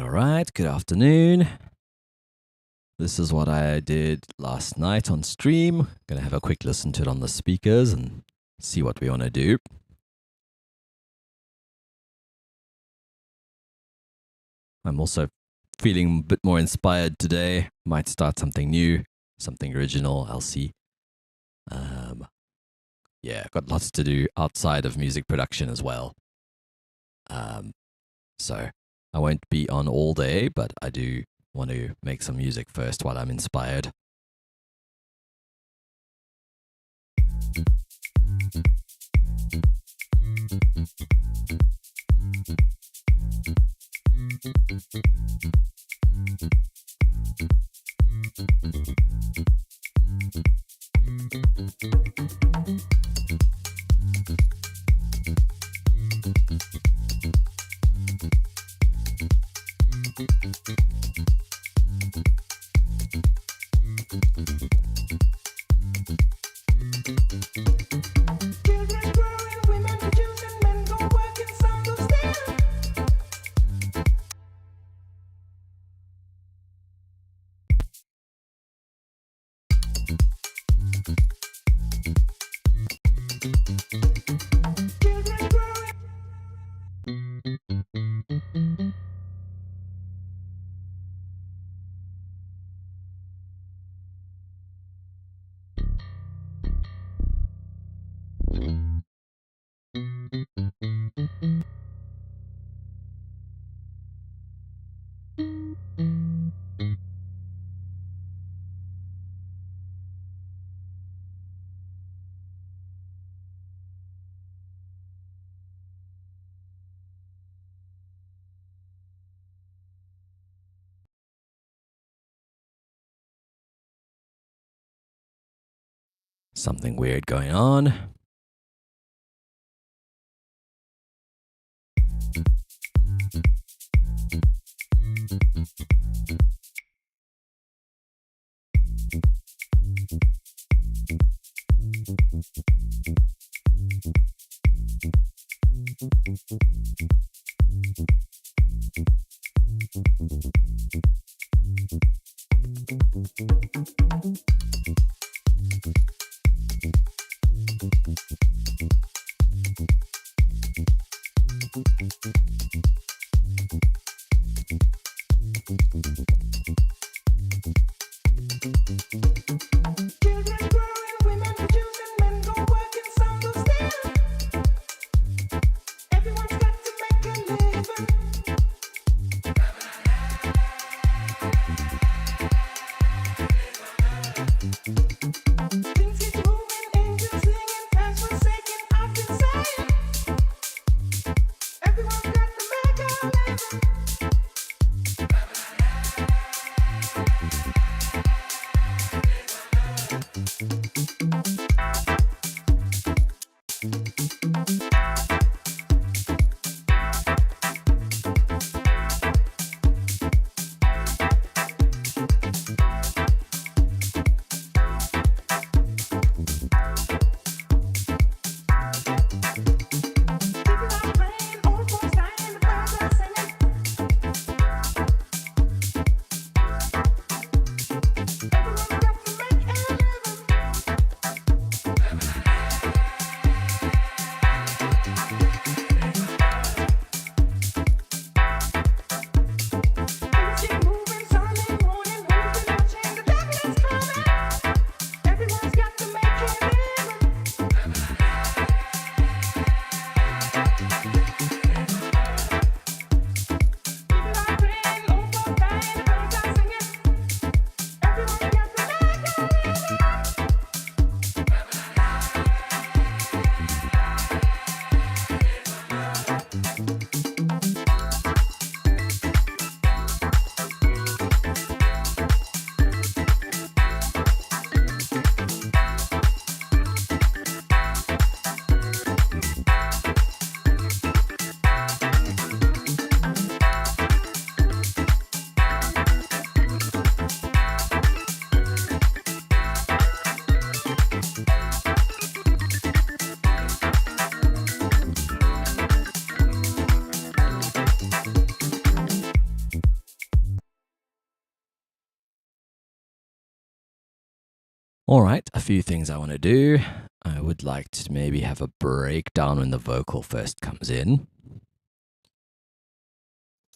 All right, good afternoon. This is what I did last night on stream. Gonna have a quick listen to it on the speakers and see what we want to do. I'm also feeling a bit more inspired today. Might start something new, something original. I'll see. Yeah, got lots to do outside of music production as well. So I won't be on all day, but I do want to make some music first while I'm inspired. Something weird going on. All right, a few things I want to do. I would like to maybe have a breakdown when the vocal first comes in.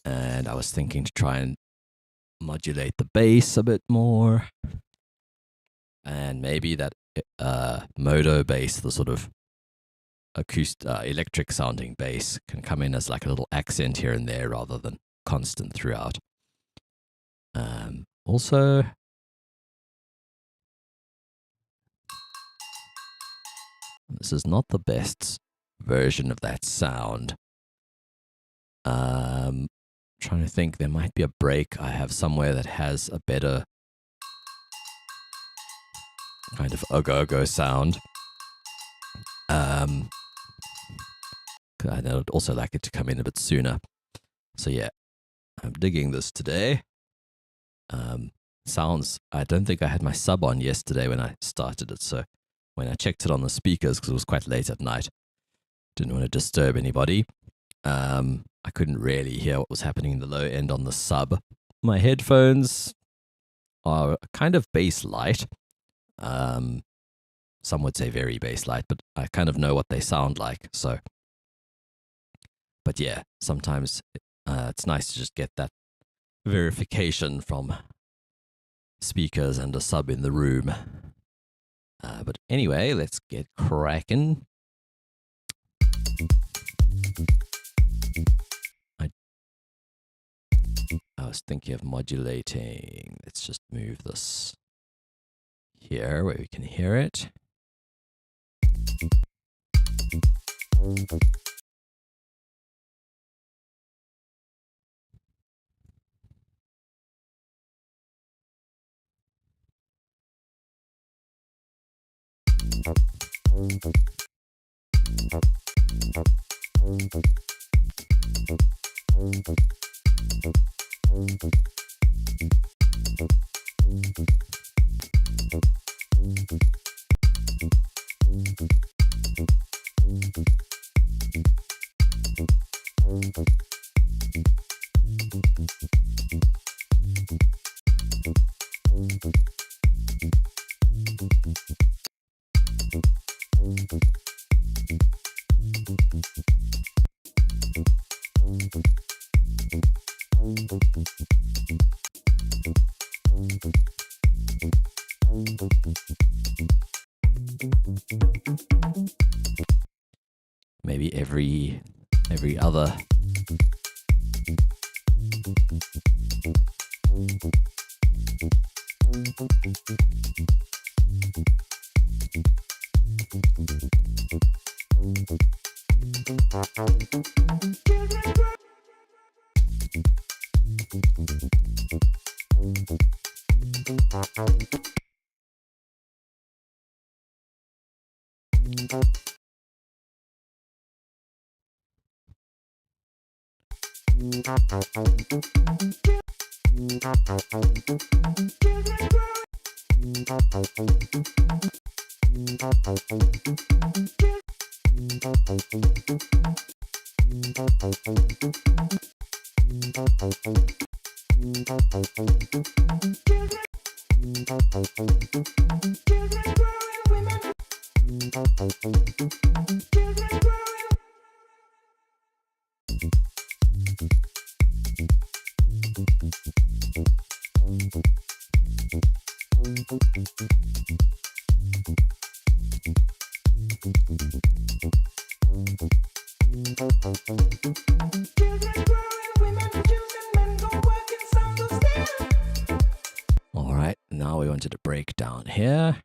And I was thinking to try and modulate the bass a bit more. And maybe that modo bass, the sort of electric sounding bass, can come in as like a little accent here and there rather than constant throughout. Also, this is not the best version of that sound. Trying to think, there might be a break I have somewhere that has a better kind of go-go sound. I'd also like it to come in a bit sooner. So yeah, I'm digging this today. Sounds, I don't think I had my sub on yesterday when I started it, so when I checked it on the speakers, because it was quite late at night, didn't want to disturb anybody. I couldn't really hear what was happening in the low end on the sub. My headphones are kind of bass light. Some would say very bass light, but I kind of know what they sound like. So, but yeah, sometimes it's nice to just get that verification from speakers and a sub in the room. But anyway, let's get cracking. I was thinking of modulating. Let's just move this here where we can hear it. Maybe every other. All right, now we wanted to break down here.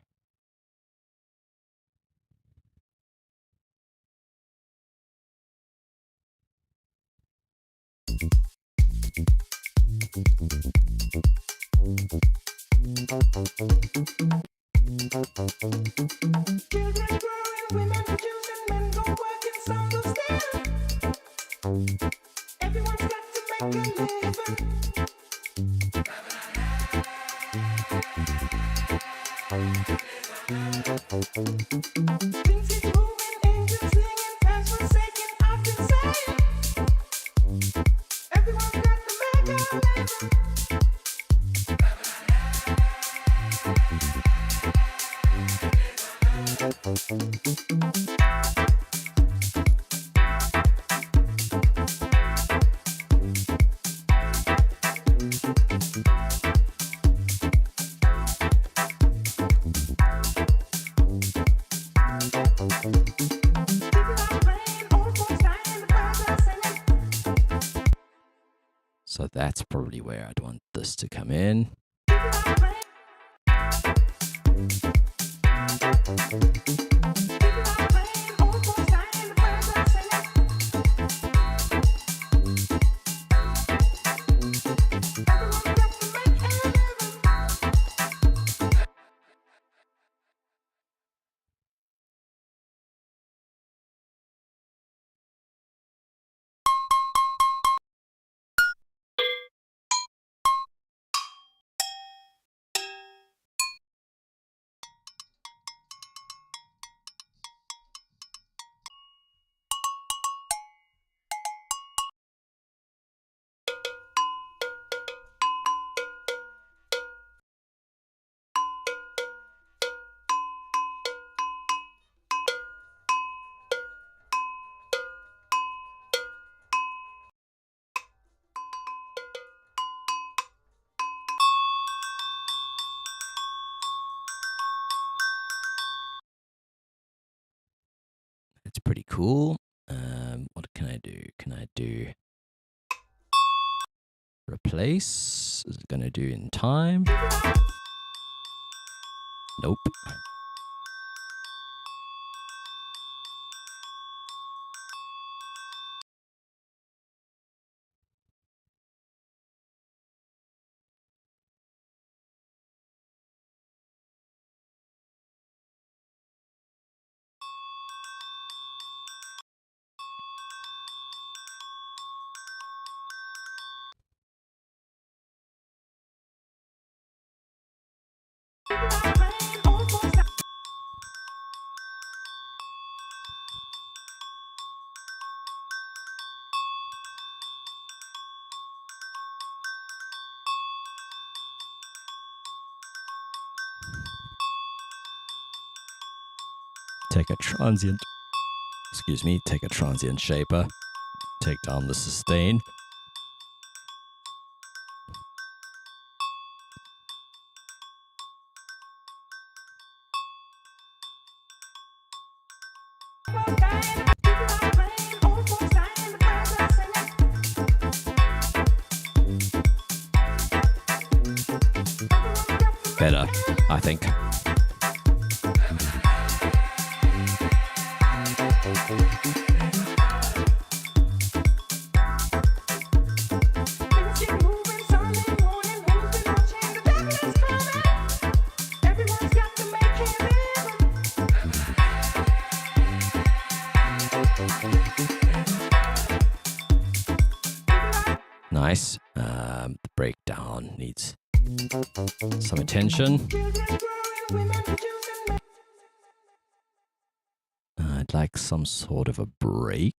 So that's probably where I'd want this to come in. It's pretty cool. What can I do? Can I do replace? Is it going to do in time? Nope. Take a transient shaper, take down the sustain. Better, I think. Nice. The breakdown needs some attention. I'd like some sort of a break.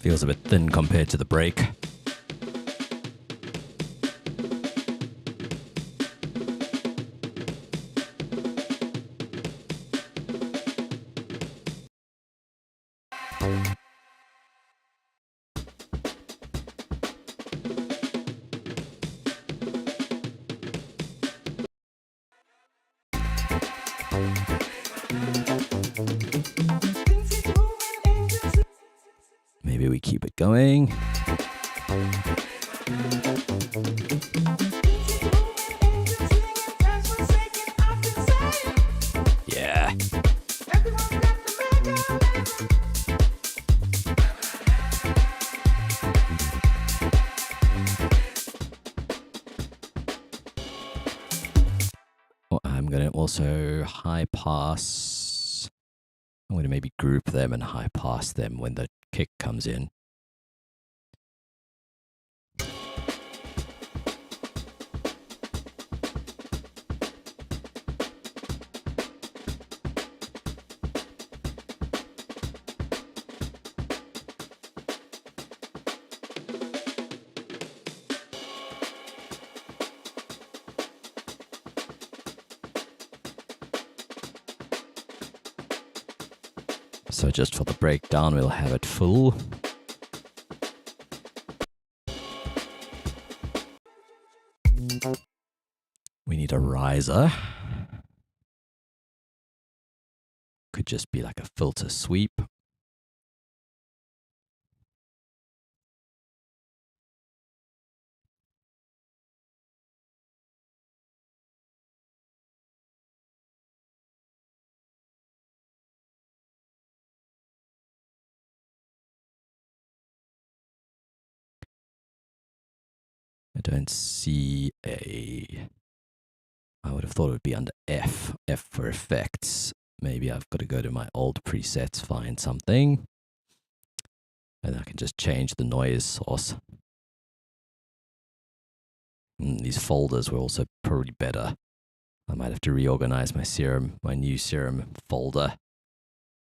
Feels a bit thin compared to the break. Maybe we keep it going. Yeah. Well, I'm going to also high pass. I'm going to maybe group them and high pass them when the kick comes in. So just for the breakdown, we'll have it full. We need a riser. Could just be like a filter sweep. I don't see a... I would have thought it would be under F. F for effects. Maybe I've got to go to my old presets, find something. And I can just change the noise source. These folders were also probably better. I might have to reorganize my new serum folder.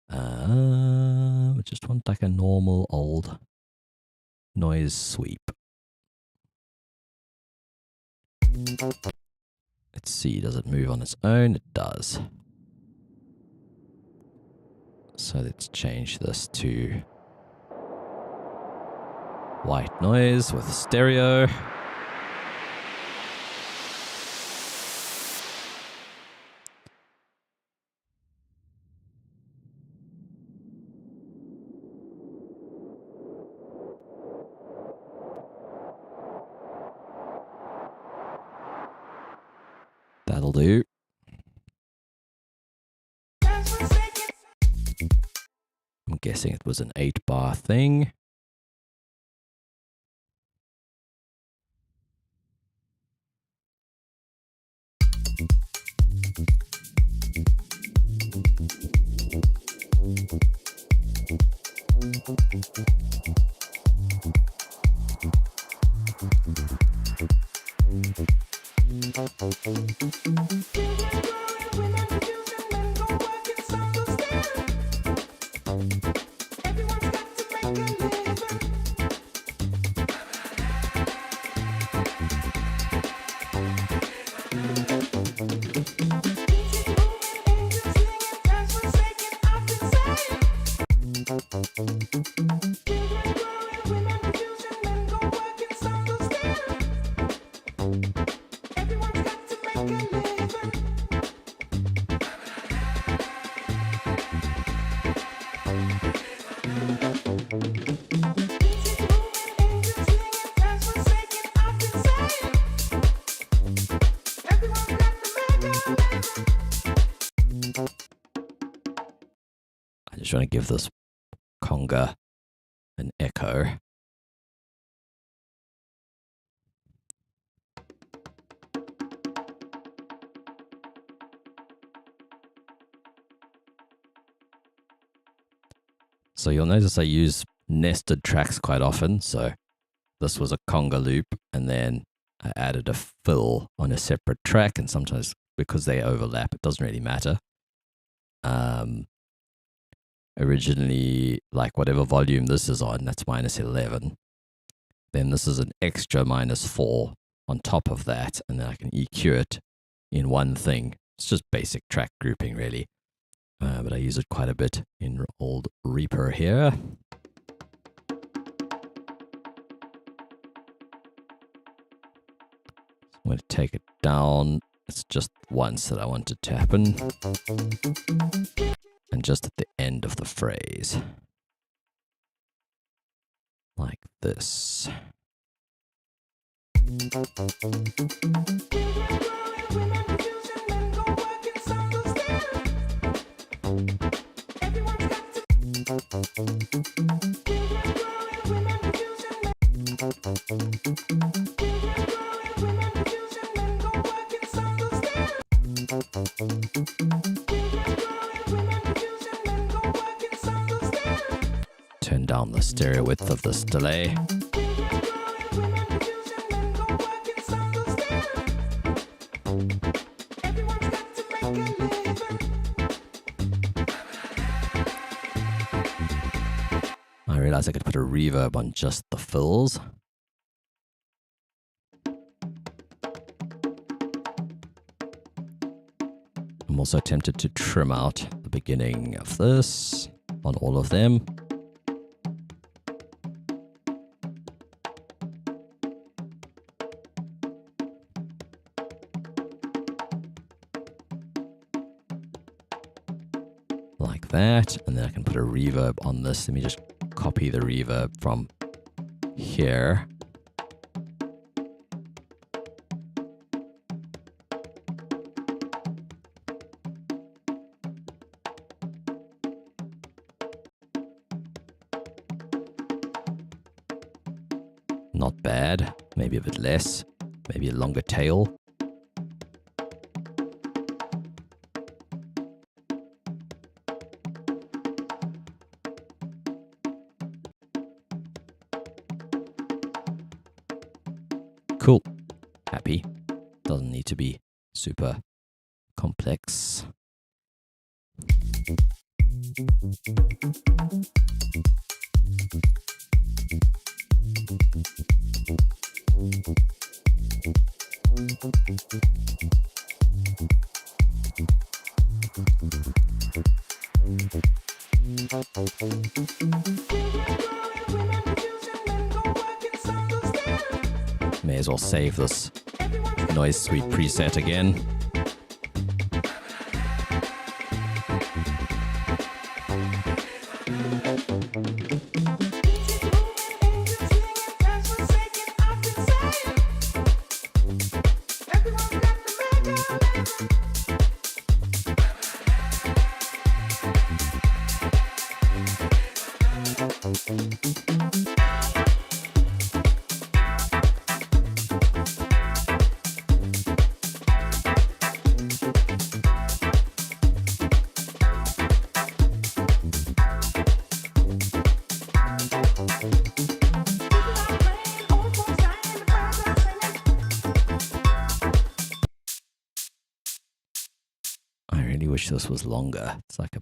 I just want like a normal old noise sweep. Let's see, does it move on its own? It does. So let's change this to white noise with stereo. That'll do. I'm guessing it was an 8-bar thing. I just want to give this conga an echo. So you'll notice I use nested tracks quite often. So this was a conga loop, and then I added a fill on a separate track, and sometimes because they overlap, it doesn't really matter. originally, like whatever volume this is on, that's minus 11. Then this is an extra minus 4 on top of that, and then I can EQ it in one thing. It's just basic track grouping, really. But I use it quite a bit in old Reaper here. I'm going to take it down. It's just once that I want it to happen. And just at the end of the phrase. Like this. Turn down the stereo width of this delay. I realized I could put a reverb on just the fills. I'm also tempted to trim out the beginning of this on all of them. Like that, and then I can put a reverb on this. Let me just copy the reverb from here. Not bad, maybe a bit less, maybe a longer tail. Cool. Happy. Doesn't need to be super complex. May as well save this Noise Suite preset again. Wish this was longer. It's like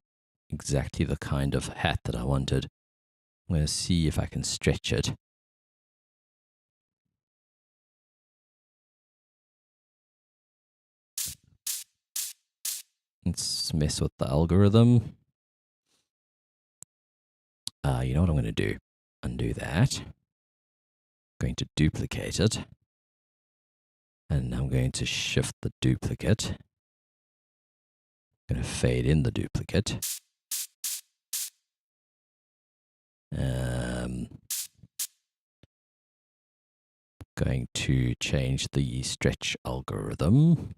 exactly the kind of hat that I wanted. I'm going to see if I can stretch it. Let's mess with the algorithm. You know what I'm going to do? Undo that. I'm going to duplicate it. And I'm going to shift the duplicate. Going to fade in the duplicate. Going to change the stretch algorithm.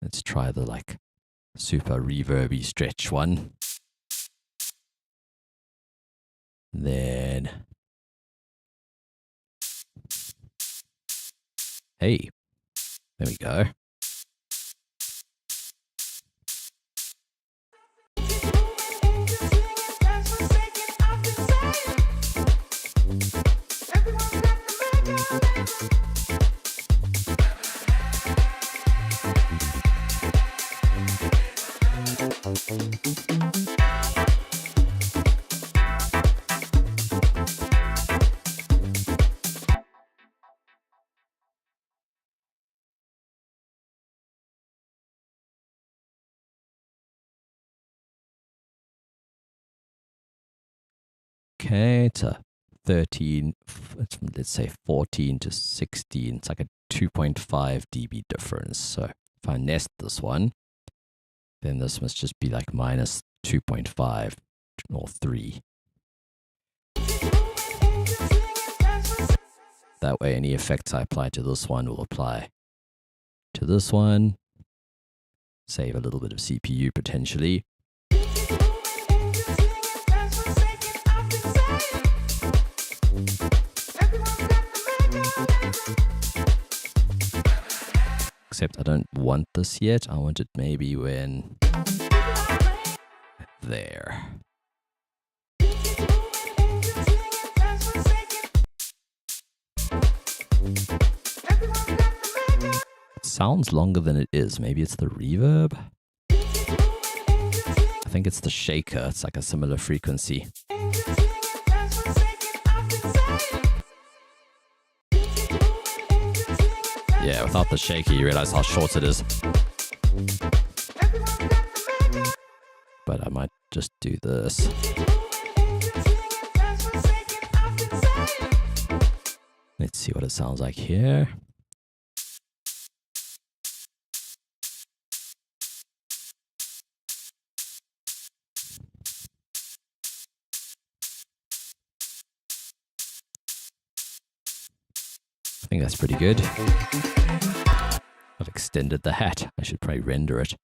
Let's try the like super reverby stretch one. Then, hey. There we go. okay. It's a 13, let's say 14 to 16. It's like a 2.5 dB difference. So if I nest this one, then this must just be like minus 2.5 or 3. That way any effects I apply to this one will apply to this one. Save a little bit of CPU potentially. Except I don't want this yet. I want it maybe when there. It sounds longer than it is. Maybe it's the reverb. I think it's the shaker. It's like a similar frequency. Yeah, without the shaker, you realize how short it is. But I might just do this. Let's see what it sounds like here. I think that's pretty good. I've extended the hat. I should probably render it.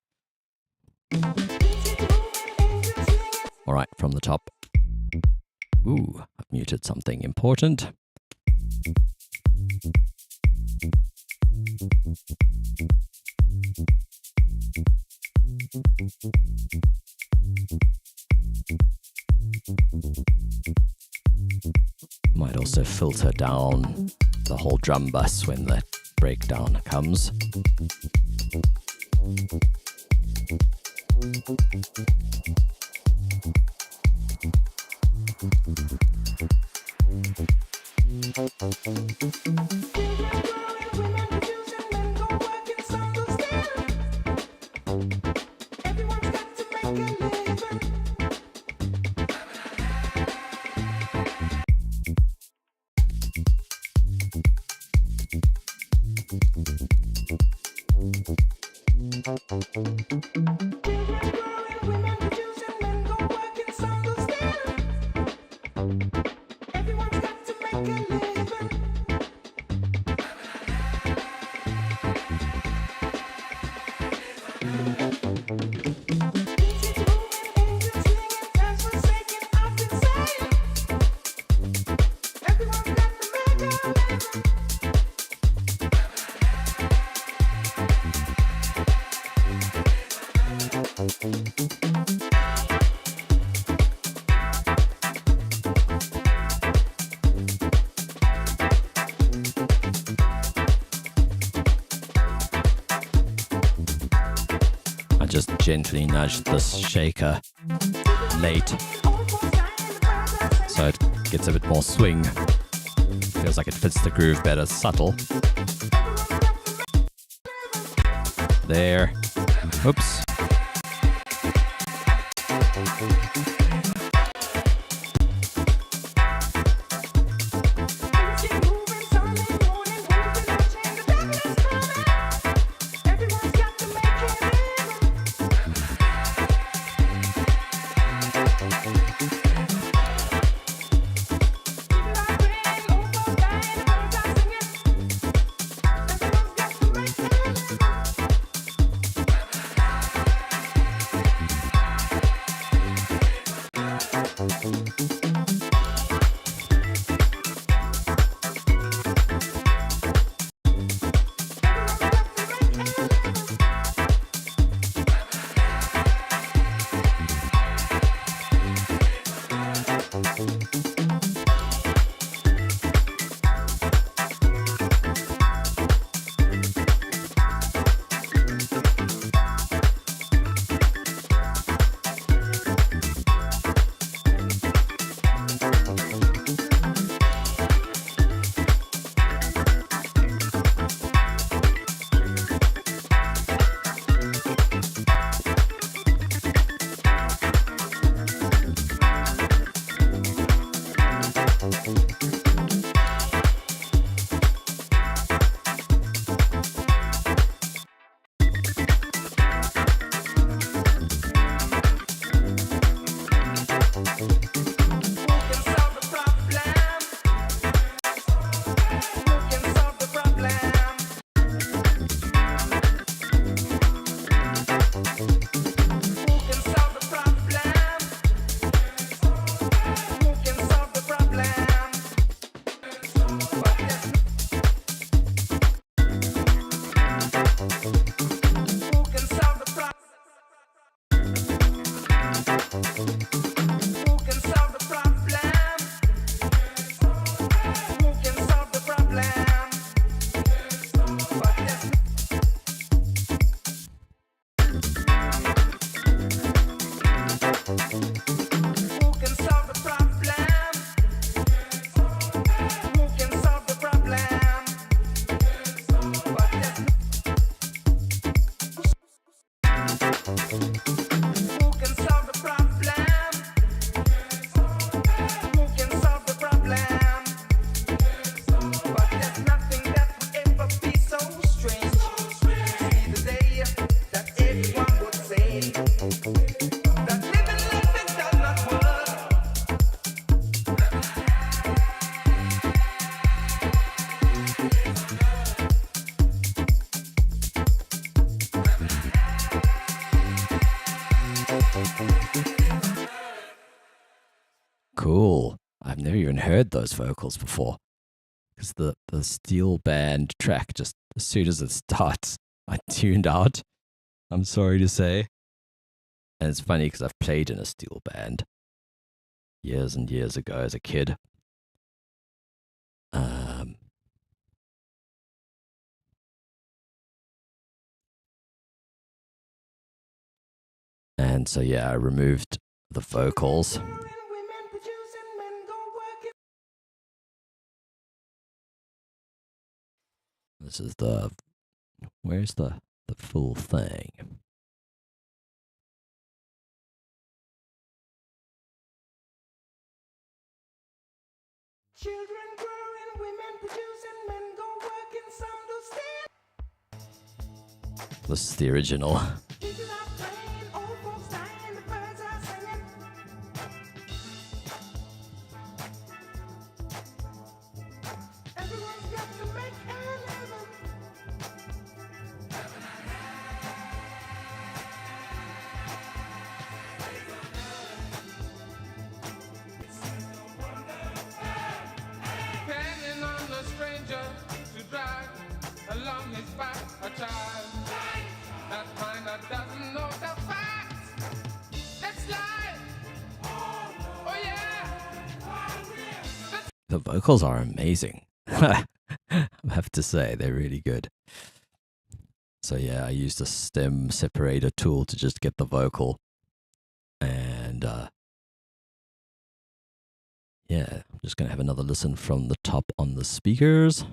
All right, from the top. Ooh, I've muted something important. Might also filter down the whole drum bus when the breakdown comes. Just gently nudge this shaker late so it gets a bit more swing. Feels like it fits the groove better. Subtle. There. Oops. cool. I've never even heard those vocals before. Because the steel band track, just as soon as it starts, I tuned out. I'm sorry to say. And it's funny because I've played in a steel band years and years ago as a kid. And so, yeah, I removed the vocals. This is where's the full thing? Children growing, women producing, men go working, some do stand. This is the original. The vocals are amazing. I have to say, they're really good. So yeah, I used a stem separator tool to just get the vocal. And yeah, I'm just going to have another listen from the top on the speakers.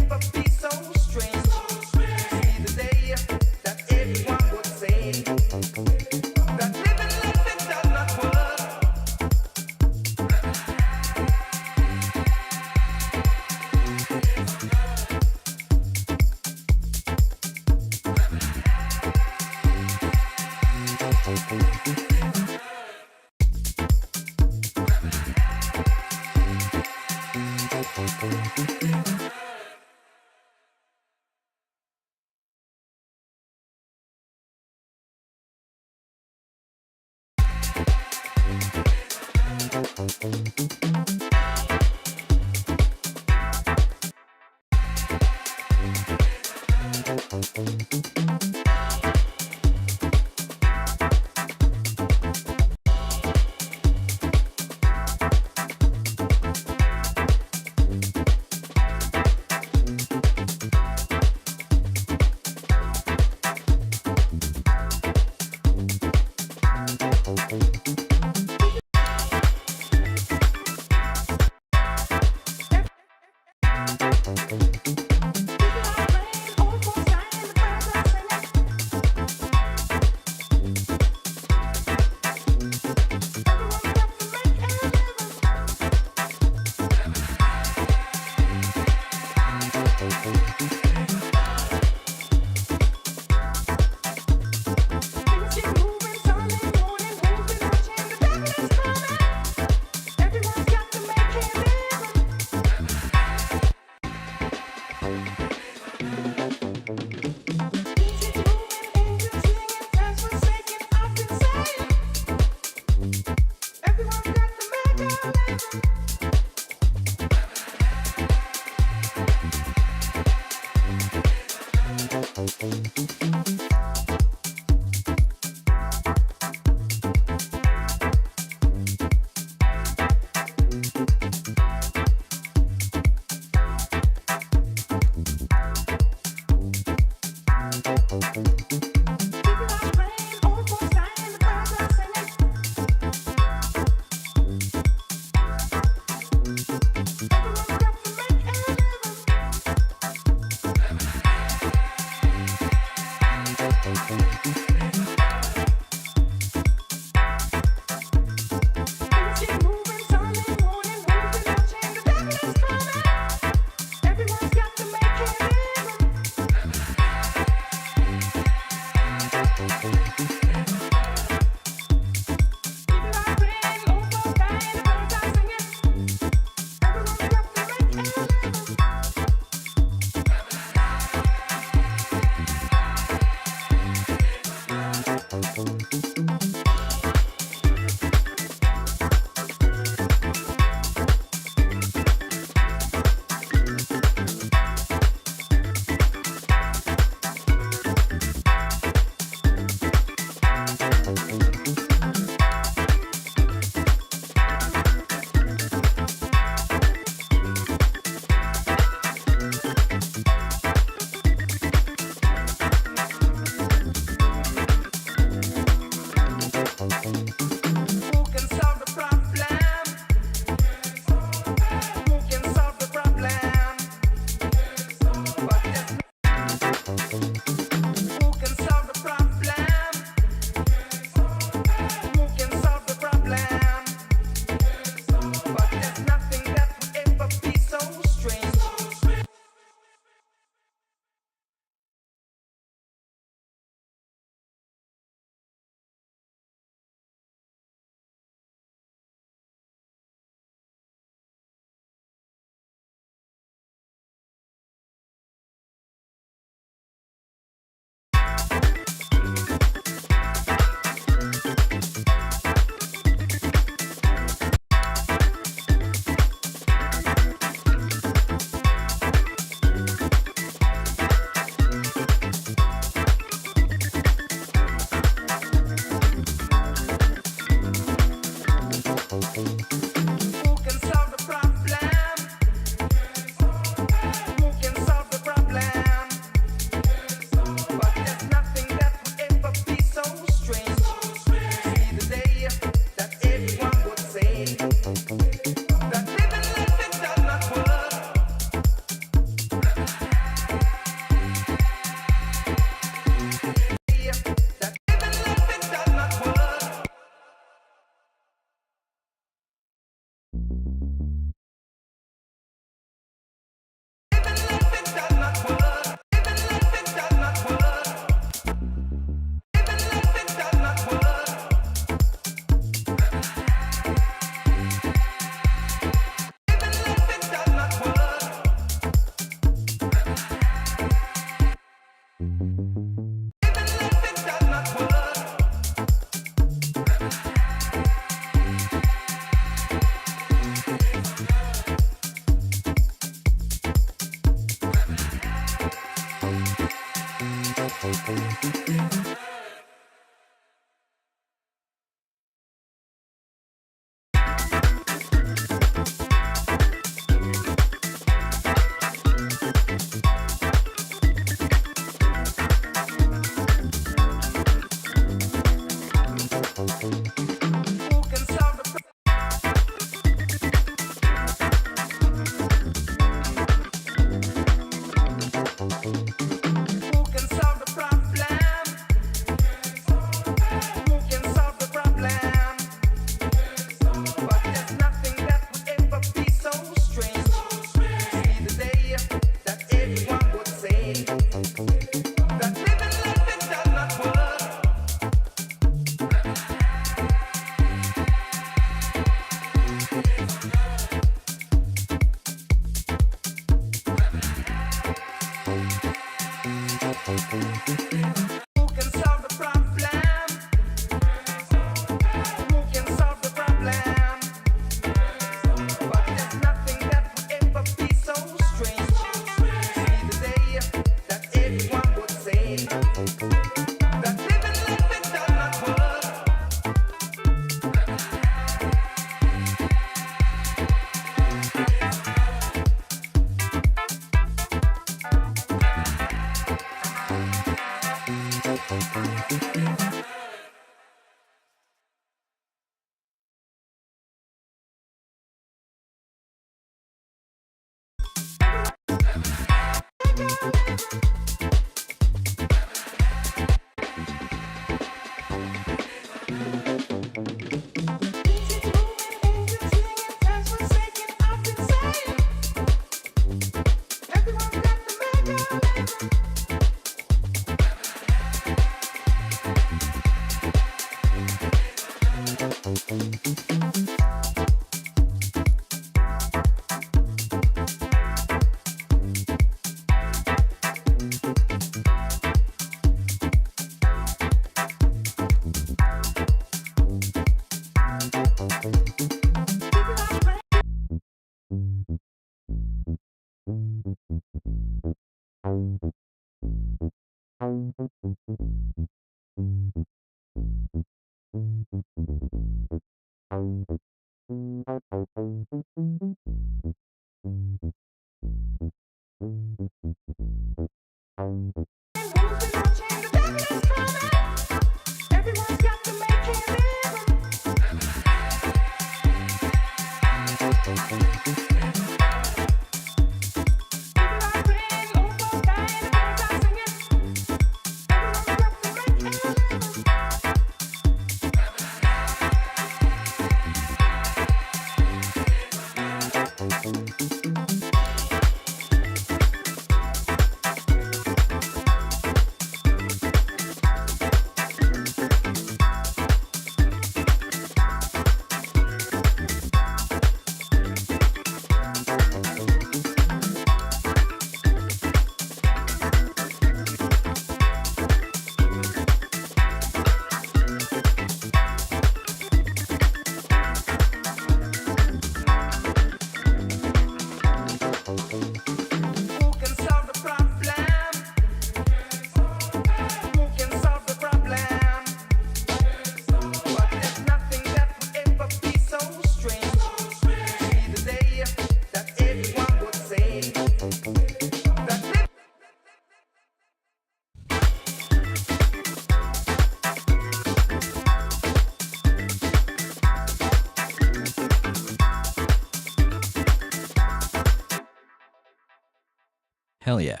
Hell yeah.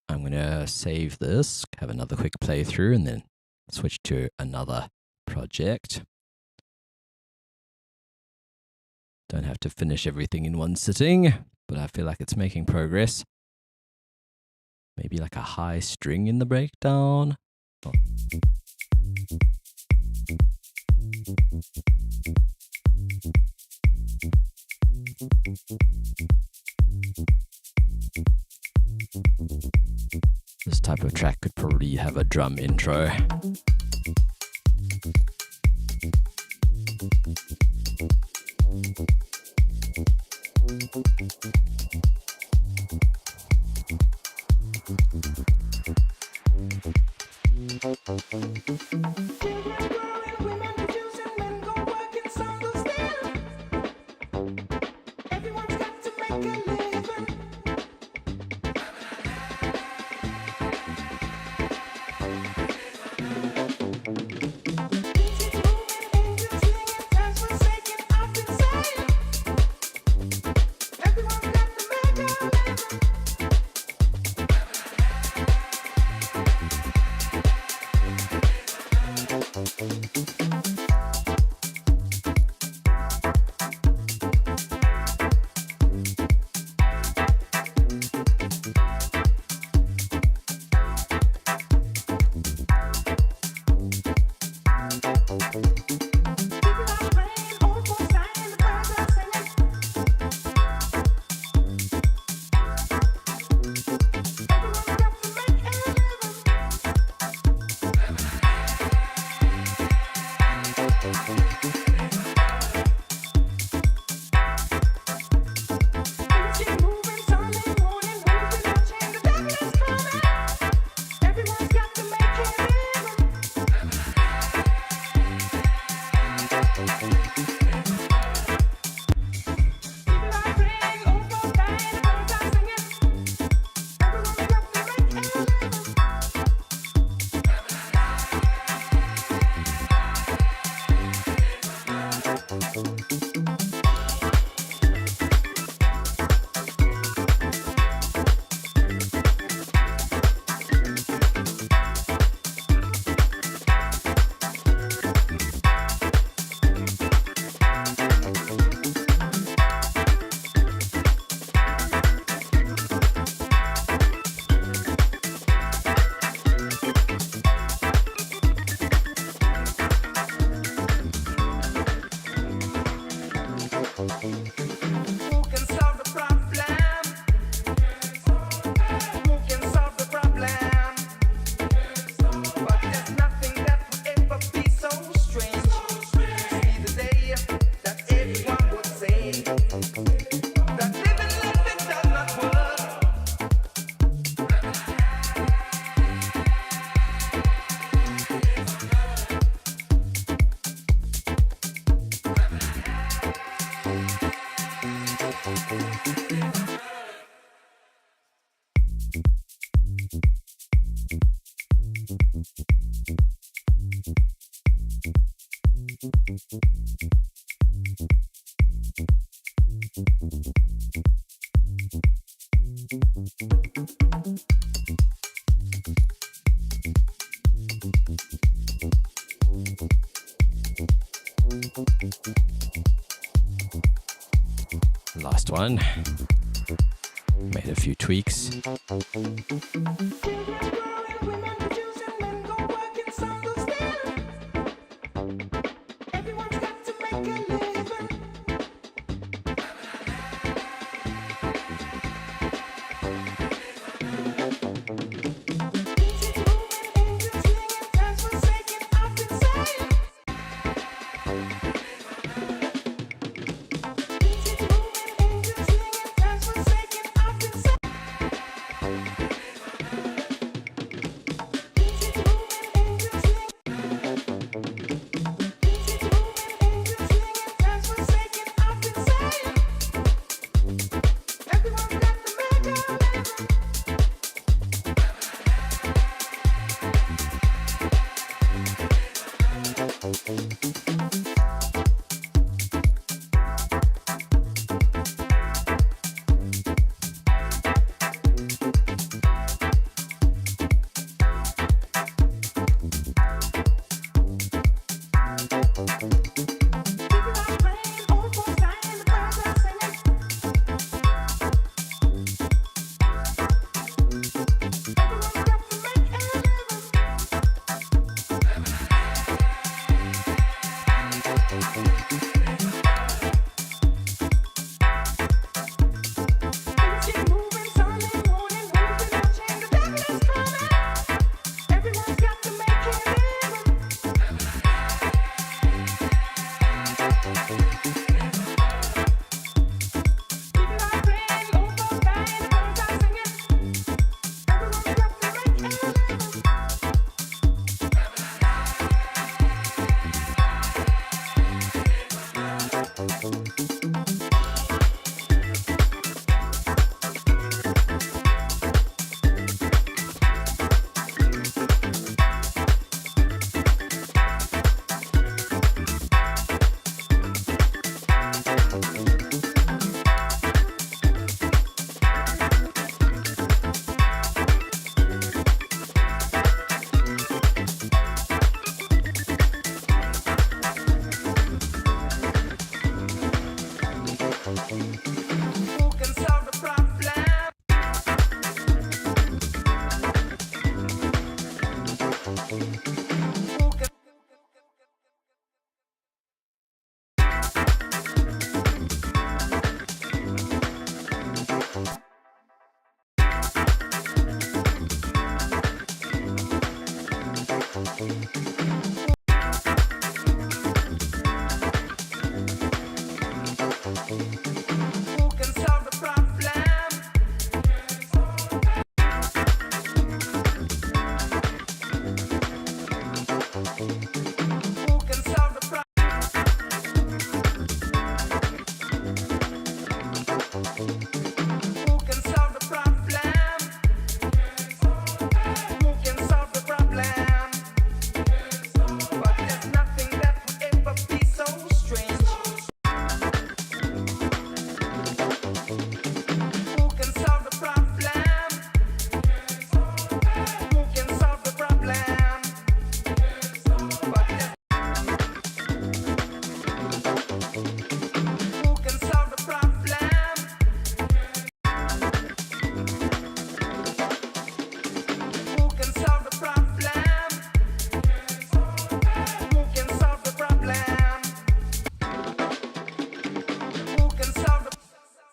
I'm going to save this, have another quick playthrough, and then switch to another project. Don't have to finish everything in one sitting, but I feel like it's making progress. Maybe like a high string in the breakdown. Oh. This type of track could probably have a drum intro. Last one. Made a few tweaks.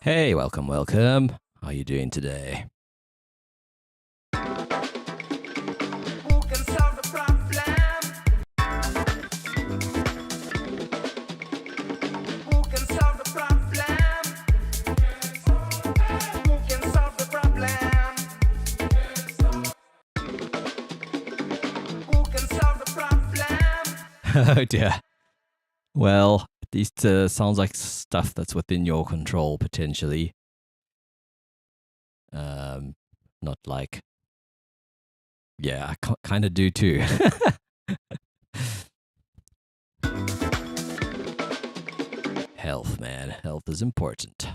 Hey, welcome. How are you doing today? Who can solve the problem? Who can solve the problem? Who can solve the problem? Who can solve the problem? Oh dear. Well, at least sounds like stuff that's within your control potentially. Not like, yeah, I kind of do too. Health, man. Health is important.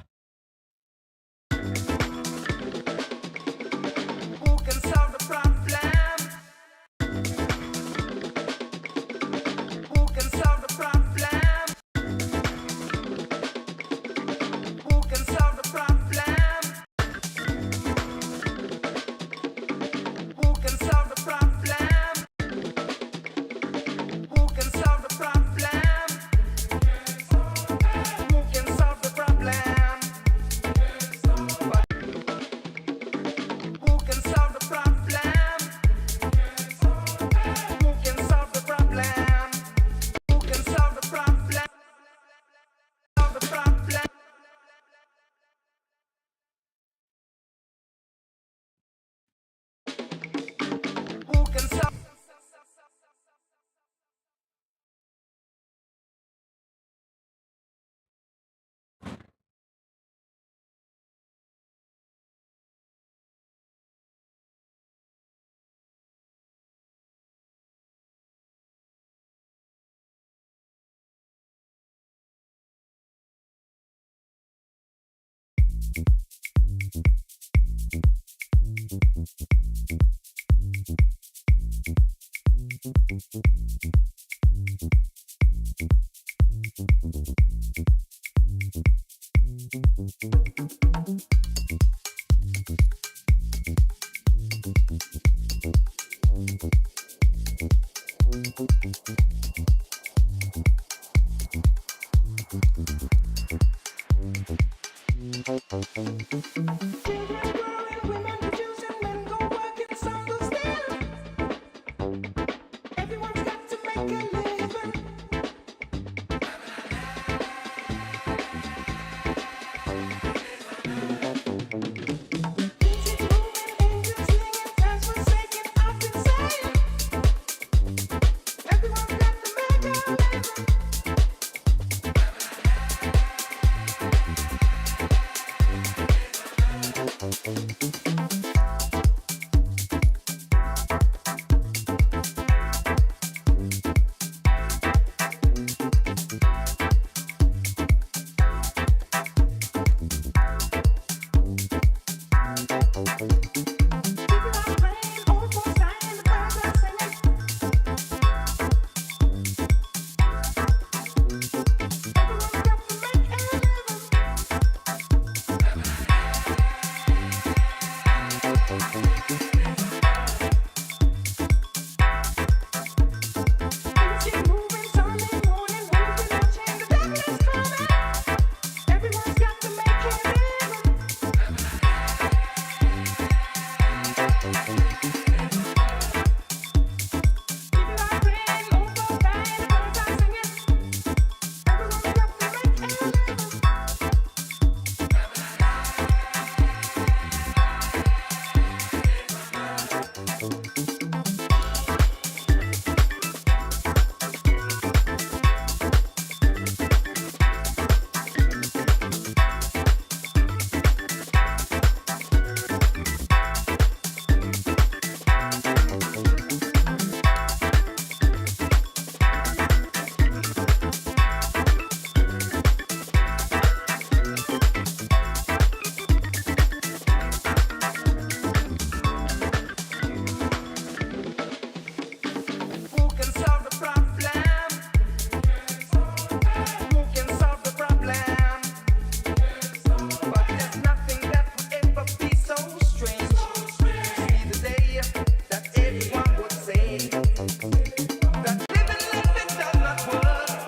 Who can solve the problem? Who can solve the problem? But there's nothing that would ever be so strange. See the day that everyone would say that living does not work.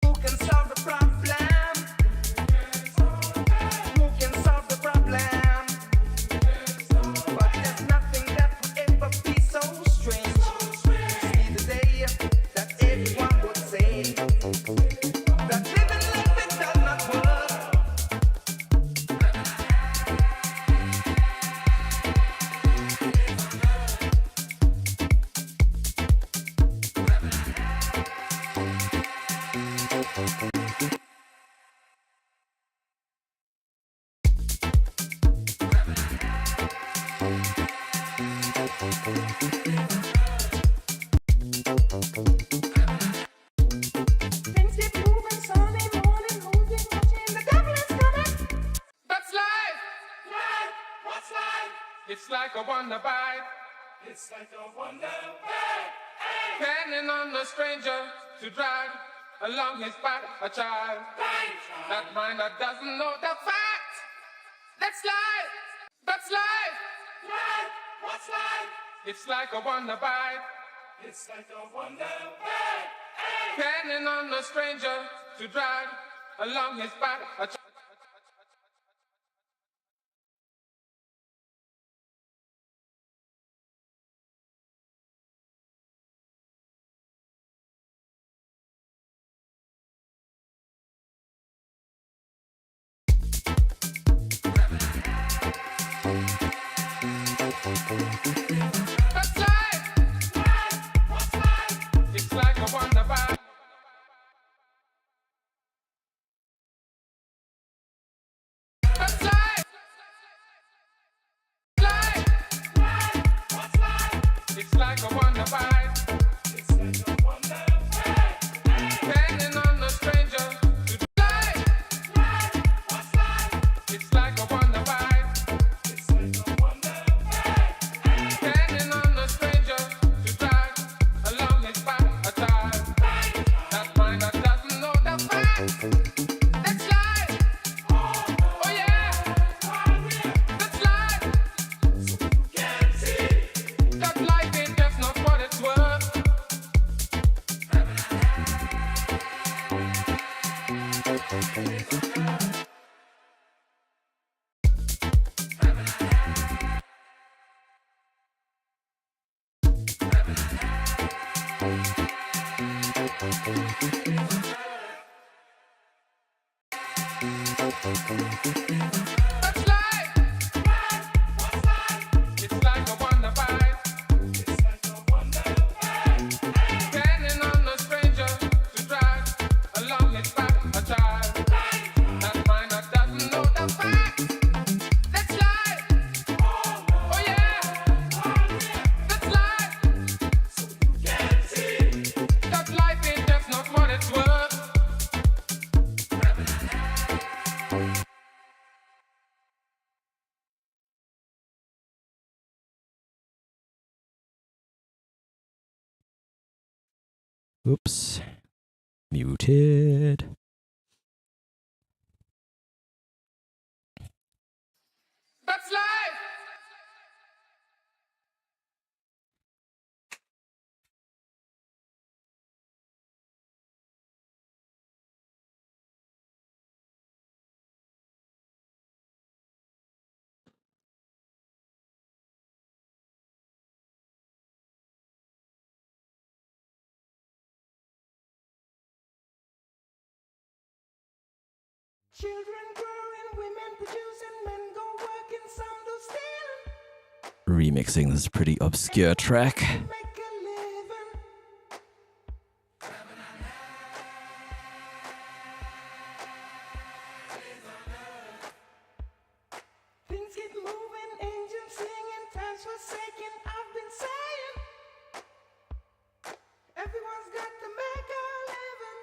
Who can solve the problem? Who can solve the problem? But there's nothing that would ever be so strange. See the day that everyone would say that living does not work. Things keep moving, Sunday morning, who's been watching? The devil is coming. That's life. Life. What's life? It's like a wonder bite. It's like a wonder bite. Hey. Depending on the stranger to drag along his back a child. That mind that doesn't know the fact. That's life. That's life. Life. What's life? It's like a wonder bite. It's like a wonder bite. Depending on the stranger to drag along his back a child. That's life. Life. What's life? It's like a wonder bite. That's life. Life. Life. What's life? It's like a wonder bite. It's like a wonder bite. Depending on the stranger to life. Life. What's life? It's like a wonder bite. It's like a wonder bite. Depending on the stranger to drag along his back a child. That mind that doesn't know the fact. That's life. Oh yeah. That's life. That life ain't just not what it's worth. That's life. What's life? It's like a wonder bite. It's like a wonder bite. Depending on the stranger to drag along his back a child. That mind that doesn't know the fact. That's life. Oh yeah. That's life. That life ain't just not what it's worth. Oops. Muted. That's life. Children growing, women producing, men go working, some do stealing. Remixing this pretty obscure track. Make a living. Things get moving, angels singing, times forsaken. I've been saying, everyone's got to make a living.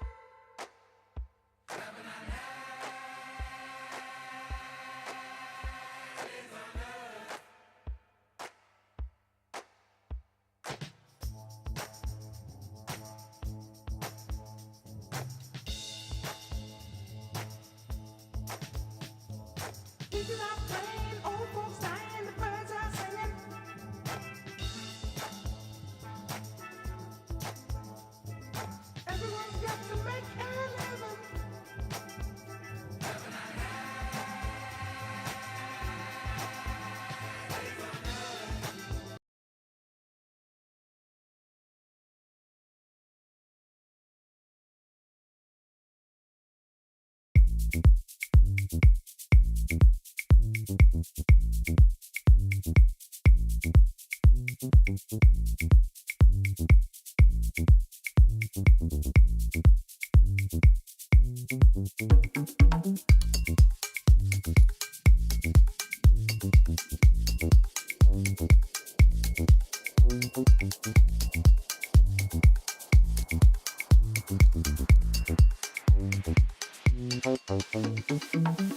People are praying, old folks dying, the birds are singing. Everyone's got to make a living.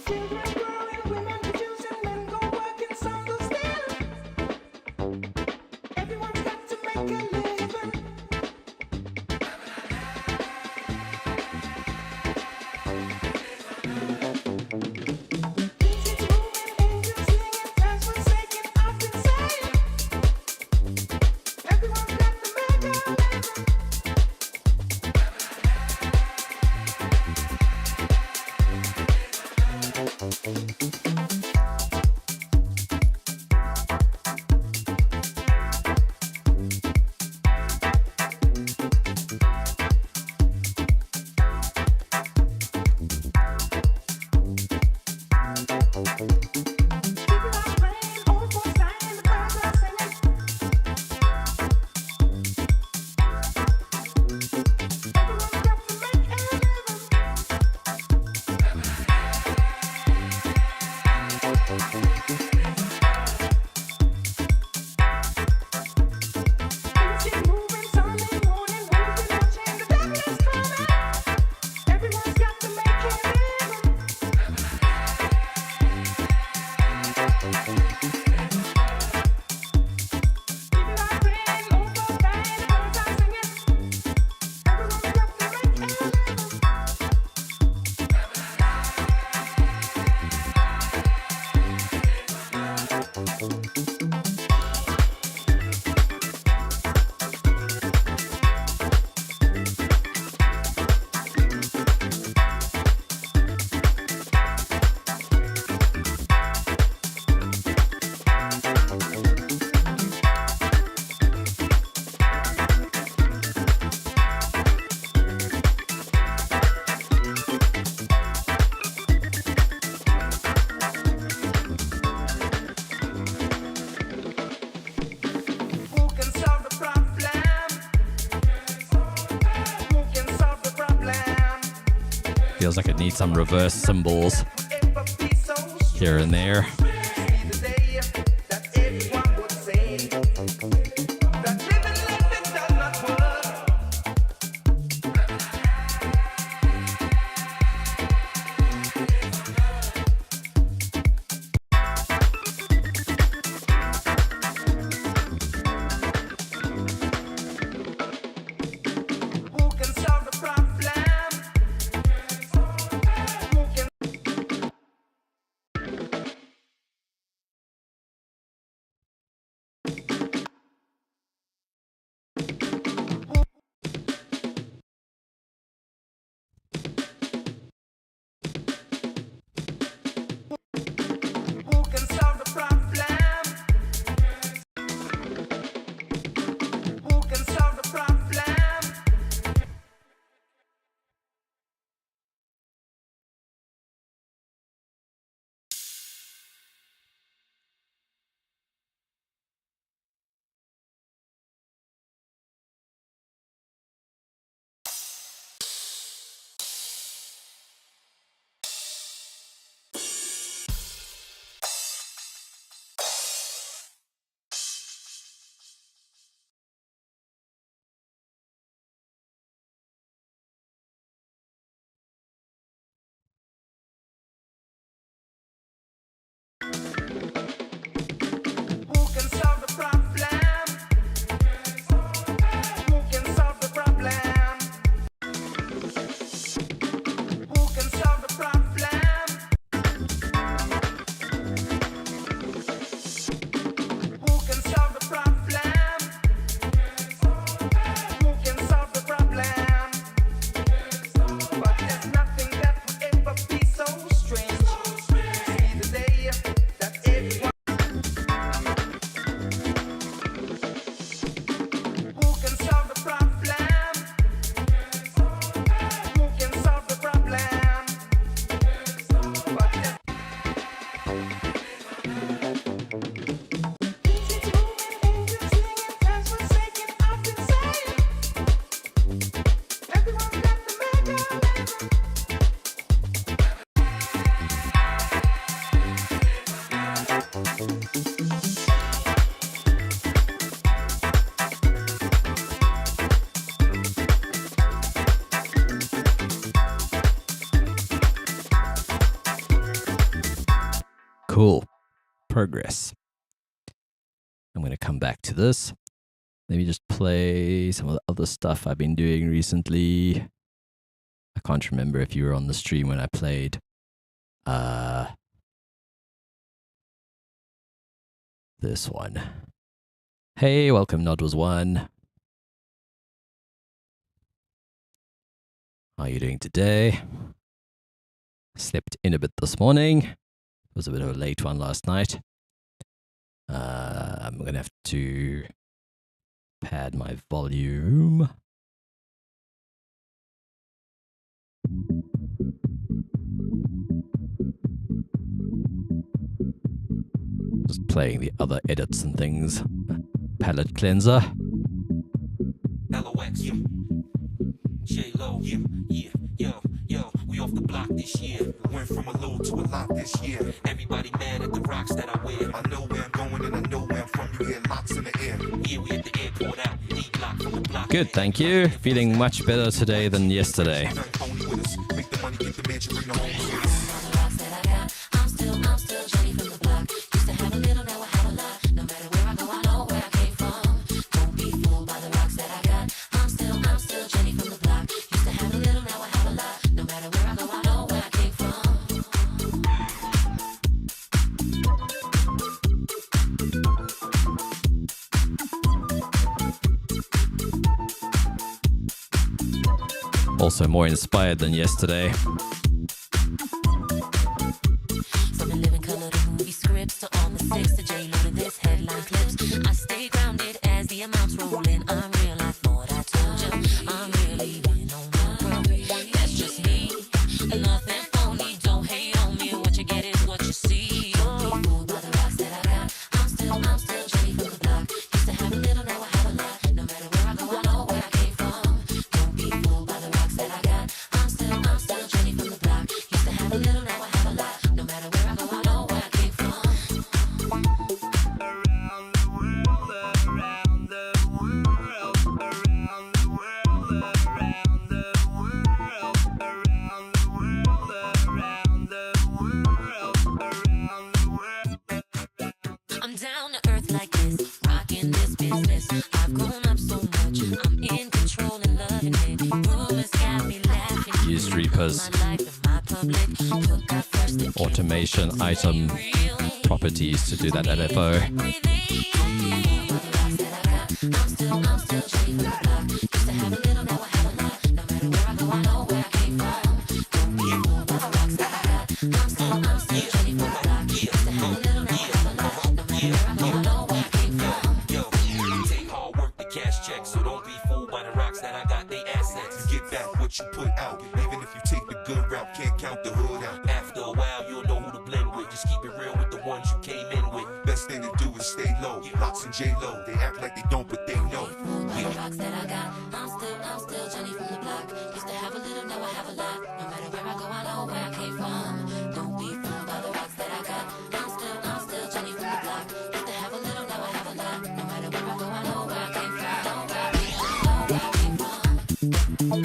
Children growing, women producing, men go working, some do stealing. Everyone's got to make a living. Feels like it needs some reverse cymbals here and there. Cool. Progress. I'm going to come back to this. Maybe just play some of the other stuff I've been doing recently. I can't remember if you were on the stream when I played this one. Hey, welcome, Nod was one. How are you doing today? Slept in a bit this morning. It was a bit of a late one last night. I'm going to have to pad my volume. Just playing the other edits and things. Palette cleanser. LOX, yeah. J-Lo, yeah, yo, we off the block this year. Went from a low to a lot this year. Everybody mad at the rocks that I wear. I know where I'm going and I know where I'm from. You hear locks in the air. Yeah, we at the airport out. Deep block from the block. Good, thank you. Feeling much better today than yesterday. Make the money, get the mansion, bring the home. Also more inspired than yesterday. From the living color to movie scripts to all the six to J-Lo to this headline clips. I stay grounded as the amounts roll in. I'm real, I thought I told you. I'm really in on my bro. That's just me. Nothing phony. Don't hate on me. What you get is what you see. Don't be fooled by the rocks that I got. I'm still Jenny from the block. Used to have a little, now I have a lot. No matter where I go, I know where I came from. Don't be fooled by the rocks that I got. I'm still Jenny from the used Reaper's automation item properties to do that LFO. You put out, even if you take the good route, can't count the hood out. After a while, you'll know who to blend with. Just keep it real with the ones you came in with. Best thing to do is stay low. Locks and J-Lo, they act like they don't, but they know. Rocks that I got, I'm still Jenny from the block. Used to have a little, now I have a lot. No matter where I go, I know where I came from. Don't be fooled by the rocks that I got. I'm still Jenny from the block. Used to have a little, now I have a lot. No matter where I go, I know where I came from. Know where I came from, know where I came from.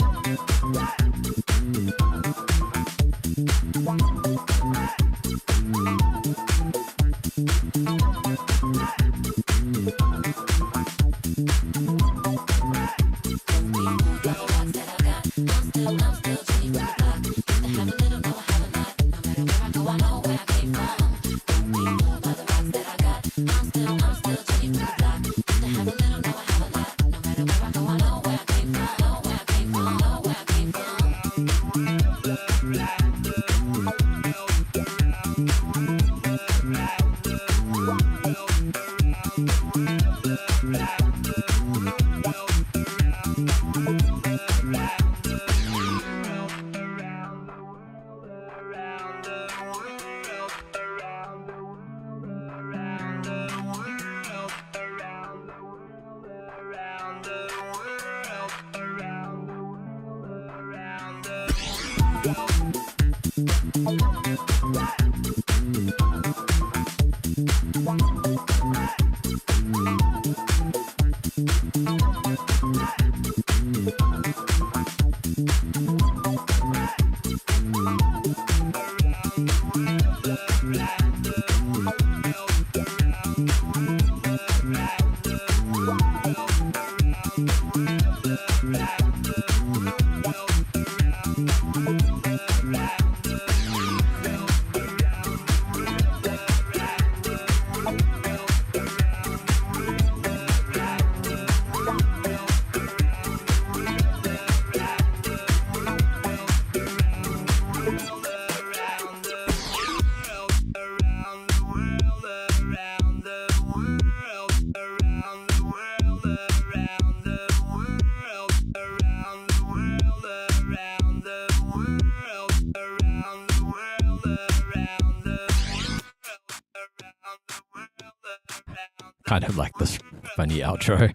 Kind of like this funny outro.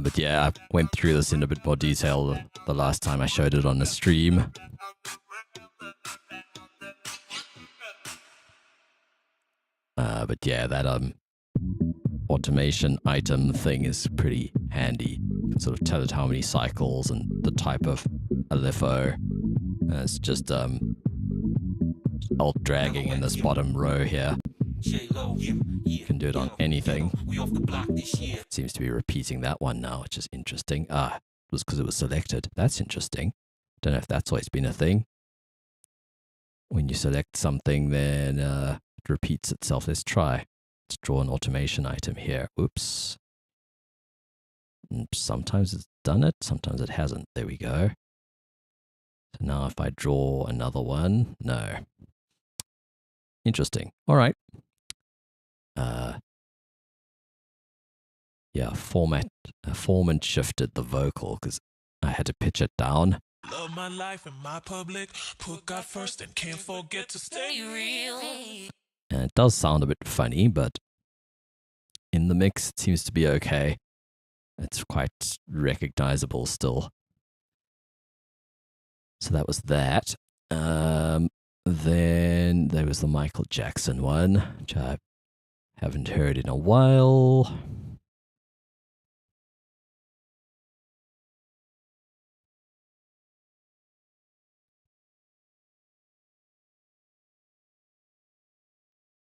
But yeah, I went through this in a bit more detail the last time I showed it on the stream. But yeah, that automation item thing is pretty handy. You can sort of tell it how many cycles and the type of LFO. It's just alt dragging in this bottom row here. You can do it on anything. It seems to be repeating that one now, which is interesting. Ah, it was because it was selected. That's interesting. Don't know if that's always been a thing. When you select something, then it repeats itself. Let's try. Let's draw an automation item here. Oops. Sometimes it's done it, sometimes it hasn't. There we go. So now if I draw another one, no. Interesting. All right. Yeah, Foreman shifted the vocal because I had to pitch it down. Love my life and my public. Put God first and can't forget to stay real. And it does sound a bit funny, but in the mix it seems to be okay. It's quite recognizable still. So that was that. Then there was the Michael Jackson one, which I haven't heard in a while.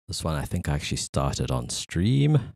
This one I think I actually started on stream.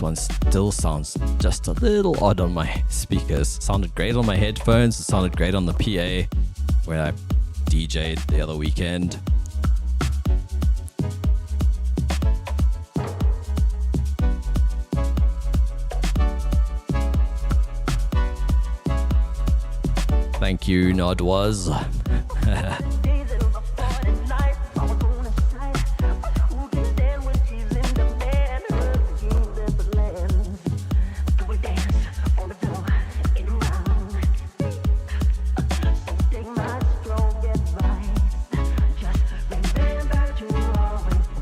one still sounds just a little odd on my speakers. Sounded great on my headphones. It sounded great on the PA when I DJ'd the other weekend. Thank you, Nodwas.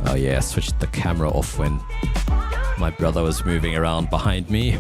Oh yeah, I switched the camera off when my brother was moving around behind me.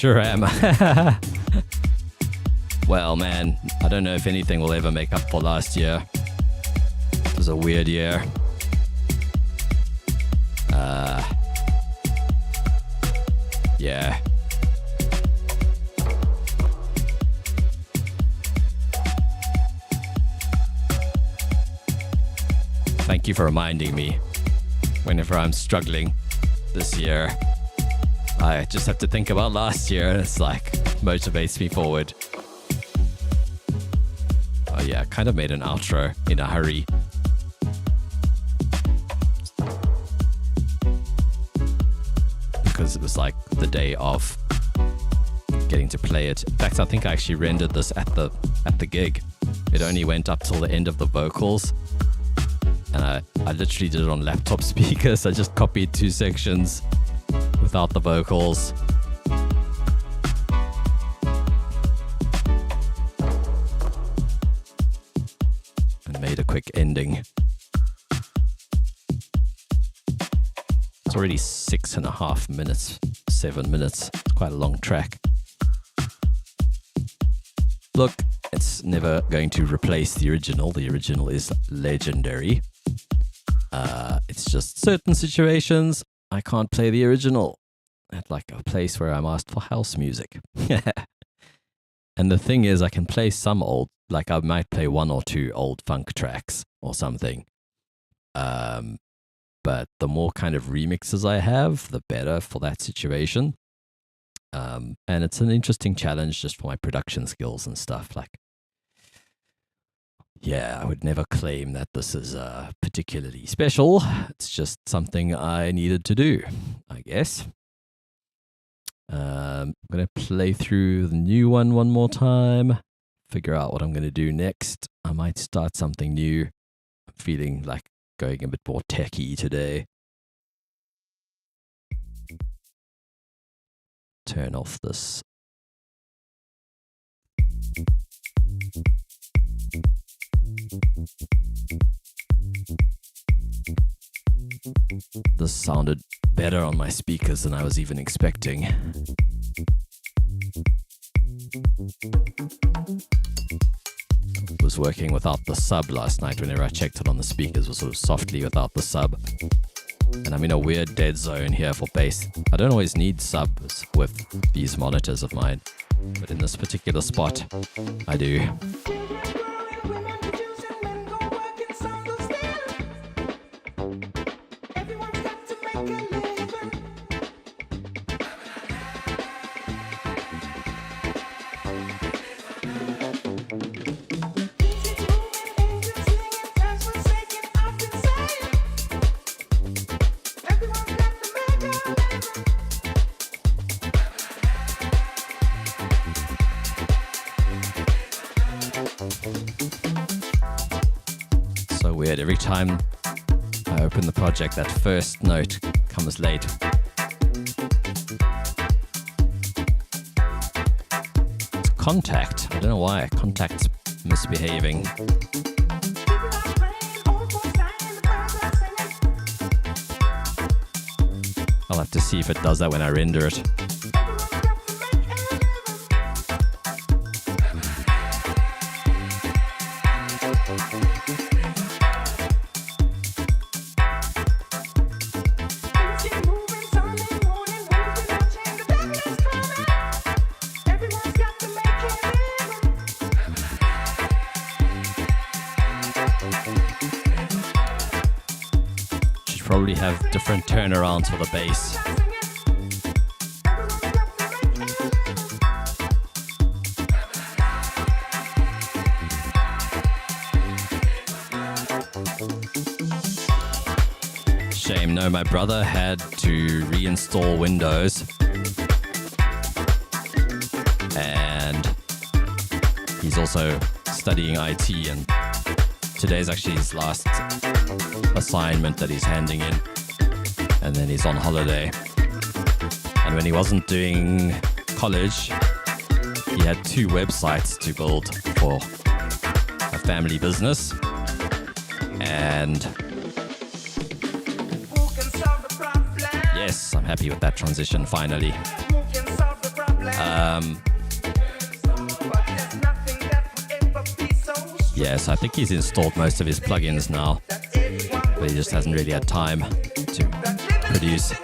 Sure am. Well, man, I don't know if anything will ever make up for last year. It was a weird year. Yeah. Thank you for reminding me whenever I'm struggling this year. I just have to think about last year and it's like motivates me forward. Oh yeah, I kind of made an outro in a hurry. Because it was like the day of getting to play it. In fact, I think I actually rendered this at the gig. It only went up till the end of the vocals. And I literally did it on laptop speakers. I just copied 2 sections without the vocals. And made a quick ending. It's already 6.5 minutes, 7 minutes. It's quite a long track. Look, it's never going to replace the original. The original is legendary. It's just certain situations I can't play the original at like a place where I'm asked for house music. And the thing is, I can play some old, like I might play 1 or 2 old funk tracks or something. But the more kind of remixes I have, the better for that situation. And it's an interesting challenge just for my production skills and stuff. Like, yeah, I would never claim that this is particularly special. It's just something I needed to do, I guess. I'm going to play through the new one more time, figure out what I'm going to do next. I might start something new. I'm feeling like going a bit more techie today. Turn off this. This sounded better on my speakers than I was even expecting. Was working without the sub last night. Whenever I checked it on the speakers, was sort of softly without the sub. And I'm in a weird dead zone here for bass. I don't always need subs with these monitors of mine, but in this particular spot, I do. So weird. Every time I open the project, that first note comes late. It's Contact. I don't know why. Contact's misbehaving. I'll have to see if it does that when I render it. Should probably have different turnarounds for the bass. Shame, no, my brother had to reinstall Windows, and he's also studying IT, and today's actually his last assignment that he's handing in, and then he's on holiday. And when he wasn't doing college, he had 2 websites to build for a family business, and yes, I'm happy with that transition finally. Yes, I think he's installed most of his plugins now, but he just hasn't really had time to produce.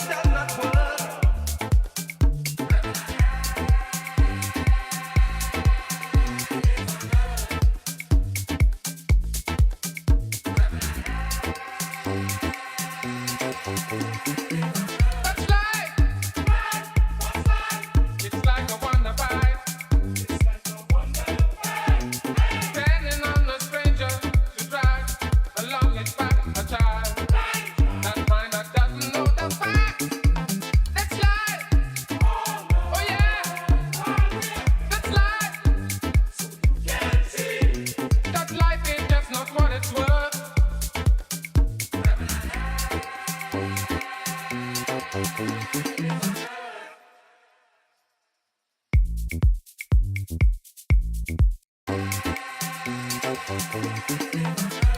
It's like a wonder bite. Depending on the stranger to drag along its back a child. That mind that doesn't know the fact. That's life. Oh yeah. That's life. That life ain't just not what it's worth.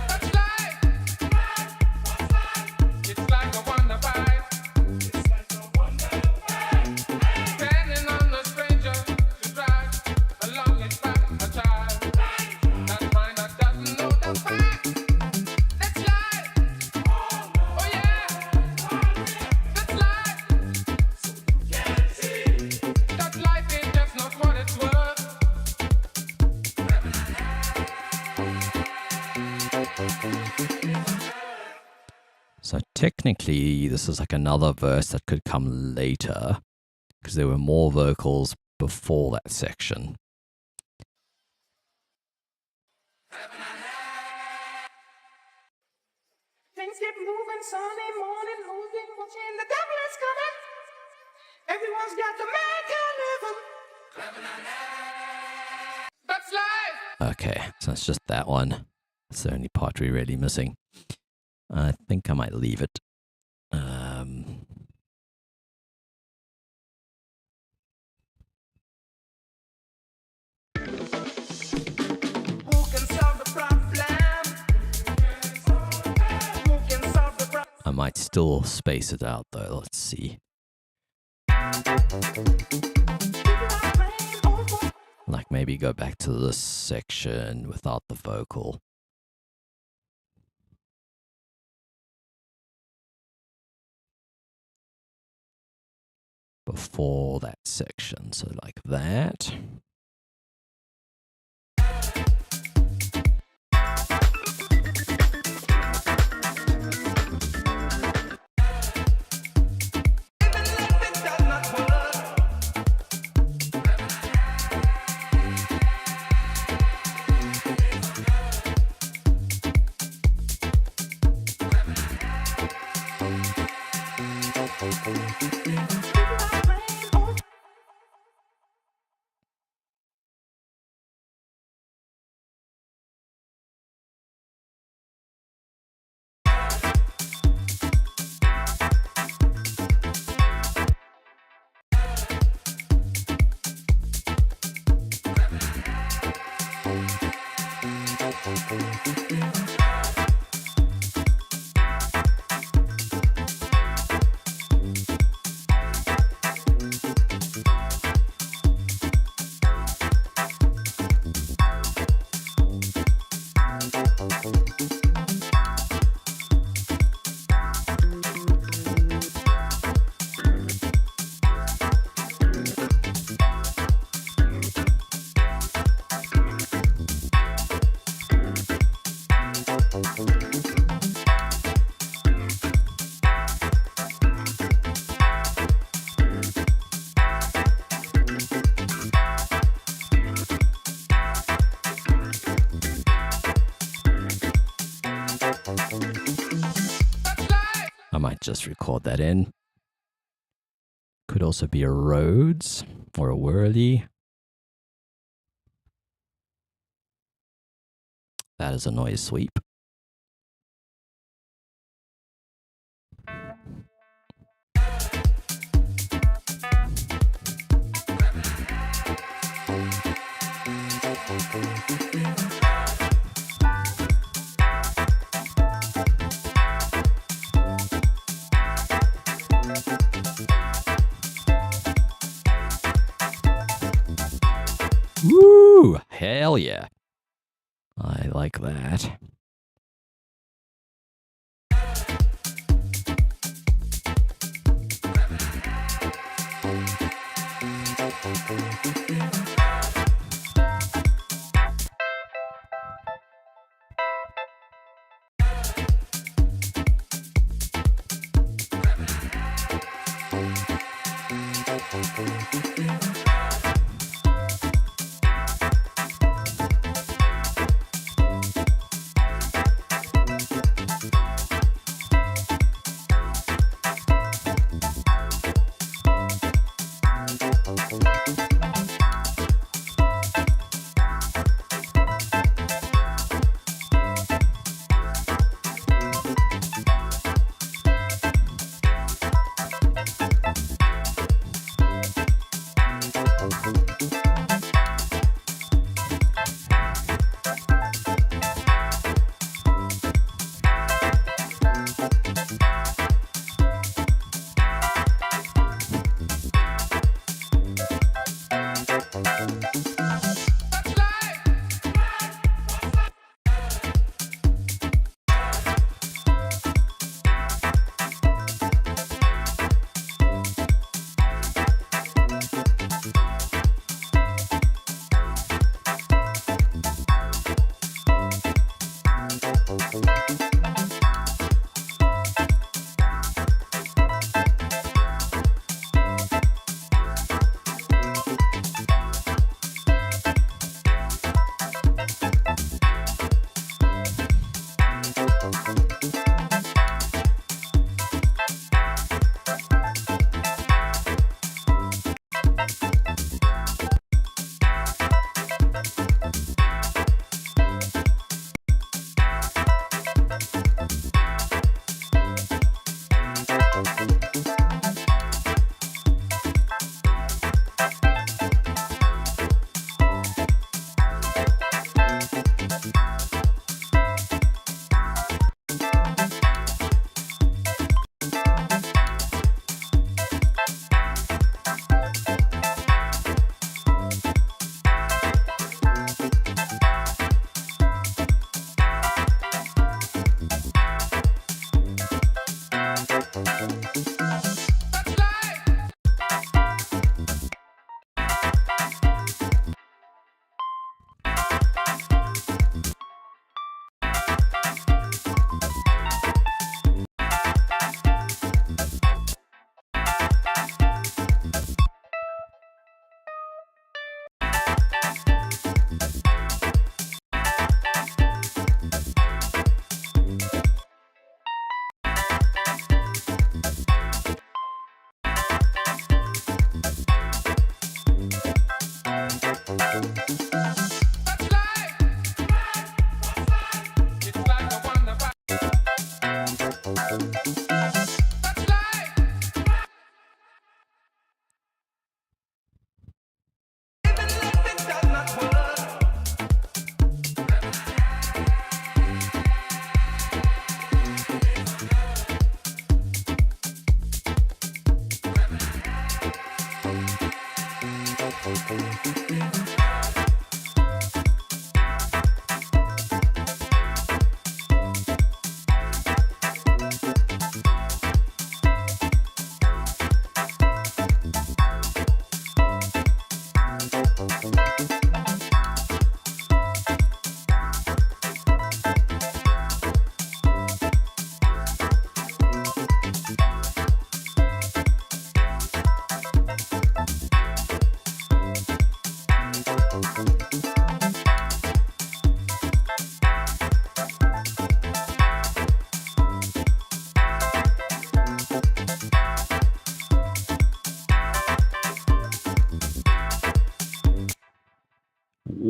That's life. It's like a wonder bite. Depending on the stranger to drag along its back a child. That mind that doesn't know the fact. That's life. Oh yeah. That's life. That life ain't just not what it's worth. So technically, this is like another verse that could come later, because there were more vocals before that section. Things get moving Sunday morning, moving, watching the devil is coming. Everyone's got the mechanism. That's life. Okay, so it's just that one. That's the only part we're really missing. I think I might leave it. Who can solve the problem? Who can solve the problem? I might still space it out though. Let's see. Like maybe go back to this section without the vocal. Before that section, so like that. I might just record that in. Could also be a Rhodes or a Whirly. That is a noise sweep. Woo! Hell yeah. I like that.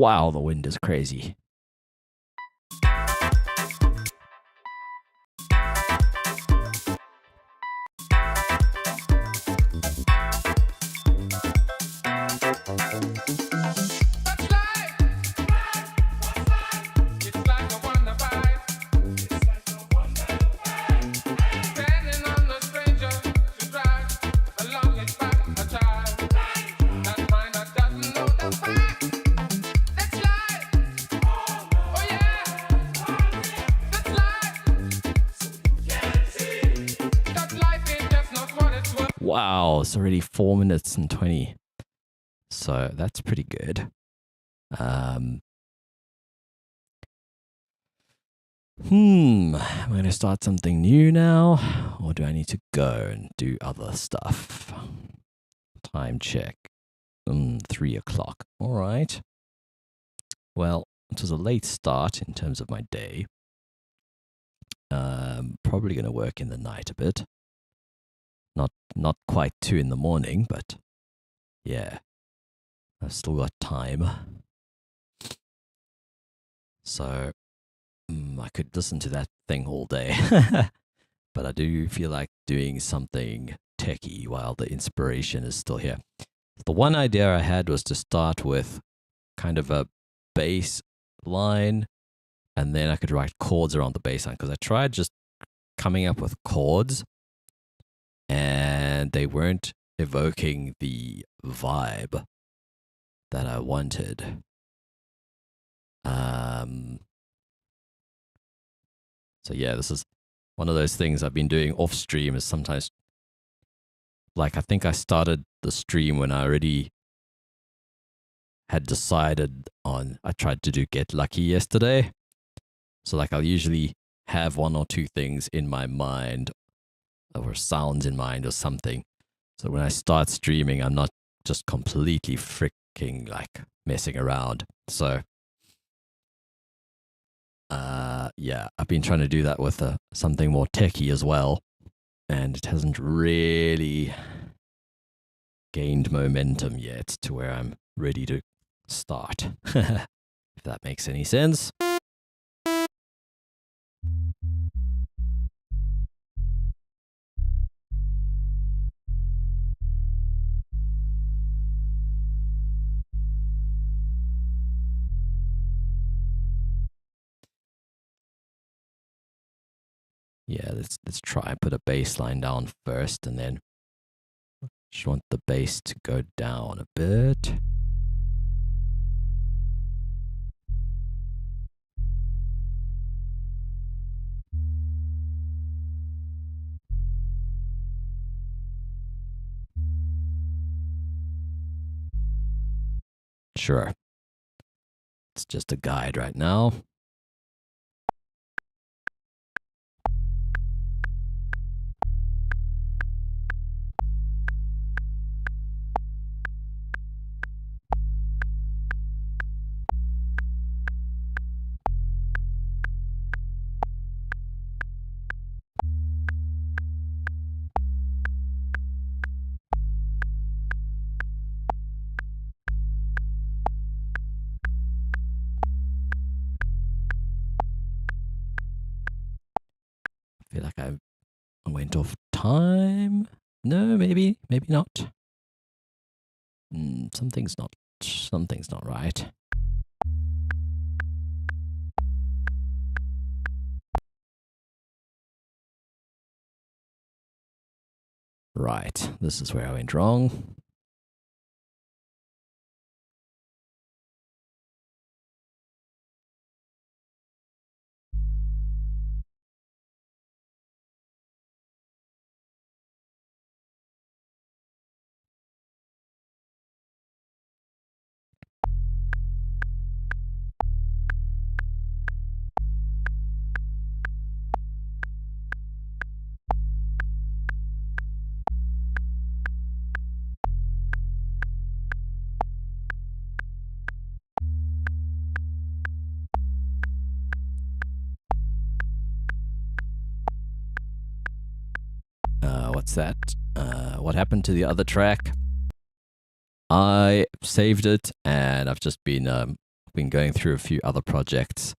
Wow, the wind is crazy. That's life. It's like a wonder bite. Depending on the stranger to drive along its back a child. That mind that doesn't know the fact. That's life. Oh yeah. That's life. That life ain't just not what it's worth. Wow, it's already 4 minutes and 20. So that's pretty good. I'm going to start something new now, or do I need to go and do other stuff? Time check. 3 o'clock. All right. Well, it was a late start in terms of my day. Probably going to work in the night a bit. Not quite 2 in the morning, but yeah. I've still got time. So I could listen to that thing all day. But I do feel like doing something techie while the inspiration is still here. The one idea I had was to start with kind of a bass line, and then I could write chords around the bass line, because I tried just coming up with chords and they weren't evoking the vibe that I wanted. So yeah, this is one of those things I've been doing off stream, is sometimes, like, I think I started the stream when I already had decided on, I tried to do Get Lucky yesterday. So like, I'll usually have 1 or 2 things in my mind, or sounds in mind or something. So when I start streaming, I'm not just completely freaking like messing around. So yeah, I've been trying to do that with something more techie as well, and it hasn't really gained momentum yet to where I'm ready to start. If that makes any sense. Yeah, let's try and put a bass line down first, and then just want the bass to go down a bit. Sure. It's just a guide right now. I feel like I went off time. No, maybe not. Something's not right. Right, this is where I went wrong. What's that? What happened to the other track? I saved it, and I've just been been going through a few other projects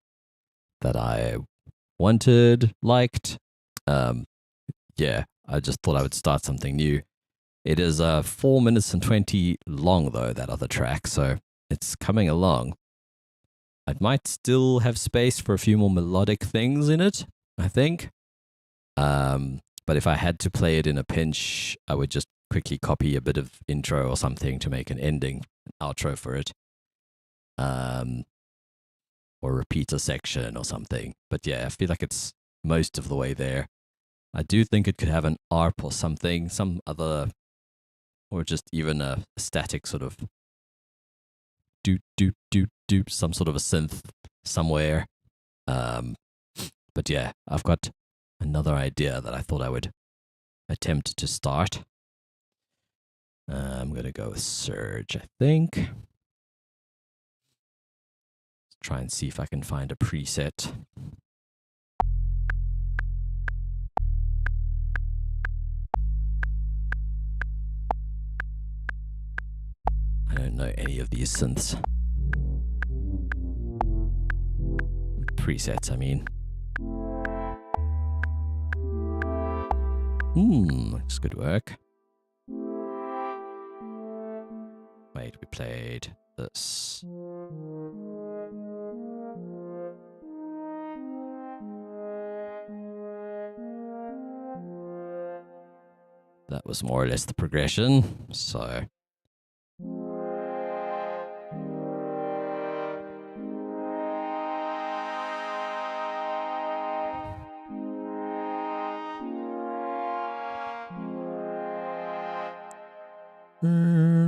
that I liked. Yeah, I just thought I would start something new. It is 4 minutes and 20 long, though, that other track, so it's coming along. I might still have space for a few more melodic things in it, I think. But if I had to play it in a pinch, I would just quickly copy a bit of intro or something to make an ending, outro for it. Or repeat a section or something. But yeah, I feel like it's most of the way there. I do think it could have an ARP or something, some other, or just even a static sort of doot, doot, doot, doot, some sort of a synth somewhere. But yeah, I've got another idea that I thought I would attempt to start. I'm going to go with Surge, I think. Let's try and see if I can find a preset. I don't know any of these synths. Presets, I mean. Looks good work. Wait, we played this. That was more or less the progression, so...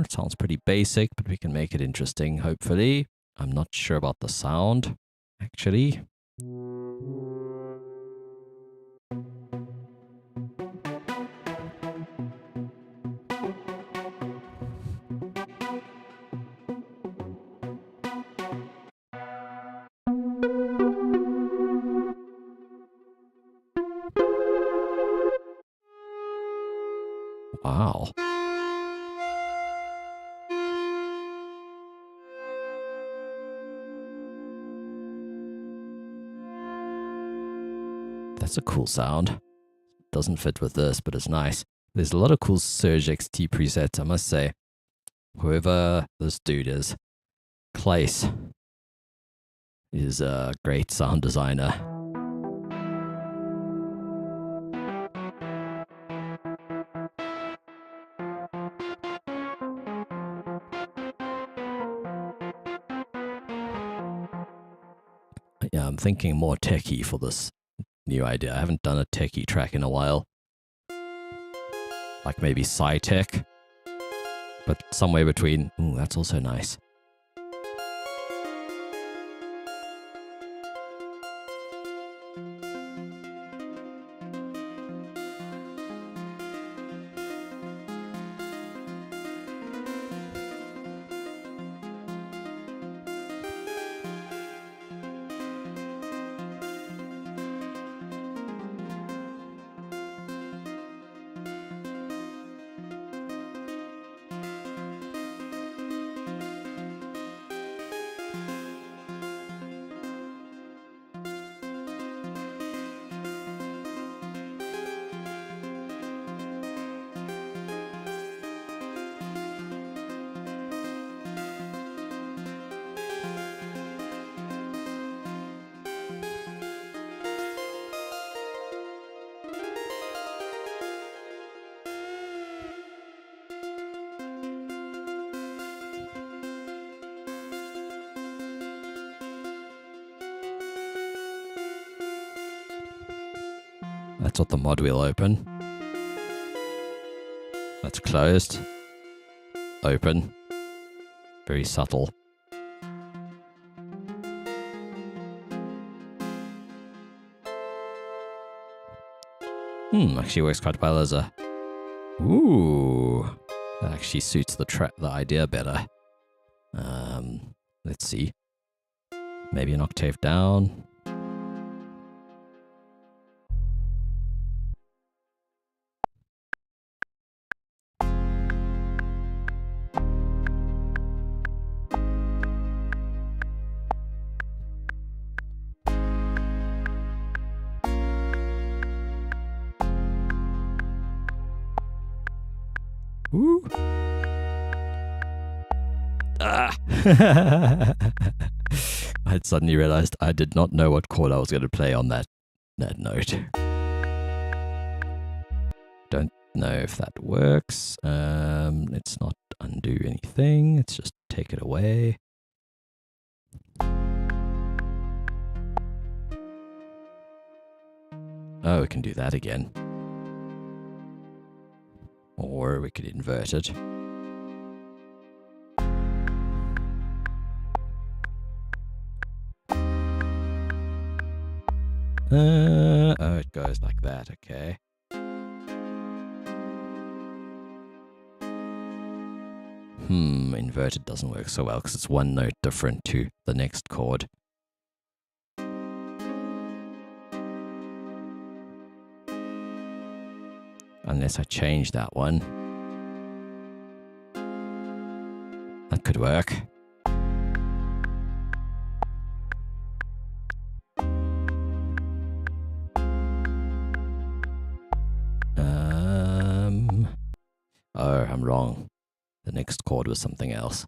sounds pretty basic, but we can make it interesting, hopefully. I'm not sure about the sound, actually. Wow. That's a cool sound. Doesn't fit with this, but it's nice. There's a lot of cool Surge XT presets, I must say. Whoever this dude is, Claes, is a great sound designer. Yeah, I'm thinking more techie for this new idea. I haven't done a techie track in a while. Like maybe sci-tech. But somewhere between. Ooh, that's also nice. That's what the mod will open. That's closed. Open. Very subtle. Actually works quite well as a... Ooh. That actually suits the idea better. Let's see. Maybe an octave down. Ooh. Ah. I had suddenly realized I did not know what chord I was going to play on that note. Don't know if that works. Let's not undo anything. Let's just take it away. Oh, we can do that again. Or we could invert it. Oh, it goes like that, okay. Inverted doesn't work so well because it's one note different to the next chord. Unless I change that one. That could work. Oh, I'm wrong. The next chord was something else.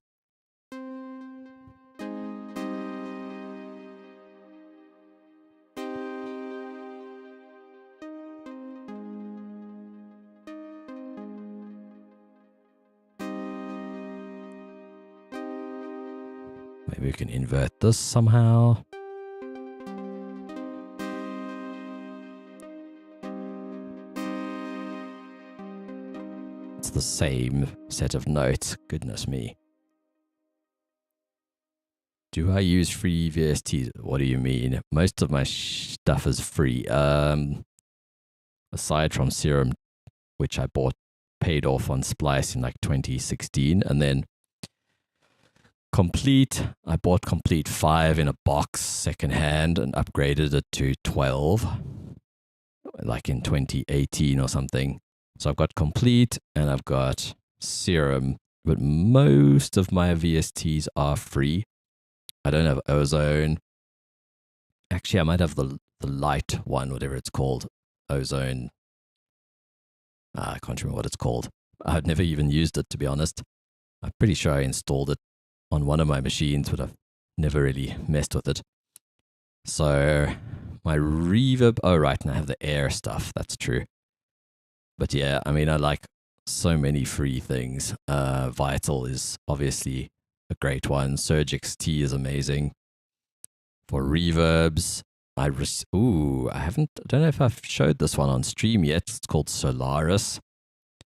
Maybe we can invert this somehow. It's the same set of notes. Goodness me. Do I use free VSTs? What do you mean? Most of my stuff is free. Aside from Serum, which I paid off on Splice in like 2016, and then Complete, I bought Complete 5 in a box secondhand and upgraded it to 12, like in 2018 or something. So I've got Complete and I've got Serum, but most of my VSTs are free. I don't have Ozone. Actually, I might have the light one, whatever it's called. Ozone. I can't remember what it's called. I've never even used it, to be honest. I'm pretty sure I installed it on one of my machines, but I've never really messed with it. So my reverb, oh right, and I have the air stuff, that's true. But yeah, I mean, I like so many free things. Vital is obviously a great one. Surge XT is amazing. For reverbs, I don't know if I've showed this one on stream yet. It's called Solaris.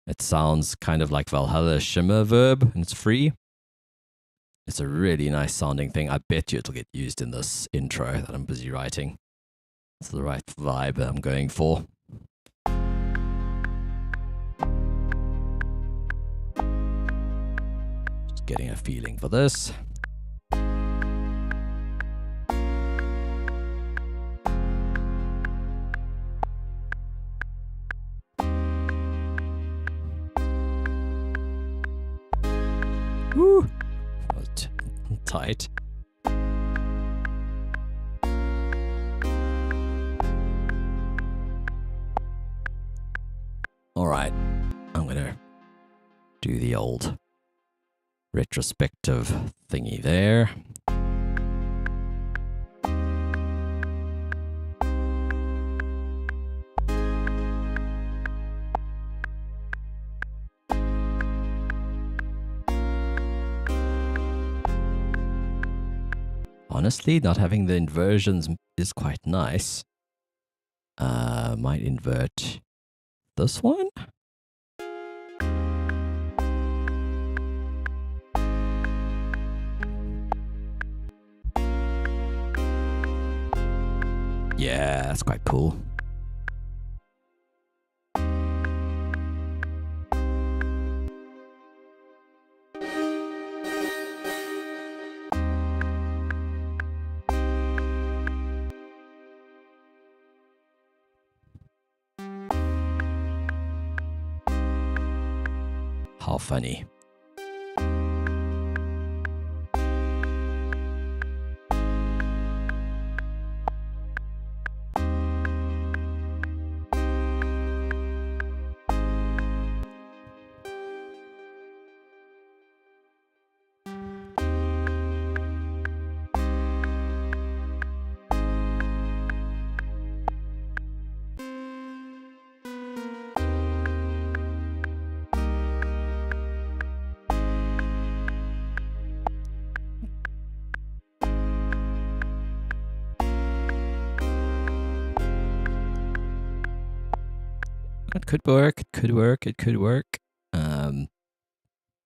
It sounds kind of like Valhalla Shimmer Verb, and it's free. It's a really nice sounding thing. I bet you it'll get used in this intro that I'm busy writing. It's the right vibe that I'm going for. Just getting a feeling for this. Woo! That was tight. All right, I'm gonna do the old retrospective thingy there. Honestly, not having the inversions is quite nice. Might invert this one. Yeah, that's quite cool. How funny. It could work. It could work. It could work.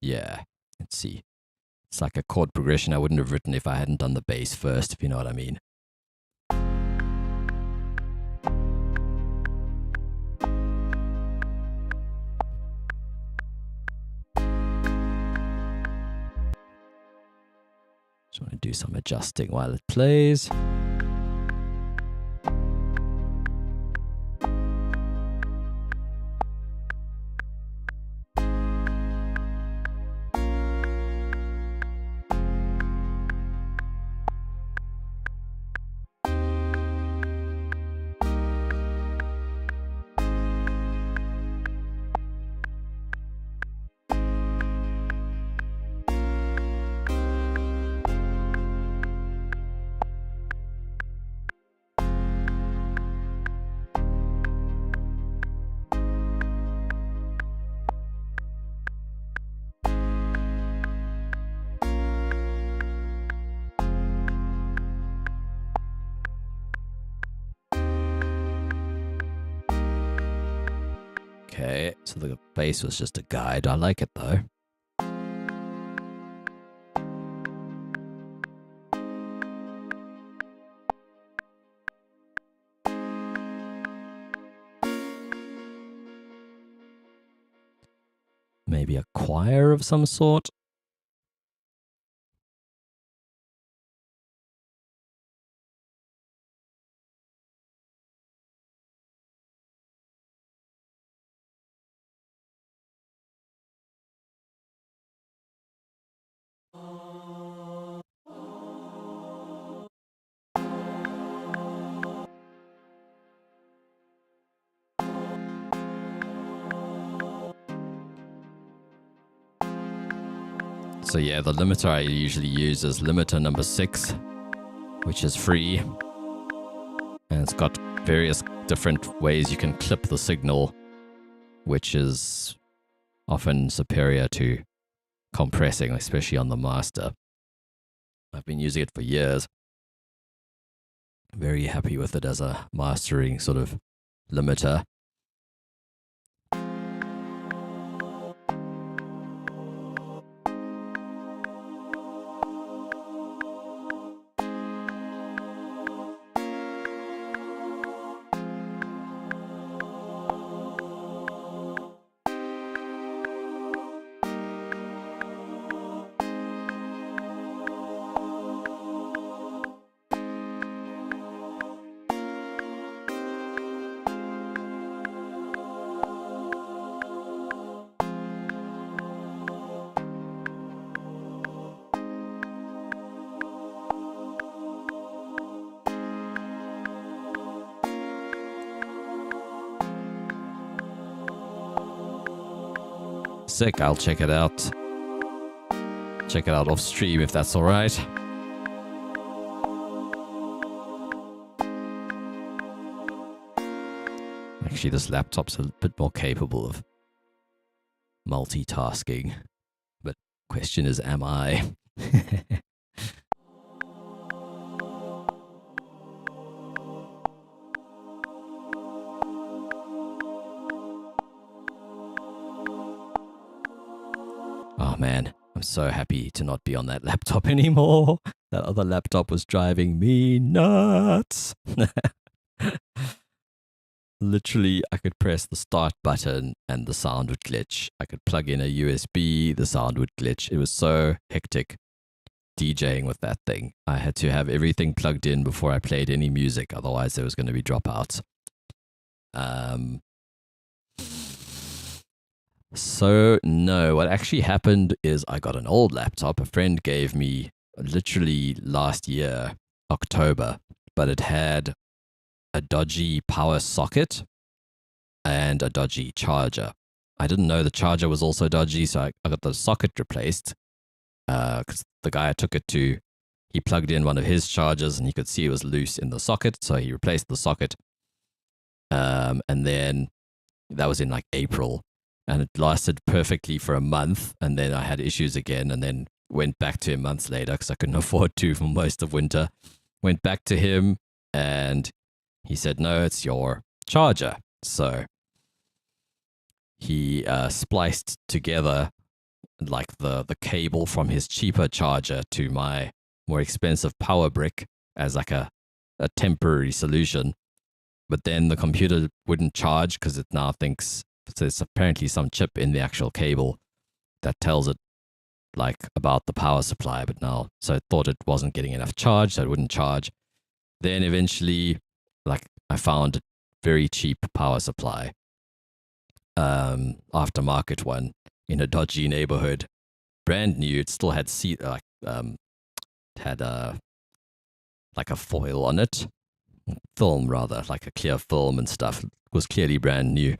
Yeah. Let's see. It's like a chord progression I wouldn't have written if I hadn't done the bass first, if you know what I mean. Just want to do some adjusting while it plays. Okay, so the bass was just a guide. I like it though. Maybe a choir of some sort. So yeah, the limiter I usually use is limiter number 6, which is free. And it's got various different ways you can clip the signal, which is often superior to compressing, especially on the master. I've been using it for years. Very happy with it as a mastering sort of limiter. Sick, I'll check it out. Check it out off stream if that's alright. Actually, this laptop's a bit more capable of multitasking. But question is, am I? Oh man, I'm so happy to not be on that laptop anymore. That other laptop was driving me nuts. Literally, I could press the start button and the sound would glitch. I could plug in a USB, the sound would glitch. It was so hectic DJing with that thing. I had to have everything plugged in before I played any music, otherwise there was going to be dropouts. So, no, what actually happened is I got an old laptop. A friend gave me literally last year, October, but it had a dodgy power socket and a dodgy charger. I didn't know the charger was also dodgy, so I got the socket replaced because the guy I took it to, he plugged in one of his chargers and he could see it was loose in the socket, so he replaced the socket. And then that was in like April. And it lasted perfectly for a month, and then I had issues again, and then went back to him months later because I couldn't afford to for most of winter. Went back to him, and he said, no, it's your charger. So he spliced together like the cable from his cheaper charger to my more expensive power brick as like a temporary solution. But then the computer wouldn't charge because it now thinks there's apparently some chip in the actual cable that tells it like about the power supply. But now, so it thought it wasn't getting enough charge, so it wouldn't charge. Then eventually, like I found a very cheap power supply, aftermarket one in a dodgy neighborhood, brand new. It still had like a foil on it, film rather, like a clear film and stuff. It was clearly brand new,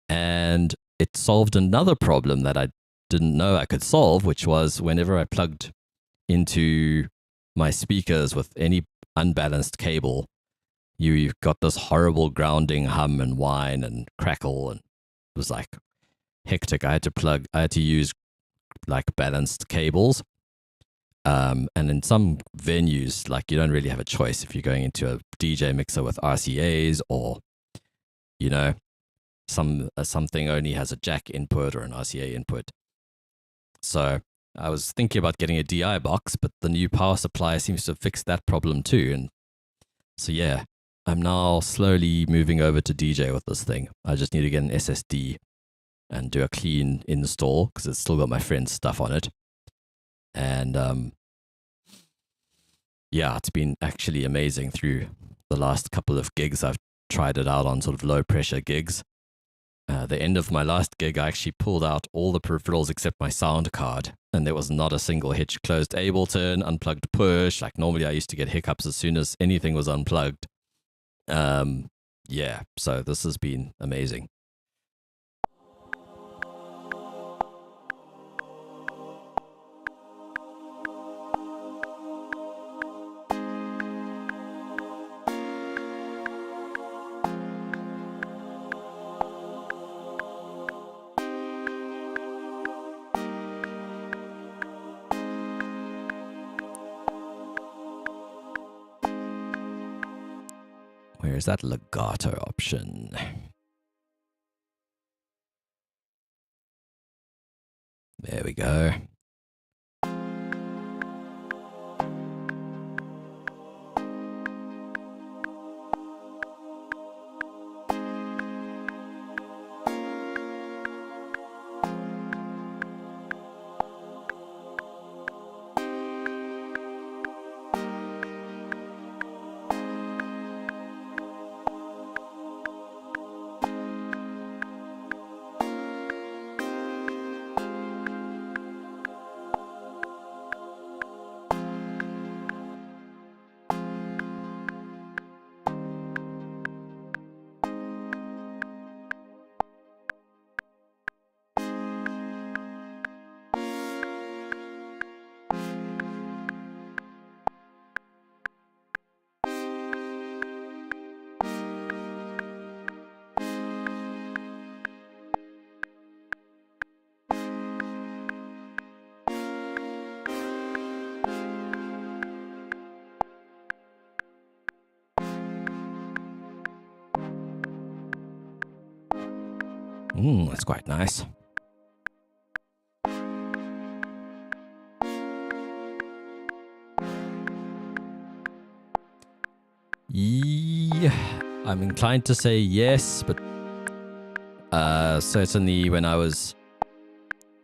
and it solved another problem that I didn't know I could solve, which was whenever I plugged into my speakers with any unbalanced cable, you've got this horrible grounding hum and whine and crackle, and it was like hectic. I had to use like balanced cables. And in some venues, like you don't really have a choice if you're going into a DJ mixer with RCAs, or, you know, something only has a jack input or an RCA input. So I was thinking about getting a DI box, but the new power supply seems to have fixed that problem too. And so, yeah, I'm now slowly moving over to DJ with this thing. I just need to get an SSD and do a clean install because it's still got my friend's stuff on it. And yeah, it's been actually amazing through the last couple of gigs. I've tried it out on sort of low pressure gigs. The end of my last gig, I actually pulled out all the peripherals except my sound card, and there was not a single hitch. Closed Ableton, unplugged push. Like normally I used to get hiccups as soon as anything was unplugged. Yeah, so this has been amazing. Where's that legato option? There we go. That's quite nice. Yeah, I'm inclined to say yes, but certainly when I was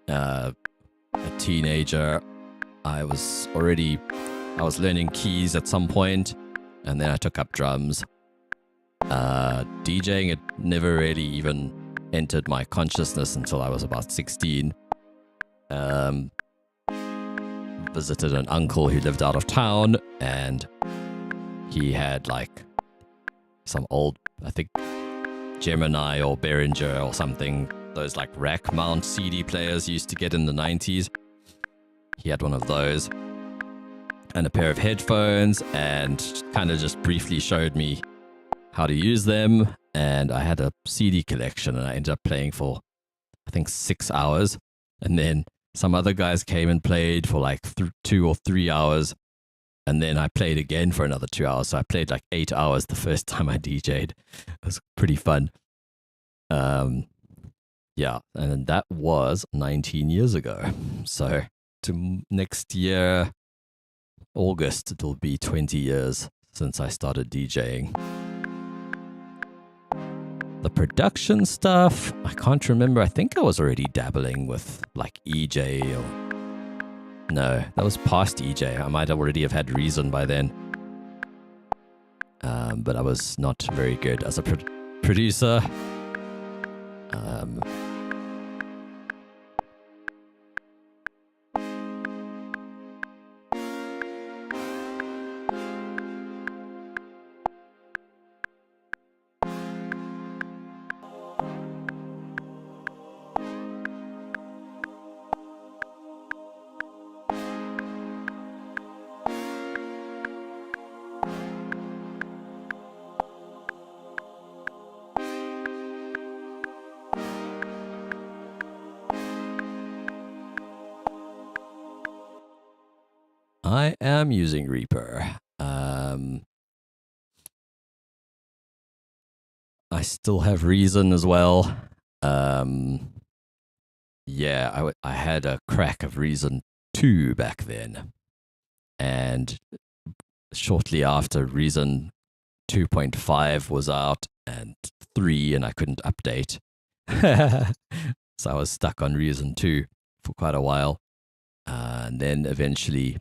a teenager, I was learning keys at some point, and then I took up drums. DJing, it never really even entered my consciousness until I was about 16. Visited an uncle who lived out of town, and he had like some old, I think, Gemini or Behringer or something, those like rack mount CD players you used to get in the 90s. He had one of those and a pair of headphones, and kind of just briefly showed me how to use them. And I had a CD collection, and I ended up playing for, I think, 6 hours. And then some other guys came and played for like 2 or 3 hours. And then I played again for another 2 hours. So I played like 8 hours the first time I DJ'd. It was pretty fun. Yeah, and that was 19 years ago. So next year, August, it'll be 20 years since I started DJing. The production stuff, I can't remember. I think I was already dabbling with like EJ or... No, that was past EJ. I might already have had Reason by then. But I was not very good as a producer. I am using Reaper. I still have Reason as well. Yeah, I had a crack of Reason 2 back then. And shortly after, Reason 2.5 was out and 3, and I couldn't update. So I was stuck on Reason 2 for quite a while. And then eventually,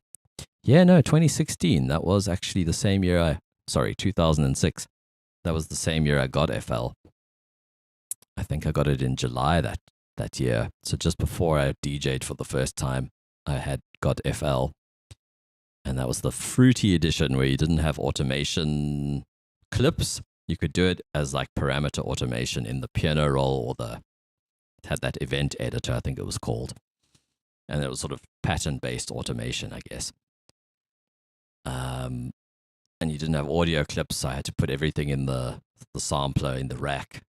2016. That was actually the same year 2006. That was the same year I got FL. I think I got it in July that year. So just before I DJ'd for the first time, I had got FL. And that was the fruity edition where you didn't have automation clips. You could do it as like parameter automation in the piano roll, or it had that event editor, I think it was called. And it was sort of pattern-based automation, I guess. And you didn't have audio clips, so I had to put everything in the sampler in the rack.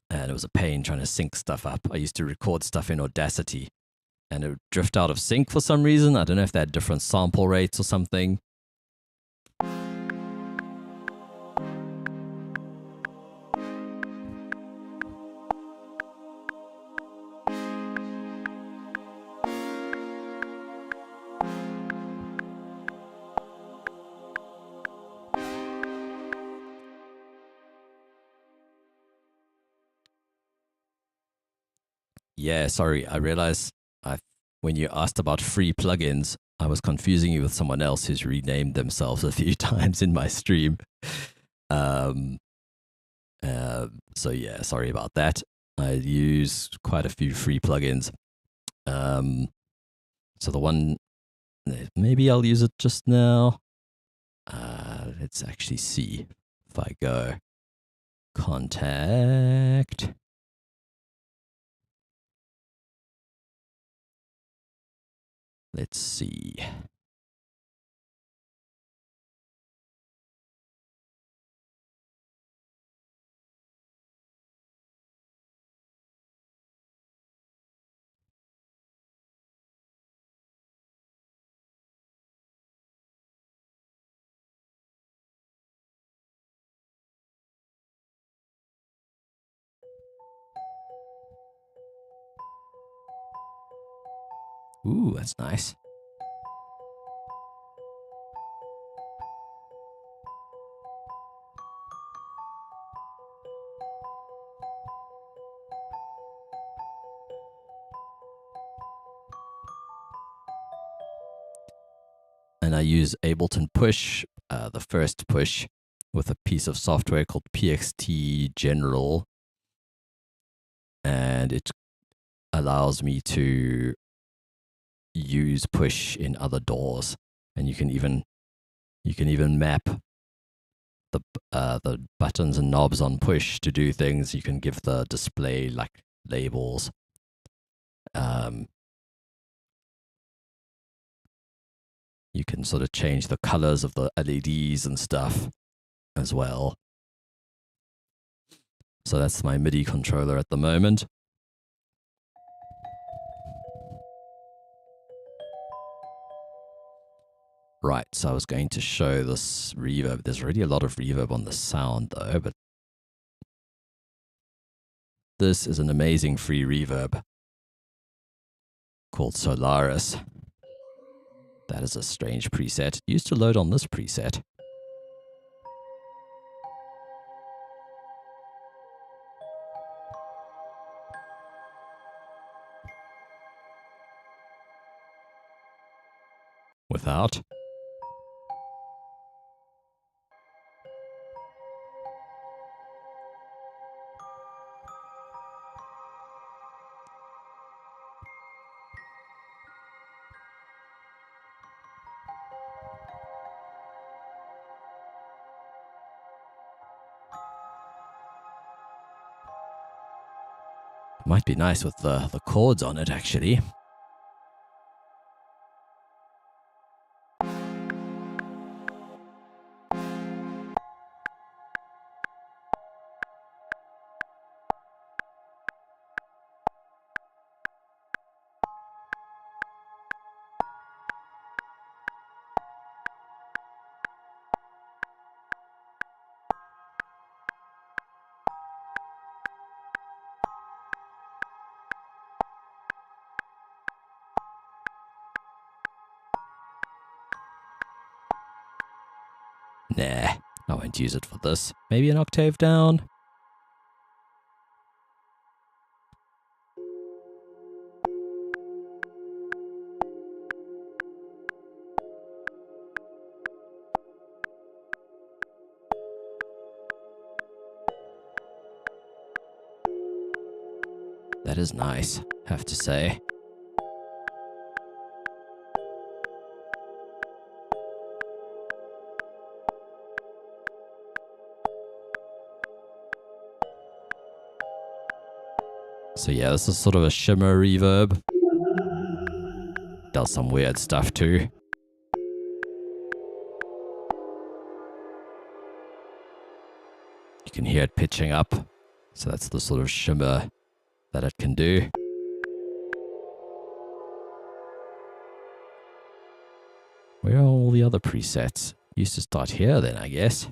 And it was a pain trying to sync stuff up. I used to record stuff in Audacity, and it would drift out of sync for some reason. I don't know if they had different sample rates or something. Yeah, sorry. I realized when you asked about free plugins, I was confusing you with someone else who's renamed themselves a few times in my stream. So yeah, sorry about that. I use quite a few free plugins. So the one, maybe I'll use it just now. Let's actually see if I go contact. Let's see. Ooh, that's nice. And I use Ableton Push, the first push, with a piece of software called PXT General. And it allows me to use push in other DAWs. And you can even map the buttons and knobs on push to do things. You can give the display like labels. You can sort of change the colors of the LEDs and stuff as well. So that's my MIDI controller at the moment. Right, so I was going to show this reverb. There's already a lot of reverb on the sound though, but this is an amazing free reverb called Solaris. That is a strange preset. It used to load on this preset. Without. Might be nice with the chords on it, actually. Nah, I won't use it for this. Maybe an octave down? That is nice, have to say. So yeah, this is sort of a shimmer reverb. Does some weird stuff too. You can hear it pitching up. So that's the sort of shimmer that it can do. Where are all the other presets? Used to start here then, I guess.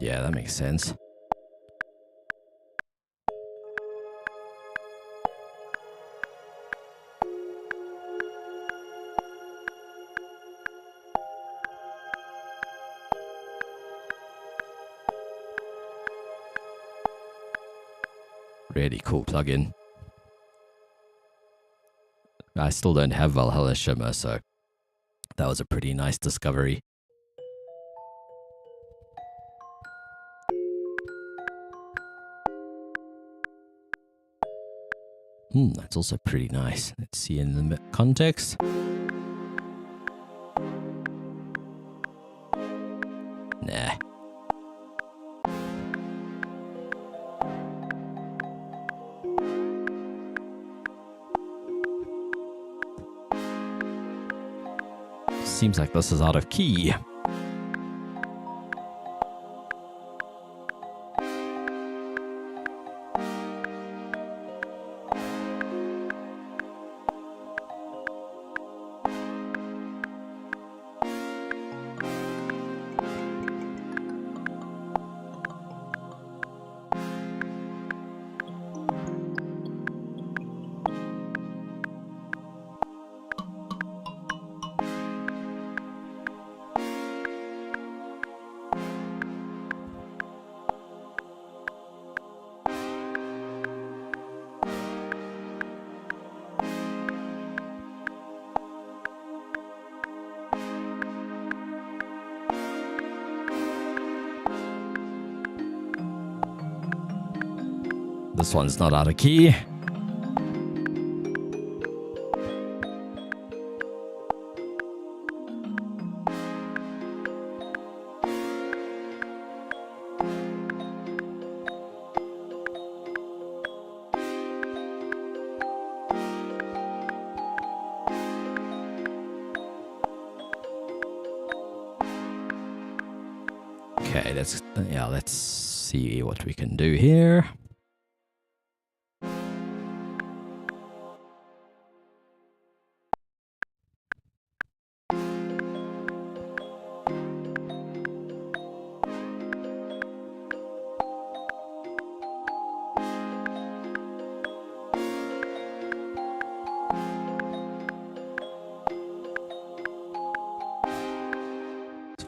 Yeah, that makes sense. Really cool plugin. I still don't have Valhalla Shimmer, so that was a pretty nice discovery. That's also pretty nice. Let's see in the context. Nah. Seems like this is out of key. This one's not out of key. Okay, let's see what we can do here.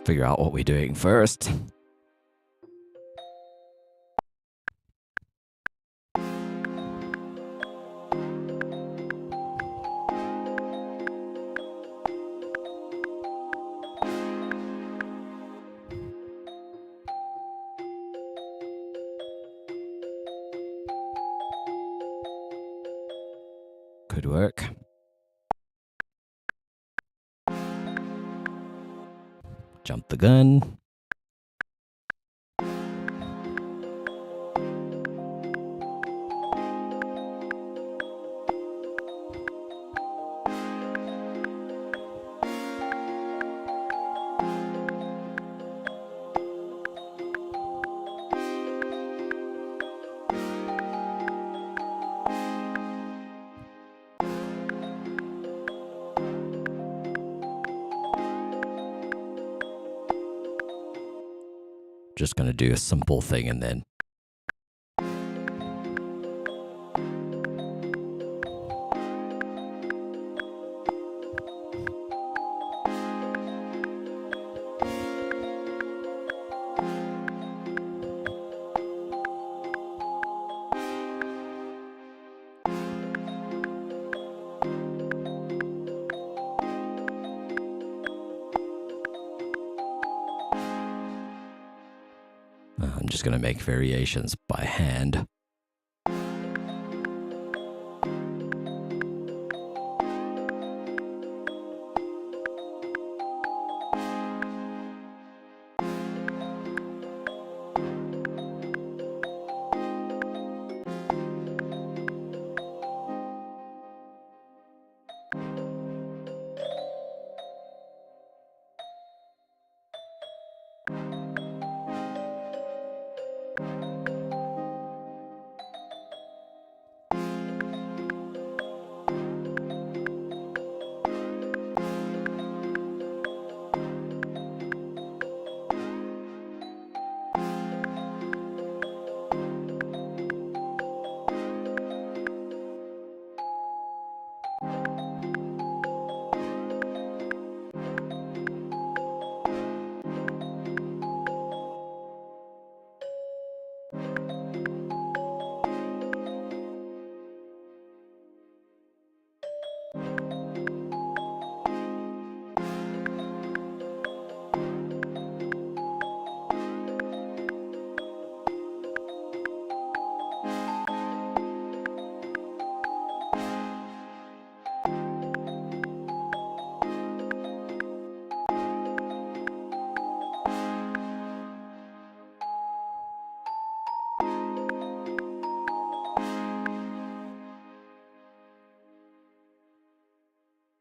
figure out what we're doing first. Could work. Jump the gun. Just going to do a simple thing and then I'm just going to make variations by hand.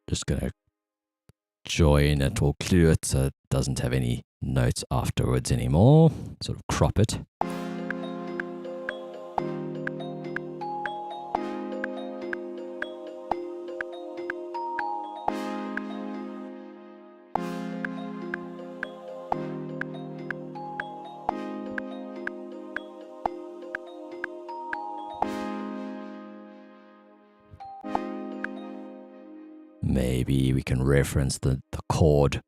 Just going to join it or glue it so it doesn't have any notes afterwards anymore. Sort of crop it. Maybe we can reference the chord.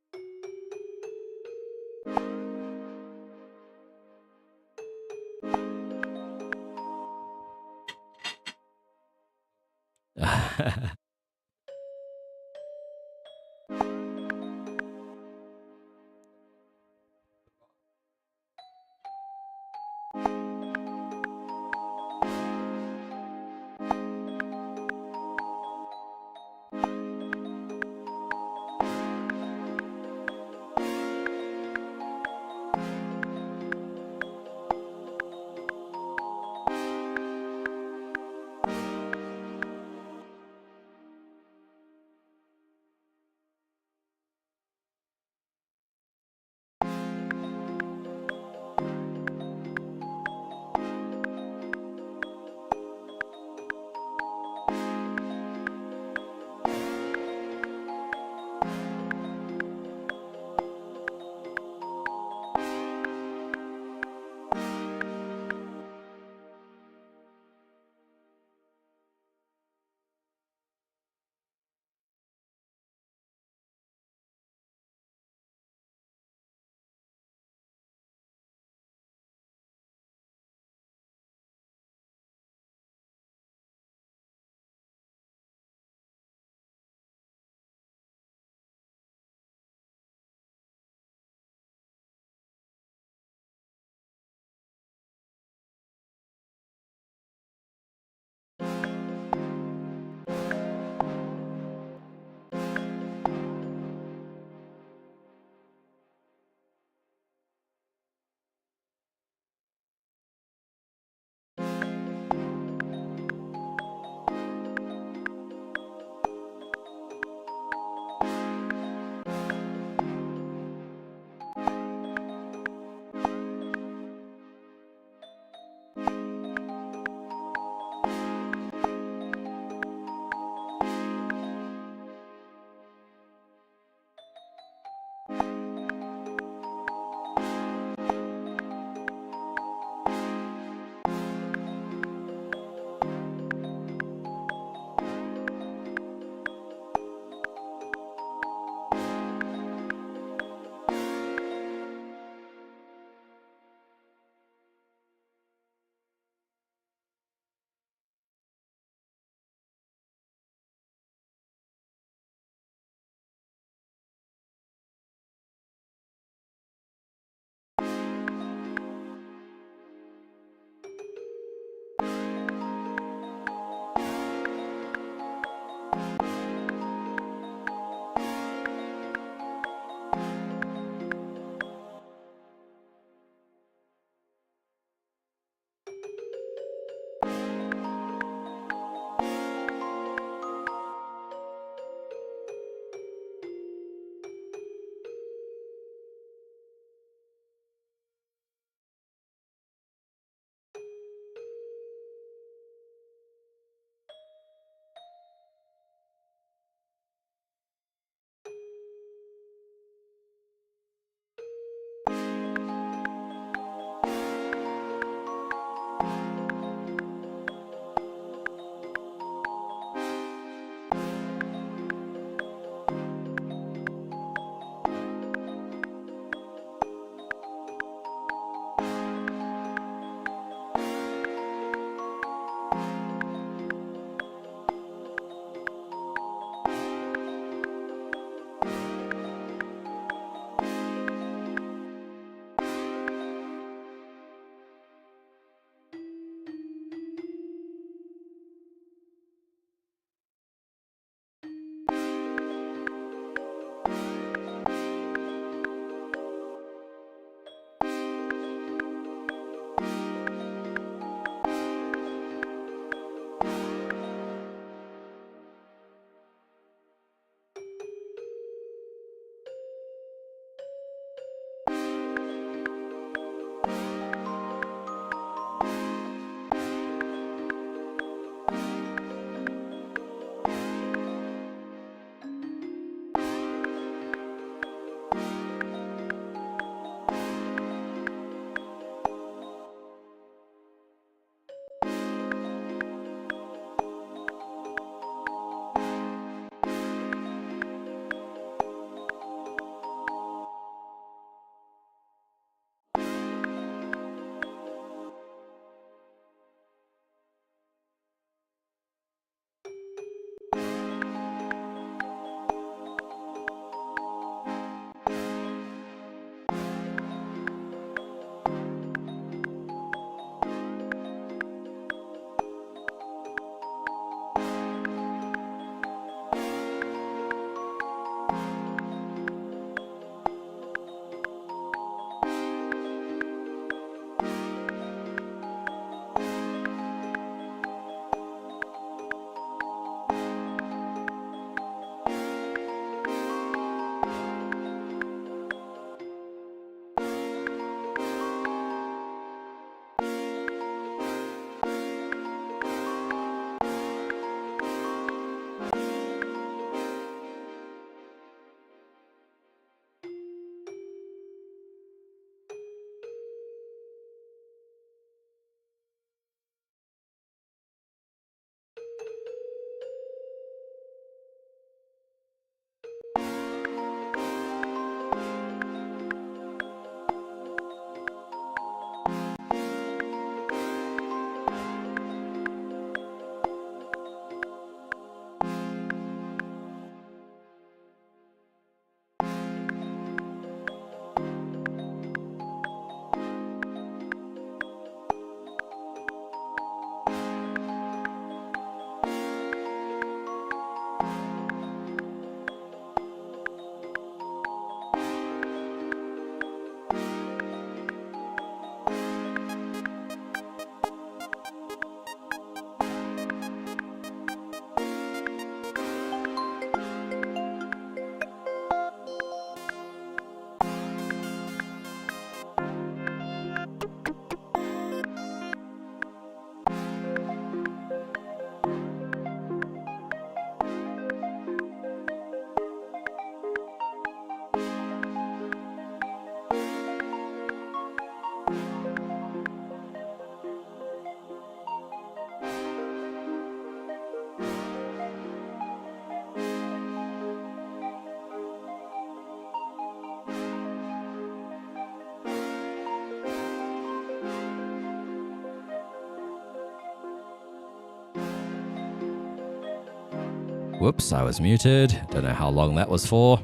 Whoops, I was muted. Don't know how long that was for.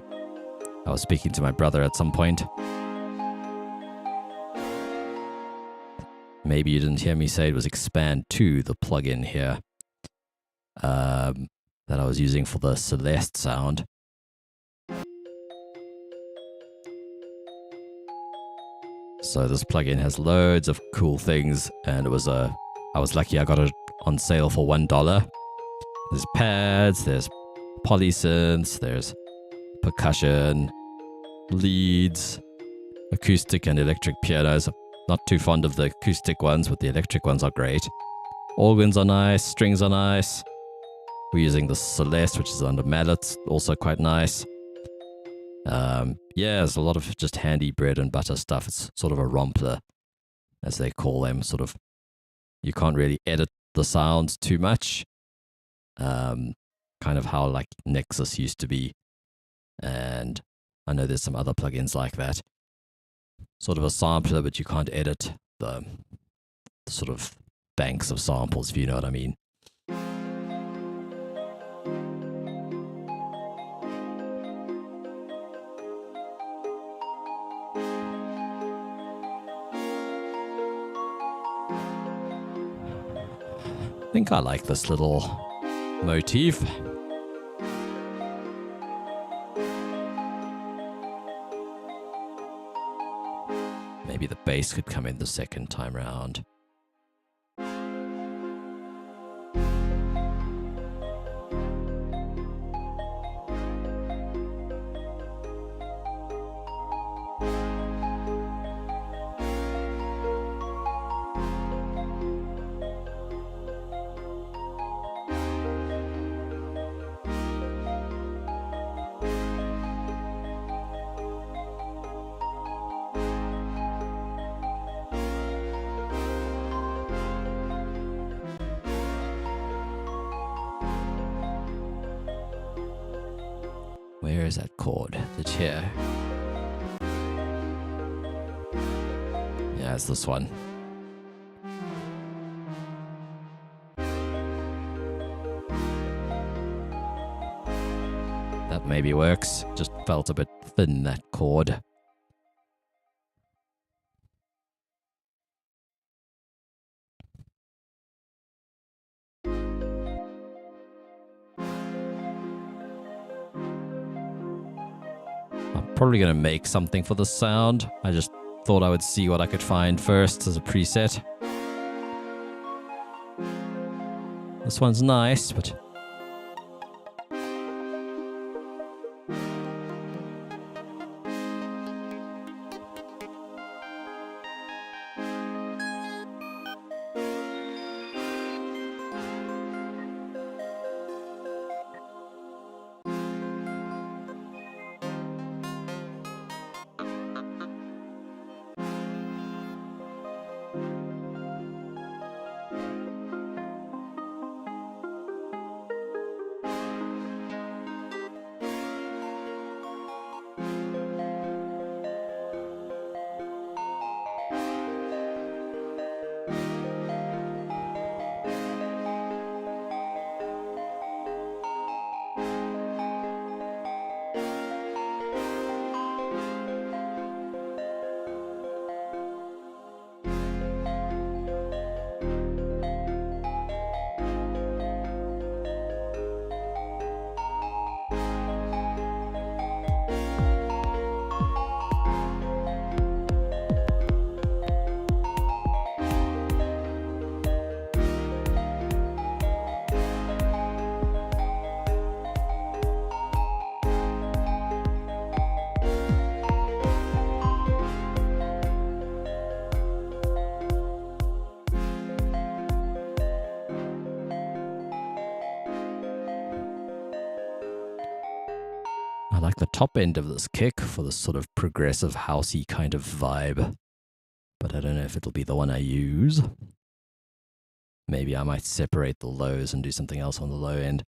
I was speaking to my brother at some point. Maybe you didn't hear me say it was Expand 2, the plugin here, that I was using for the Celeste sound. So this plugin has loads of cool things, and I was lucky I got it on sale for $1. There's pads, there's polysynths, there's percussion, leads, acoustic and electric pianos. Not too fond of the acoustic ones, but the electric ones are great. Organs are nice, strings are nice. We're using the Celeste, which is under mallets, also quite nice. Yeah, there's a lot of just handy bread and butter stuff. It's sort of a rompler, as they call them. Sort of, you can't really edit the sounds too much. Kind of how like Nexus used to be. And I know there's some other plugins like that. Sort of a sampler, but you can't edit the sort of banks of samples, if you know what I mean. I think I like this little motif. Maybe the bass could come in the second time round. Where is that chord? Is it here? Yeah, it's this one. That maybe works. Just felt a bit thin, that chord. I'm probably going to make something for the sound. I just thought I would see what I could find first as a preset. This one's nice, but... I like the top end of this kick for this sort of progressive housey kind of vibe. But I don't know if it'll be the one I use. Maybe I might separate the lows and do something else on the low end.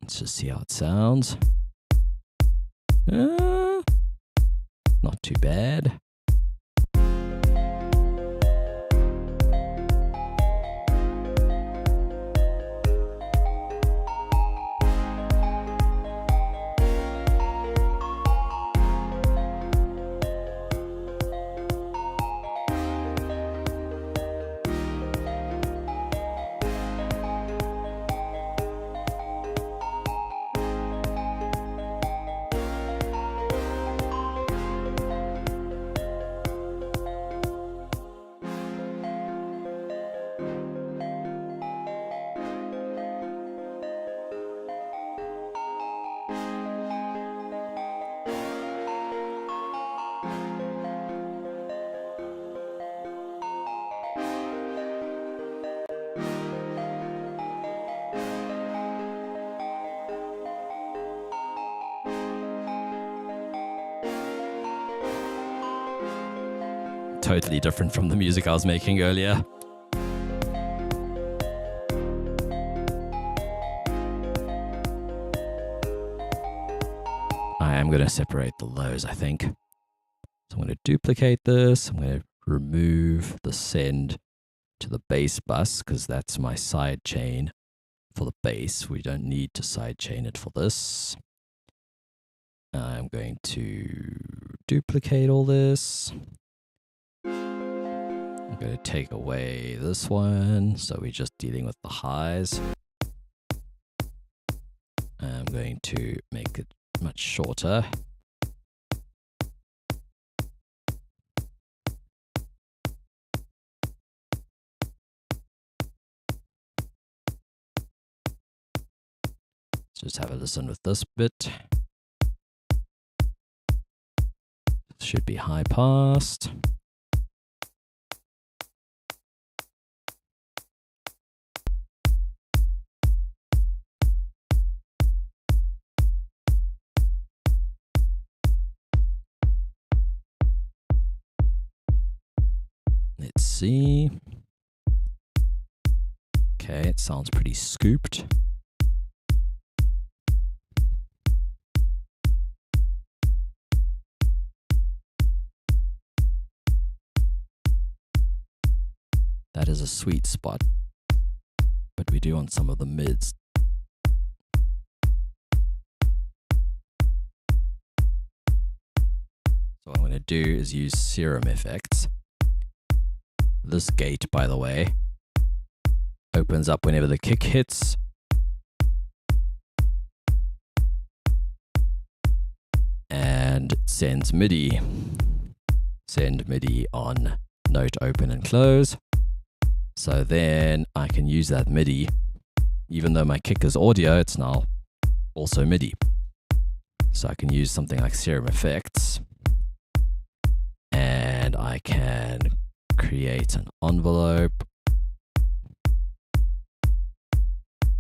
Let's just see how it sounds. Not too bad. Totally different from the music I was making earlier. I am going to separate the lows, I think. So I'm going to duplicate this. I'm going to remove the send to the bass bus because that's my side chain for the bass. We don't need to side chain it for this. I'm going to duplicate all this. I'm going to take away this one, so we're just dealing with the highs. I'm going to make it much shorter. Let's just have a listen with this bit. Should be high passed. Let's see. Okay, it sounds pretty scooped. That is a sweet spot. But we do want some of the mids. So what I'm going to do is use Serum Effects. This gate, by the way, opens up whenever the kick hits. And sends MIDI. Send MIDI on note open and close. So then I can use that MIDI. Even though my kick is audio, it's now also MIDI. So I can use something like Serum Effects. And I can create an envelope.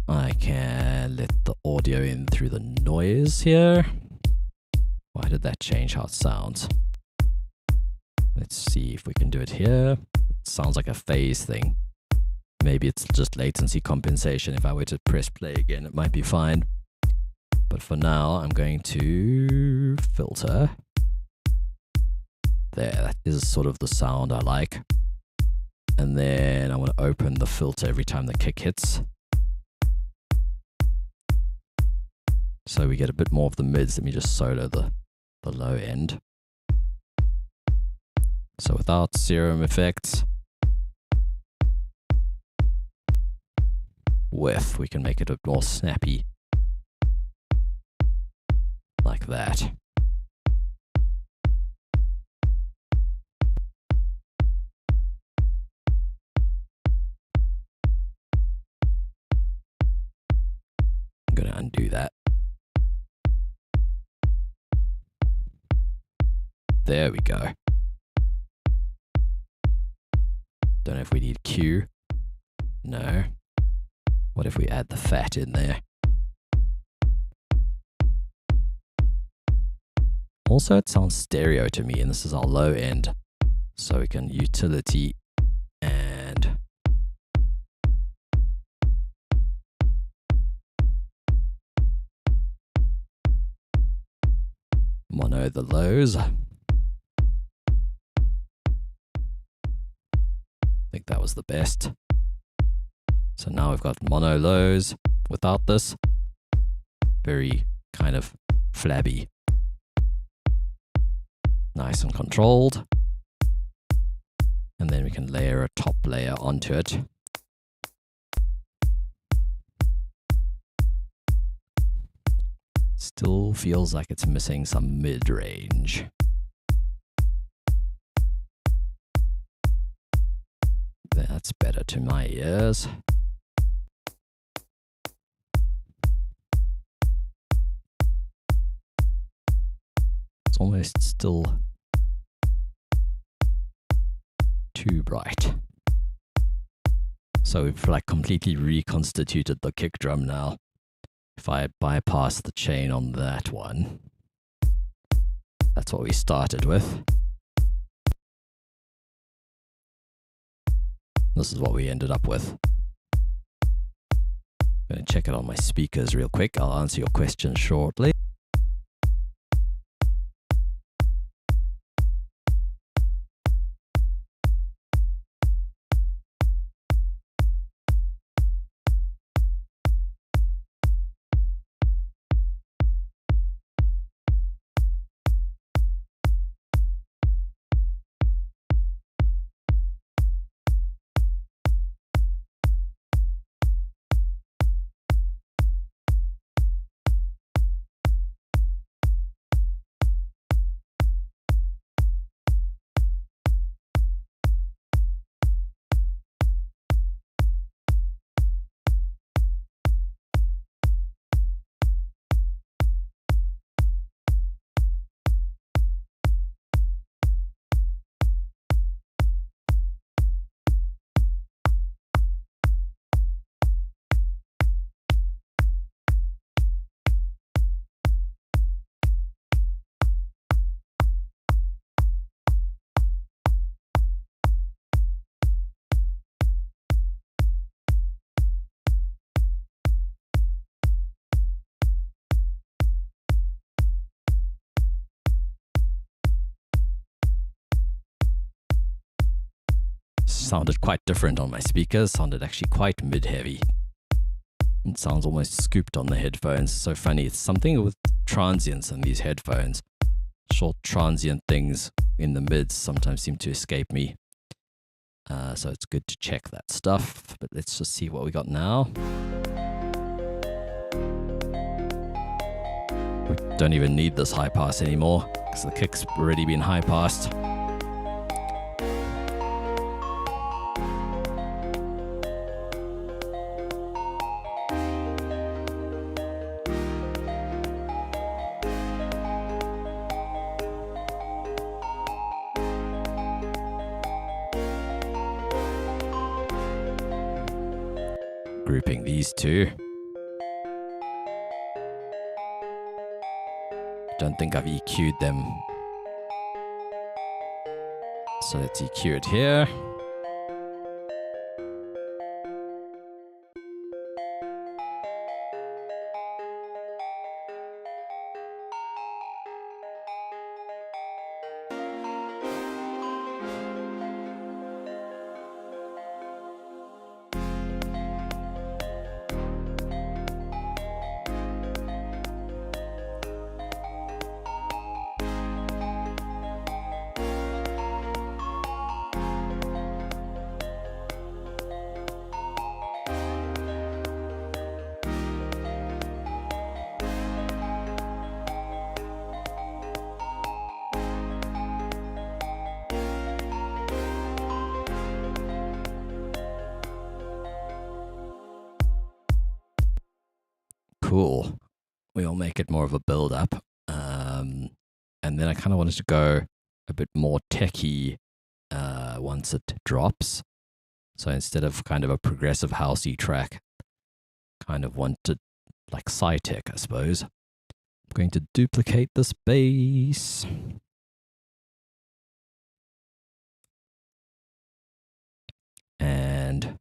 I can let the audio in through the noise here. Why did that change how it sounds? Let's see if we can do it here. It sounds like a phase thing. Maybe it's just latency compensation. If I were to press play again, it might be fine. But for now, I'm going to filter. There, that is sort of the sound I like. And then I want to open the filter every time the kick hits. So we get a bit more of the mids. Let me just solo the low end. So without Serum Effects, with, we can make it a bit more snappy. Like that. I'm going to undo that. There we go. Don't know if we need Q. No. What if we add the fat in there? Also, it sounds stereo to me, and this is our low end. So we can utility and mono the lows. I think that was the best. So now we've got mono lows without this. Very kind of flabby. Nice and controlled. And then we can layer a top layer onto it. Still feels like it's missing some mid-range. That's better to my ears. It's almost still too bright. So we've like completely reconstituted the kick drum now. If I bypass the chain on that one, that's what we started with. This is what we ended up with. I'm going to check it on my speakers real quick. I'll answer your question shortly. sounded quite different on my speakers, sounded actually quite mid-heavy. It sounds almost scooped on the headphones. So funny. It's something with transients in these headphones. Short transient things in the mids sometimes seem to escape me. So it's good to check that stuff. But let's just see what we got now. We don't even need this high pass anymore because the kick's already been high passed. Grouping these two. Don't think I've EQ'd them. So let's EQ it here. Cool. We'll make it more of a build up. And then I kind of wanted to go a bit more techie once it drops. So instead of kind of a progressive housey track, kind of wanted like sci-tech, I suppose. I'm going to duplicate this bass. And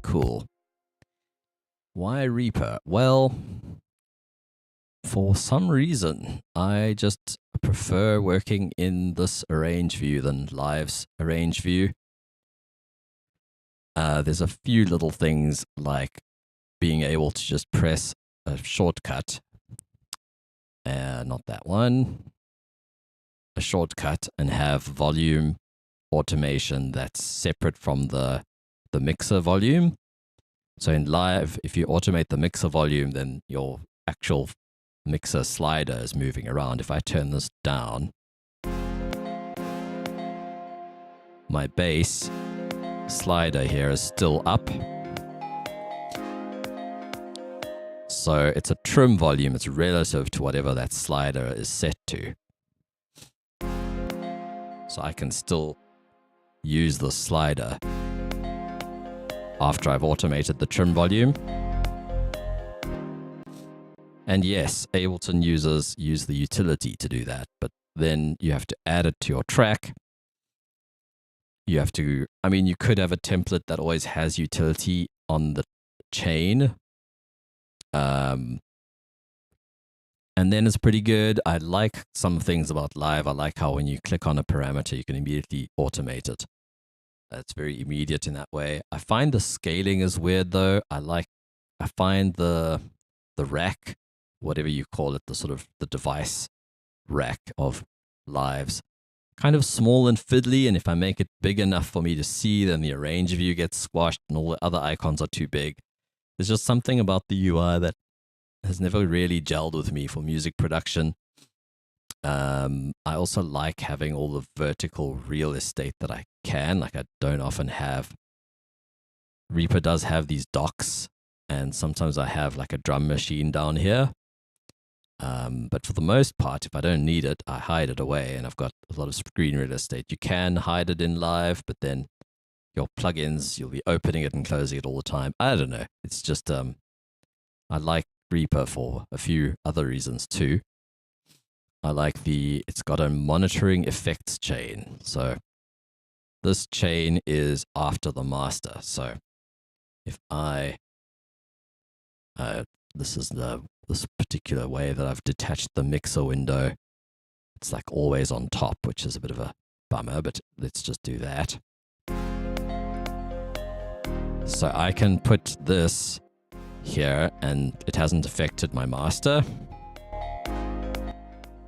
cool. Why Reaper? Well, for some reason, I just prefer working in this arrange view than Live's arrange view. There's a few little things like being able to just press a shortcut. Not that one. A shortcut and have volume automation that's separate from the mixer volume. So in Live, if you automate the mixer volume, then your actual mixer slider is moving around. If I turn this down, my bass slider here is still up. So it's a trim volume. It's relative to whatever that slider is set to. So I can still use the slider after I've automated the trim volume. And yes, Ableton users use the utility to do that, but then you have to add it to your track. You have to, I mean, you could have a template that always has utility on the chain. And then it's pretty good. I like some things about Live. I like how when you click on a parameter, you can immediately automate it. It's very immediate in that way. I find the scaling is weird though. I find the rack, whatever you call it, the sort of the device rack of Lives, kind of small and fiddly. And if I make it big enough for me to see, then the arrange view gets squashed and all the other icons are too big. There's just something about the UI that has never really gelled with me for music production. I also like having all the vertical real estate that I can. Like I don't often have. Reaper does have these docks, and sometimes I have like a drum machine down here. But for the most part, if I don't need it, I hide it away, and I've got a lot of screen real estate. You can hide it in Live, but then your plugins, you'll be opening it and closing it all the time. I don't know. It's just I like Reaper for a few other reasons too. I like it's got a monitoring effects chain. So this chain is after the master. So if I, this is this particular way that I've detached the mixer window. It's like always on top, which is a bit of a bummer, but let's just do that. So I can put this here and it hasn't affected my master.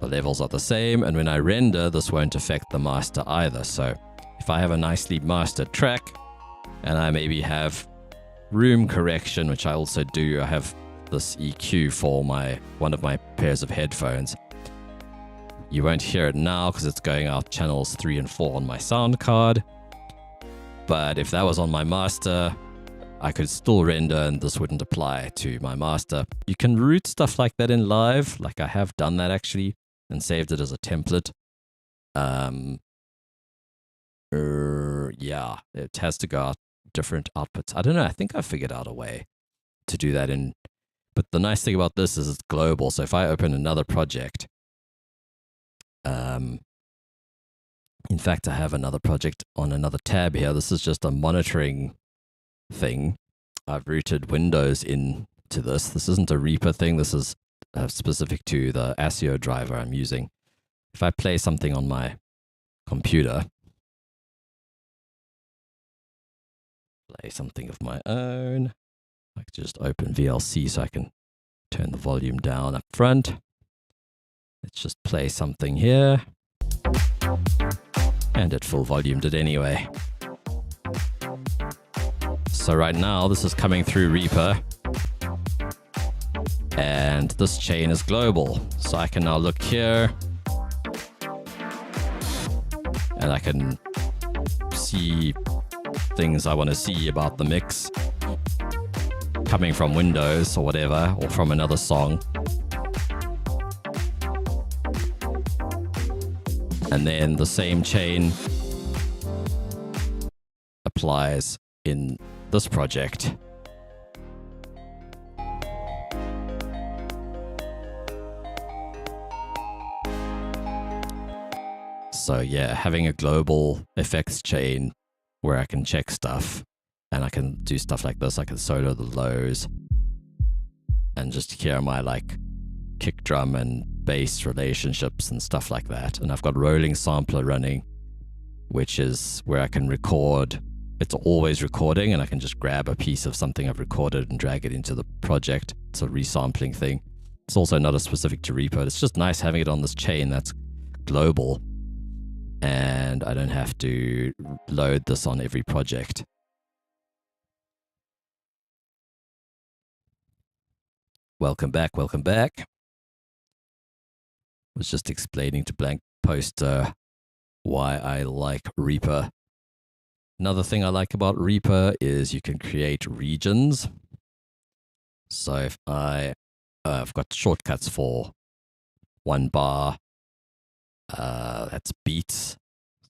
The levels are the same, and when I render, this won't affect the master either. So if I have a nicely mastered track and I maybe have room correction, which I also do, I have this EQ for one of my pairs of headphones. You won't hear it now because it's going out channels 3 and 4 on my sound card. But if that was on my master, I could still render and this wouldn't apply to my master. You can route stuff like that in Live, like I have done that actually, and saved it as a template. Yeah, it has to go out different outputs. I don't know, I think I figured out a way to do that in... But the nice thing about this is it's global, so if I open another project... in fact, I have another project on another tab here. This is just a monitoring thing. I've routed Windows into this. This isn't a Reaper thing. This is specific to the ASIO driver I'm using. If I play something on my computer, play something of my own, I can just open VLC so I can turn the volume down up front. Let's just play something here. And it full volumed it anyway. So right now, this is coming through Reaper. And this chain is global. So I can now look here. And I can see things I want to see about the mix. Coming from Windows or whatever, or from another song. And then the same chain applies in this project. So yeah, having a global effects chain where I can check stuff and I can do stuff like this. I can solo the lows and just hear my like kick drum and bass relationships and stuff like that. And I've got rolling sampler running, which is where I can record. It's always recording and I can just grab a piece of something I've recorded and drag it into the project. It's a resampling thing. It's also not a specific to Reaper. It's just nice having it on this chain that's global and I don't have to load this on every project. Welcome back, welcome back. Was just explaining to Blank Poster why I like Reaper. Another thing I like about Reaper is you can create regions. So if I've got shortcuts for 1 bar, that's beats.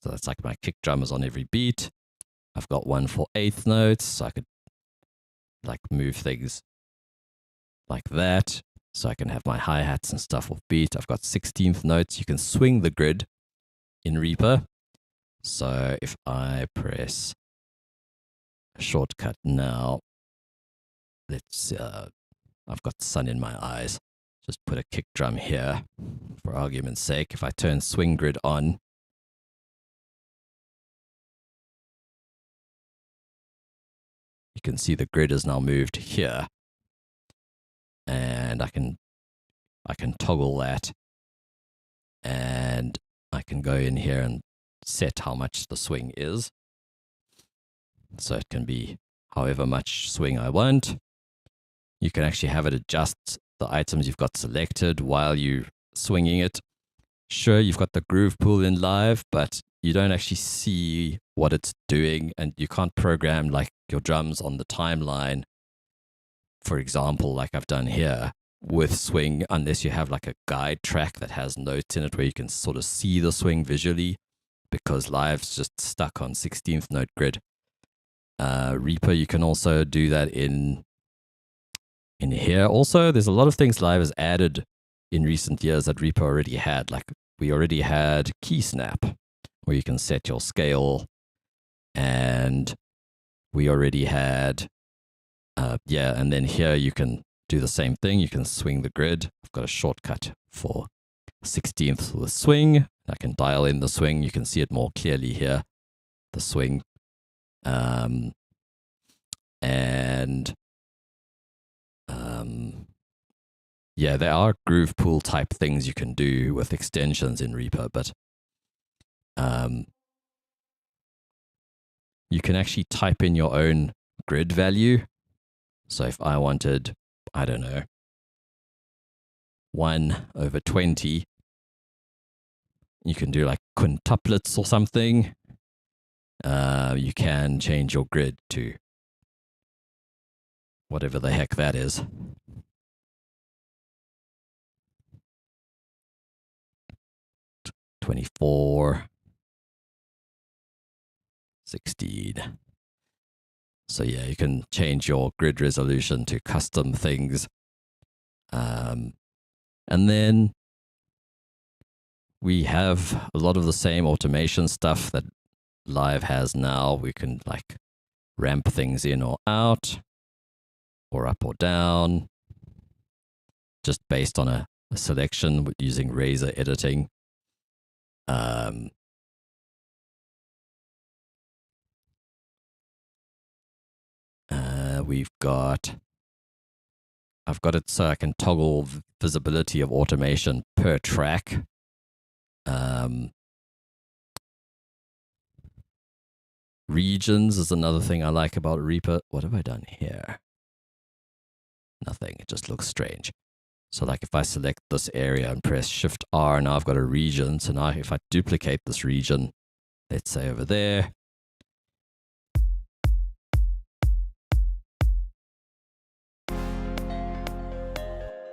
So that's like my kick drum is on every beat. I've got one for 1/8 notes, so I could like move things like that. So I can have my hi-hats and stuff off beat. I've got 16th notes. You can swing the grid in Reaper. So if I press a shortcut now, let's, I've got sun in my eyes. Just put a kick drum here for argument's sake. If I turn swing grid on, you can see the grid is now moved here. And I can toggle that and I can go in here and set how much the swing is. So it can be however much swing I want. You can actually have it adjust the items you've got selected while you're swinging it. Sure, you've got the groove pool in Live, but you don't actually see what it's doing and you can't program like your drums on the timeline, for example, like I've done here with swing, unless you have like a guide track that has notes in it where you can sort of see the swing visually, because Live's just stuck on 16th note grid. Reaper, you can also do that in here. Also, there's a lot of things Live has added in recent years that Reaper already had. Like we already had key snap, where you can set your scale and we already had, and then here you can do the same thing. You can swing the grid. I've got a shortcut for 16th with swing. I can dial in the swing. You can see it more clearly here, the swing. There are groove pool type things you can do with extensions in Reaper, but you can actually type in your own grid value. So if I wanted, I don't know, 1/20, you can do like quintuplets or something. You can change your grid to whatever the heck that is. T 24, 16. So yeah, you can change your grid resolution to custom things. And then we have a lot of the same automation stuff that Live has now. We can like ramp things in or out, or up or down, just based on a selection using Razor editing. I've got it so I can toggle visibility of automation per track. Regions is another thing I like about Reaper. What have I done here? Nothing. It just looks strange. So like if I select this area and press Shift R, now I've got a region. So now if I duplicate this region, let's say over there,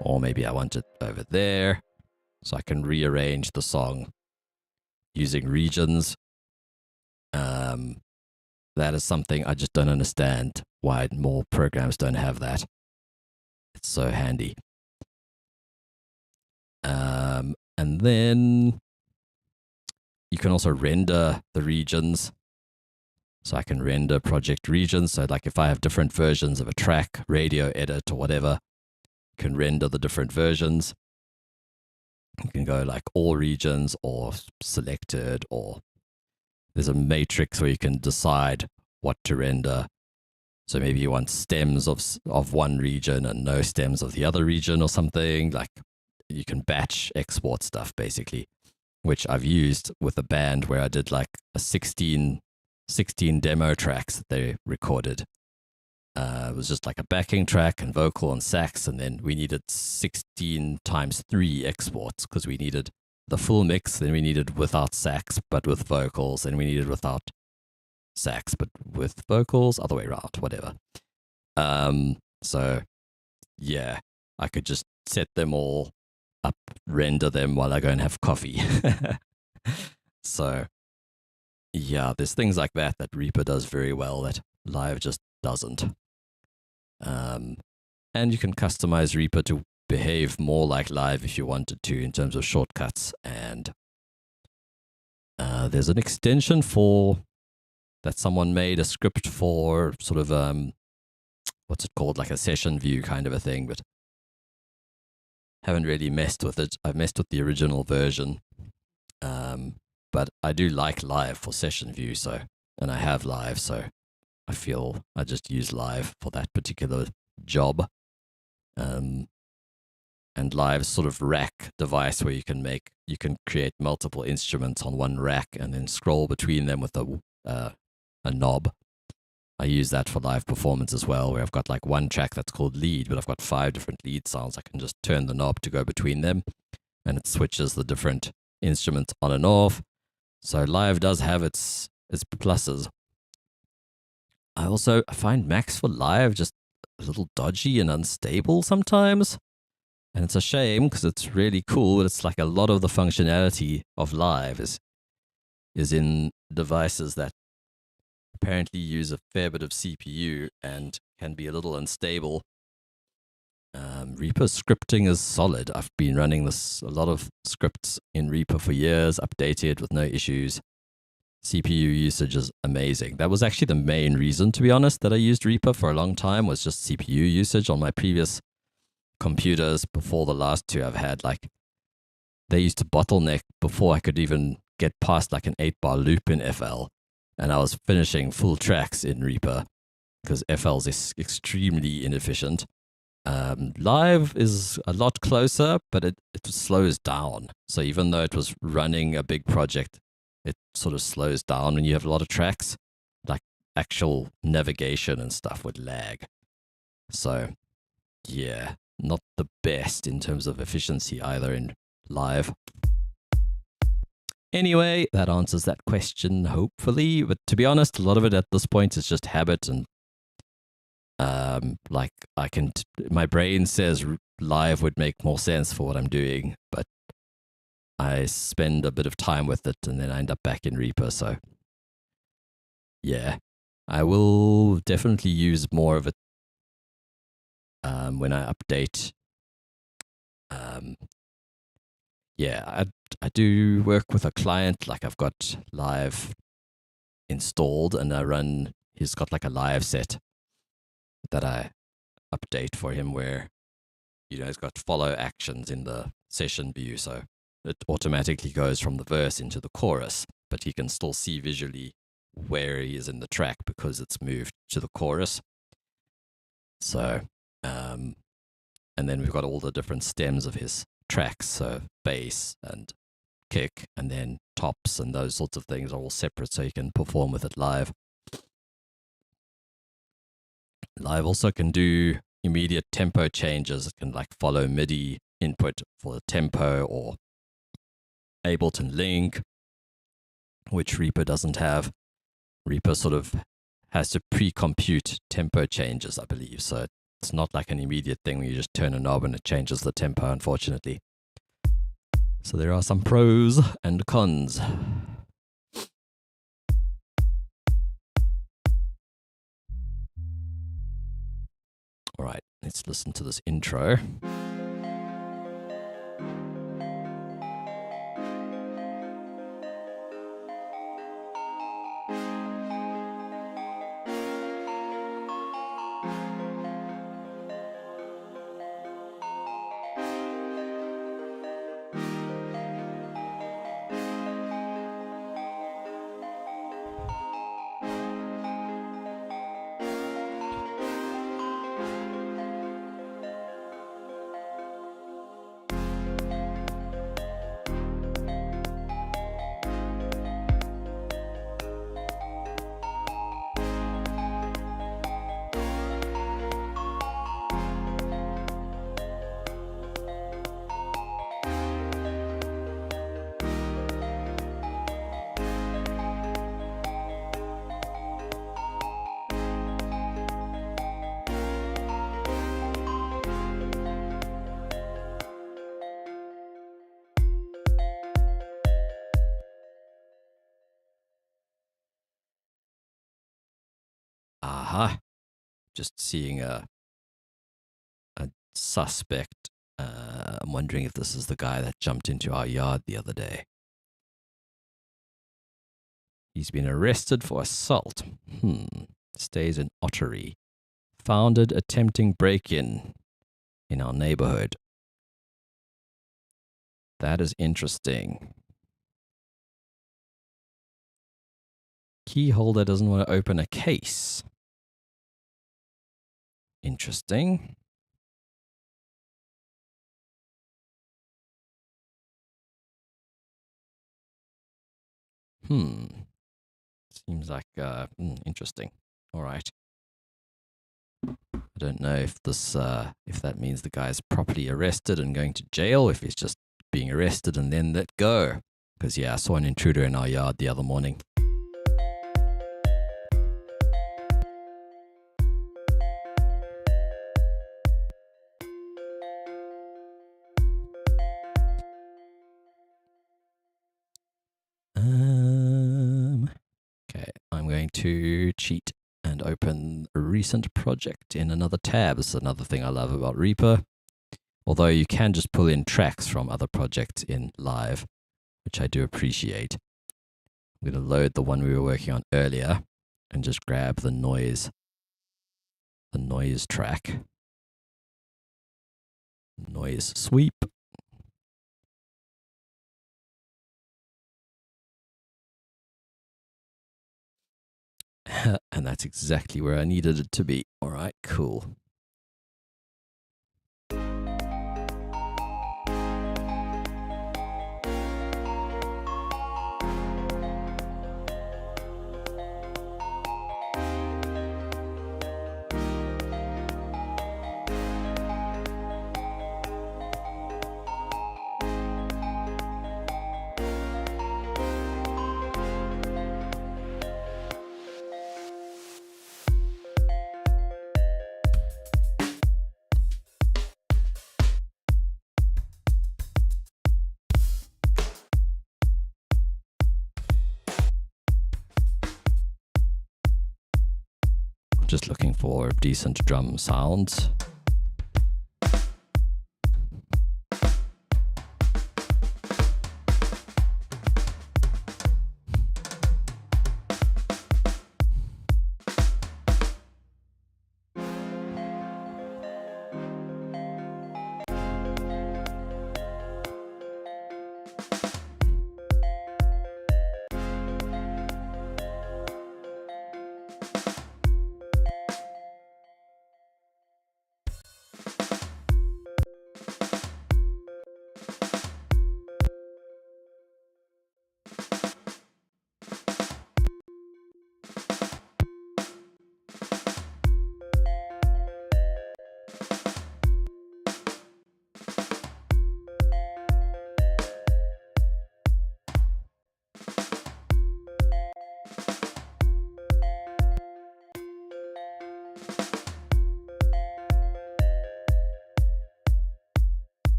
or maybe I want it over there, so I can rearrange the song using regions. That is something I just don't understand why more programs don't have that. It's so handy. And then you can also render the regions. So I can render project regions. So like if I have different versions of a track, radio edit or whatever, you can render the different versions. You can go like all regions or selected, or there's a matrix where you can decide what to render. So maybe you want stems of one region and no stems of the other region or something. Like you can batch export stuff basically, which I've used with a band where I did like a 16 demo tracks that they recorded. It was just like a backing track and vocal and sax, and then we needed 16 times 3 exports because we needed the full mix, then we needed without sax but with vocals, and we needed without sax but with vocals, other way around, whatever. So yeah, I could just set them all up, render them while I go and have coffee. So yeah, there's things like that Reaper does very well that Live just doesn't. And you can customize Reaper to behave more like Live if you wanted to in terms of shortcuts. And there's an extension for that someone made, a script for sort of what's it called, like a session view kind of a thing, but haven't really messed with it. I've messed with the original version, but I do like Live for session view. So, and I have Live, so I feel I just use Live for that particular job. And Live's sort of rack device where you can create multiple instruments on one rack and then scroll between them with a knob. I use that for live performance as well, where I've got like one track that's called lead, but I've got 5 different lead sounds. I can just turn the knob to go between them, and it switches the different instruments on and off. So Live does have its pluses. I find Max for Live just a little dodgy and unstable sometimes. And it's a shame because it's really cool, but it's like a lot of the functionality of Live is in devices that apparently use a fair bit of CPU and can be a little unstable. Reaper scripting is solid. I've been running a lot of scripts in Reaper for years, updated with no issues. CPU usage is amazing. That was actually the main reason, to be honest, that I used Reaper for a long time, was just CPU usage. On my previous computers before the last two I've had, like, they used to bottleneck before I could even get past like an 8-bar loop in FL, and I was finishing full tracks in Reaper because FL is extremely inefficient. Live is a lot closer, but it slows down. So even though it was running a big project, it sort of slows down when you have a lot of tracks. Like actual navigation and stuff would lag. So yeah, not the best in terms of efficiency either in Live. Anyway, that answers that question, hopefully. But to be honest, a lot of it at this point is just habit, and like my brain says Live would make more sense for what I'm doing, but I spend a bit of time with it and then I end up back in Reaper. So yeah, I will definitely use more of it when I update. Yeah, I do work with a client, like I've got Live installed and he's got like a Live set that I update for him where, he's got follow actions in the session view. So it automatically goes from the verse into the chorus, but he can still see visually where he is in the track because it's moved to the chorus. So, and then we've got all the different stems of his tracks, so bass and kick and then tops and those sorts of things are all separate so you can perform with it live. Live also can do immediate tempo changes. It can like follow MIDI input for the tempo, or Ableton Link, which Reaper doesn't have. Reaper sort of has to pre-compute tempo changes, I believe. So it's not like an immediate thing where you just turn a knob and it changes the tempo, unfortunately. So there are some pros and cons. All right, let's listen to this intro. Aha. Just seeing a suspect. I'm wondering if this is the guy that jumped into our yard the other day. He's been arrested for assault. Stays in Ottery. Founded attempting break-in our neighborhood. That is interesting. Key holder doesn't want to open a case. Interesting. Seems like interesting. All right. I don't know if this if that means the guy's properly arrested and going to jail, if he's just being arrested and then let go. Because yeah, I saw an intruder in our yard the other morning. Okay, I'm going to cheat and open a recent project in another tab. This is another thing I love about Reaper. Although you can just pull in tracks from other projects in Live, which I do appreciate. I'm going to load the one we were working on earlier and just grab the noise track. Noise sweep. And that's exactly where I needed it to be. All right, cool. Just looking for decent drum sounds.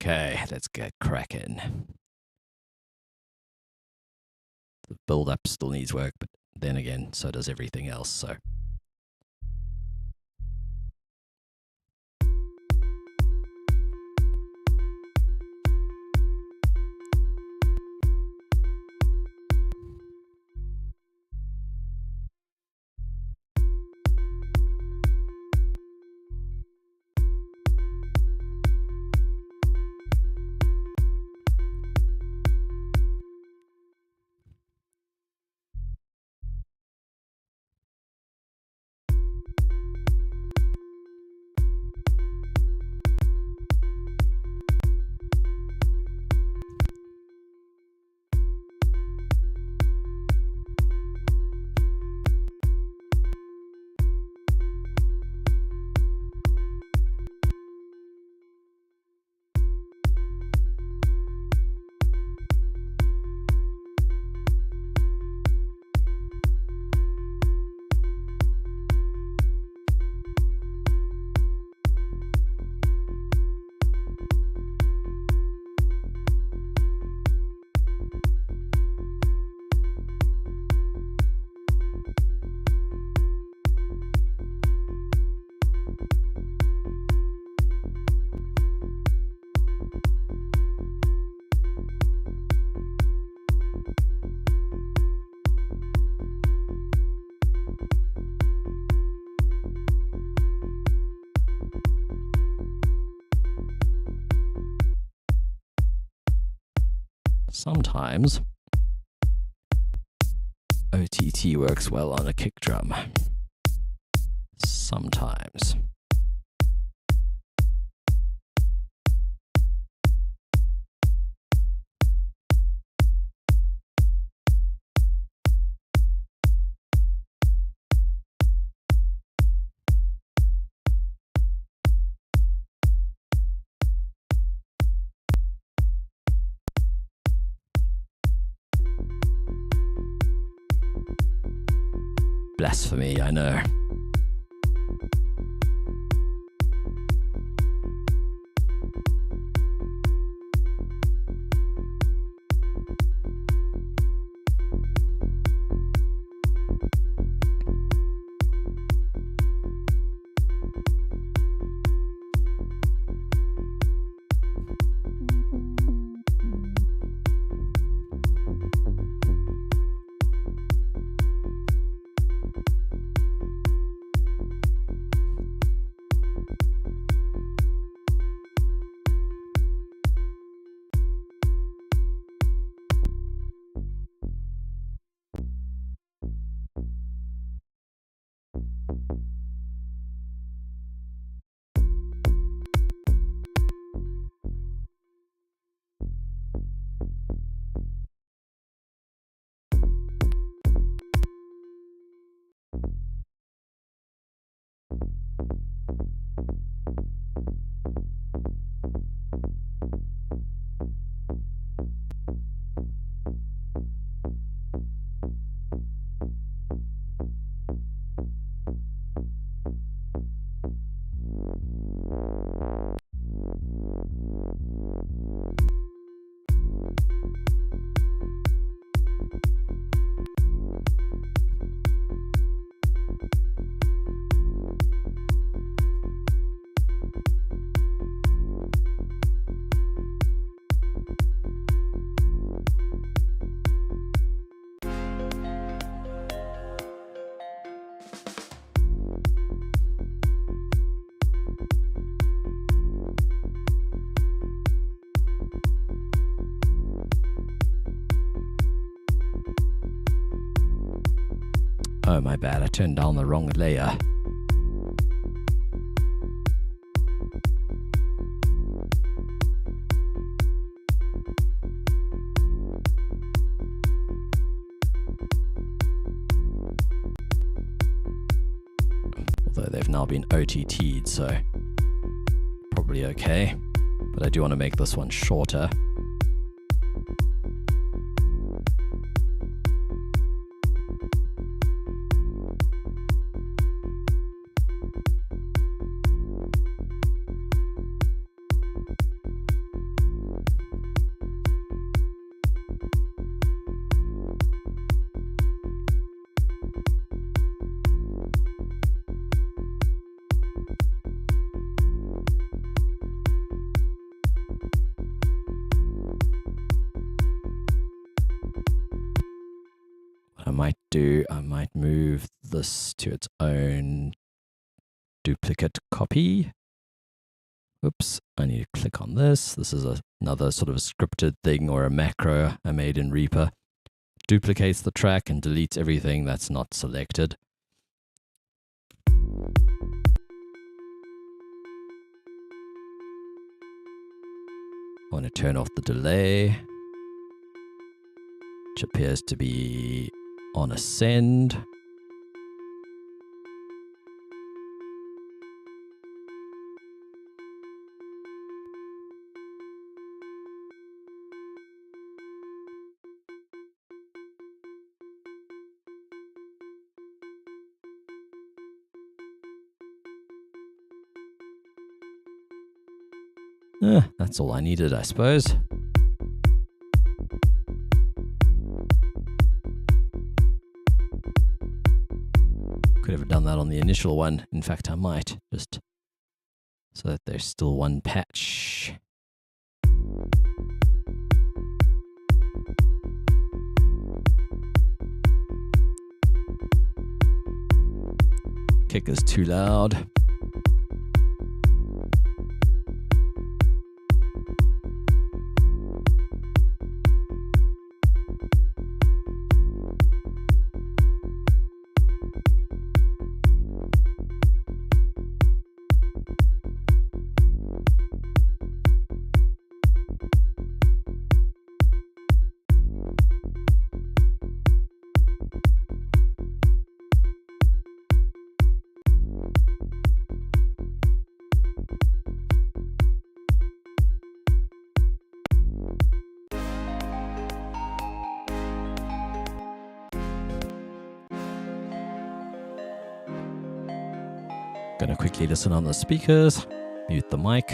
Okay, let's get cracking. The build up still needs work, but then again, so does everything else. So sometimes OTT works well on a kick drum. Sometimes. Blasphemy, I know. Oh, my bad, I turned down the wrong layer. Although they've now been OTT'd, so probably okay. But I do want to make this one shorter. I might move this to its own duplicate copy. Oops, I need to click on this. This is another sort of a scripted thing or a macro I made in Reaper. Duplicates the track and deletes everything that's not selected. I want to turn off the delay, which appears to be on ascend. That's all I needed, I suppose. Could have done that on the initial one. In fact, I might, just so that there's still one patch. Kick is too loud. Gonna quickly listen on the speakers, mute the mic.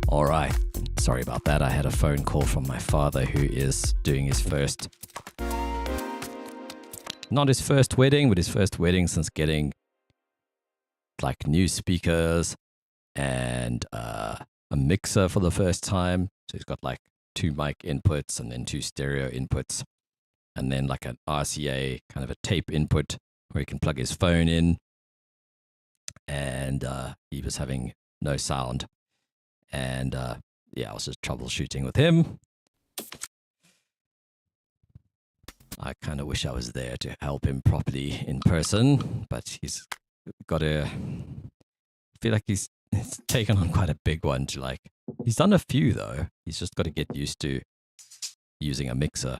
All right. Sorry about that. I had a phone call from my father who is doing his first, not his first wedding, but his first wedding since getting like new speakers and a mixer for the first time. So he's got like 2 mic inputs and then 2 stereo inputs and then like an RCA kind of a tape input where he can plug his phone in. And he was having no sound. And yeah, I was just troubleshooting with him. I kind of wish I was there to help him properly in person, but he's got to feel like he's taken on quite a big one to like, he's done a few though. He's just got to get used to using a mixer.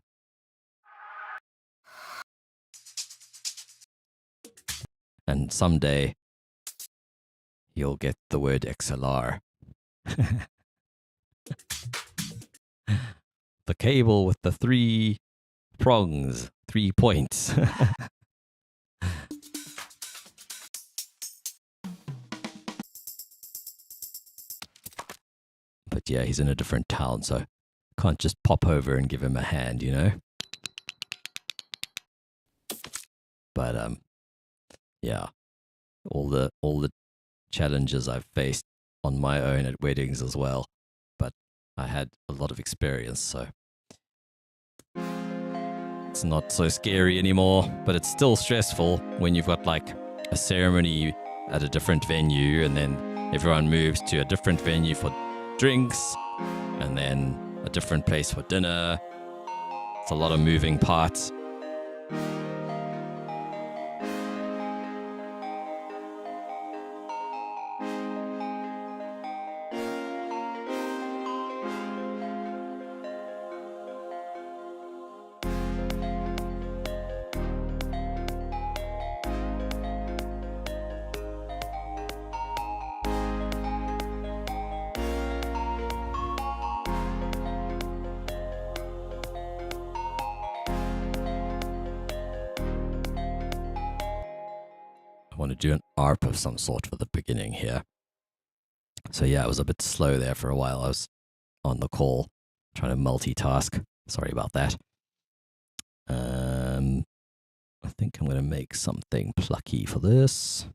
And someday you'll get the word XLR. The cable with the 3 prongs, 3 points. But yeah, he's in a different town, so can't just pop over and give him a hand, you know? But yeah, all the challenges I've faced on my own at weddings as well. But I had a lot of experience, so it's not so scary anymore. But it's still stressful when you've got like a ceremony at a different venue, and then everyone moves to a different venue for drinks, and then a different place for dinner. It's a lot of moving parts. I want to do an ARP of some sort for the beginning here. So yeah, it was a bit slow there for a while. I was on the call trying to multitask. Sorry about that. I think I'm going to make something plucky for this.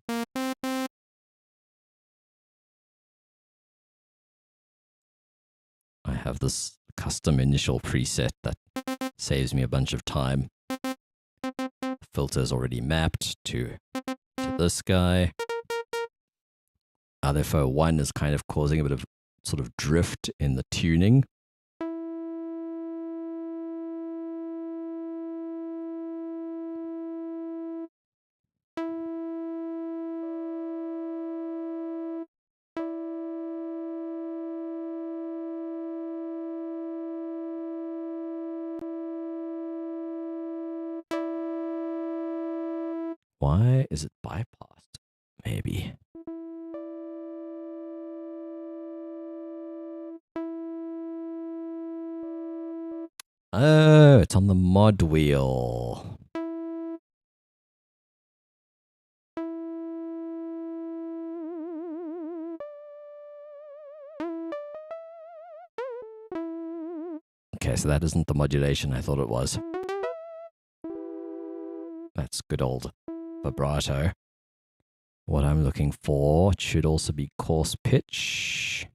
I have this custom initial preset that saves me a bunch of time. The filter is already mapped to this guy. LFO 1 is kind of causing a bit of sort of drift in the tuning. Why is it bypassed? Maybe. Oh, it's on the mod wheel. Okay, so that isn't the modulation I thought it was. That's good old vibrato. What I'm looking for should also be coarse pitch.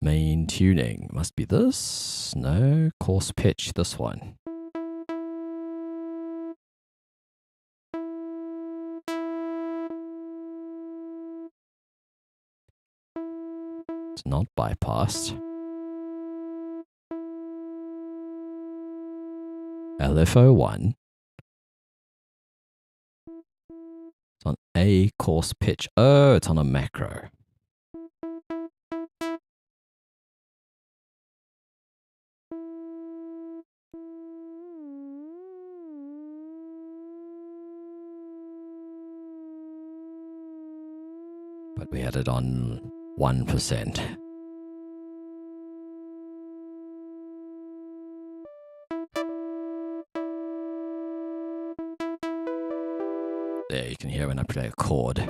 Main tuning must be this. No, coarse pitch, this one. It's not bypassed. LFO1. It's on a coarse pitch. Oh, it's on a macro. But we had it on 1%. There, you can hear when I play a chord.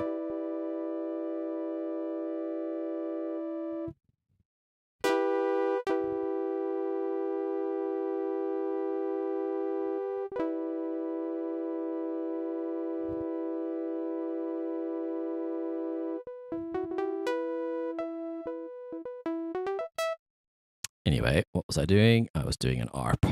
Anyway, what was I doing? I was doing an ARP.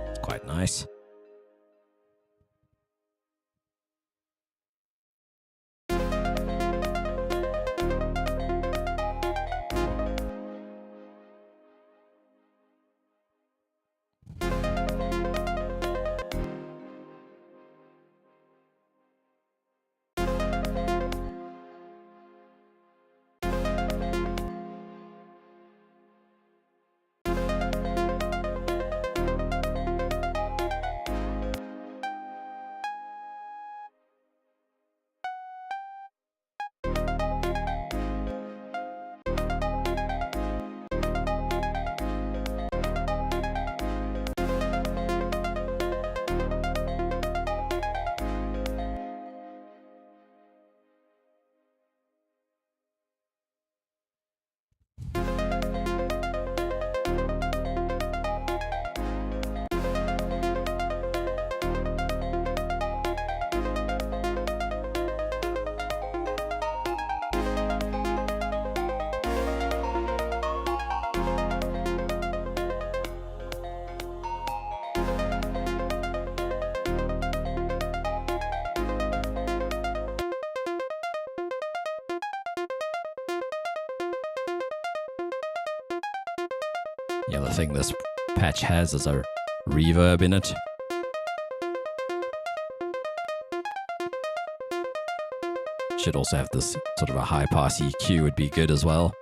It's quite nice. The other thing this patch has is a reverb in it. Should also have this sort of a high pass EQ would be good as well.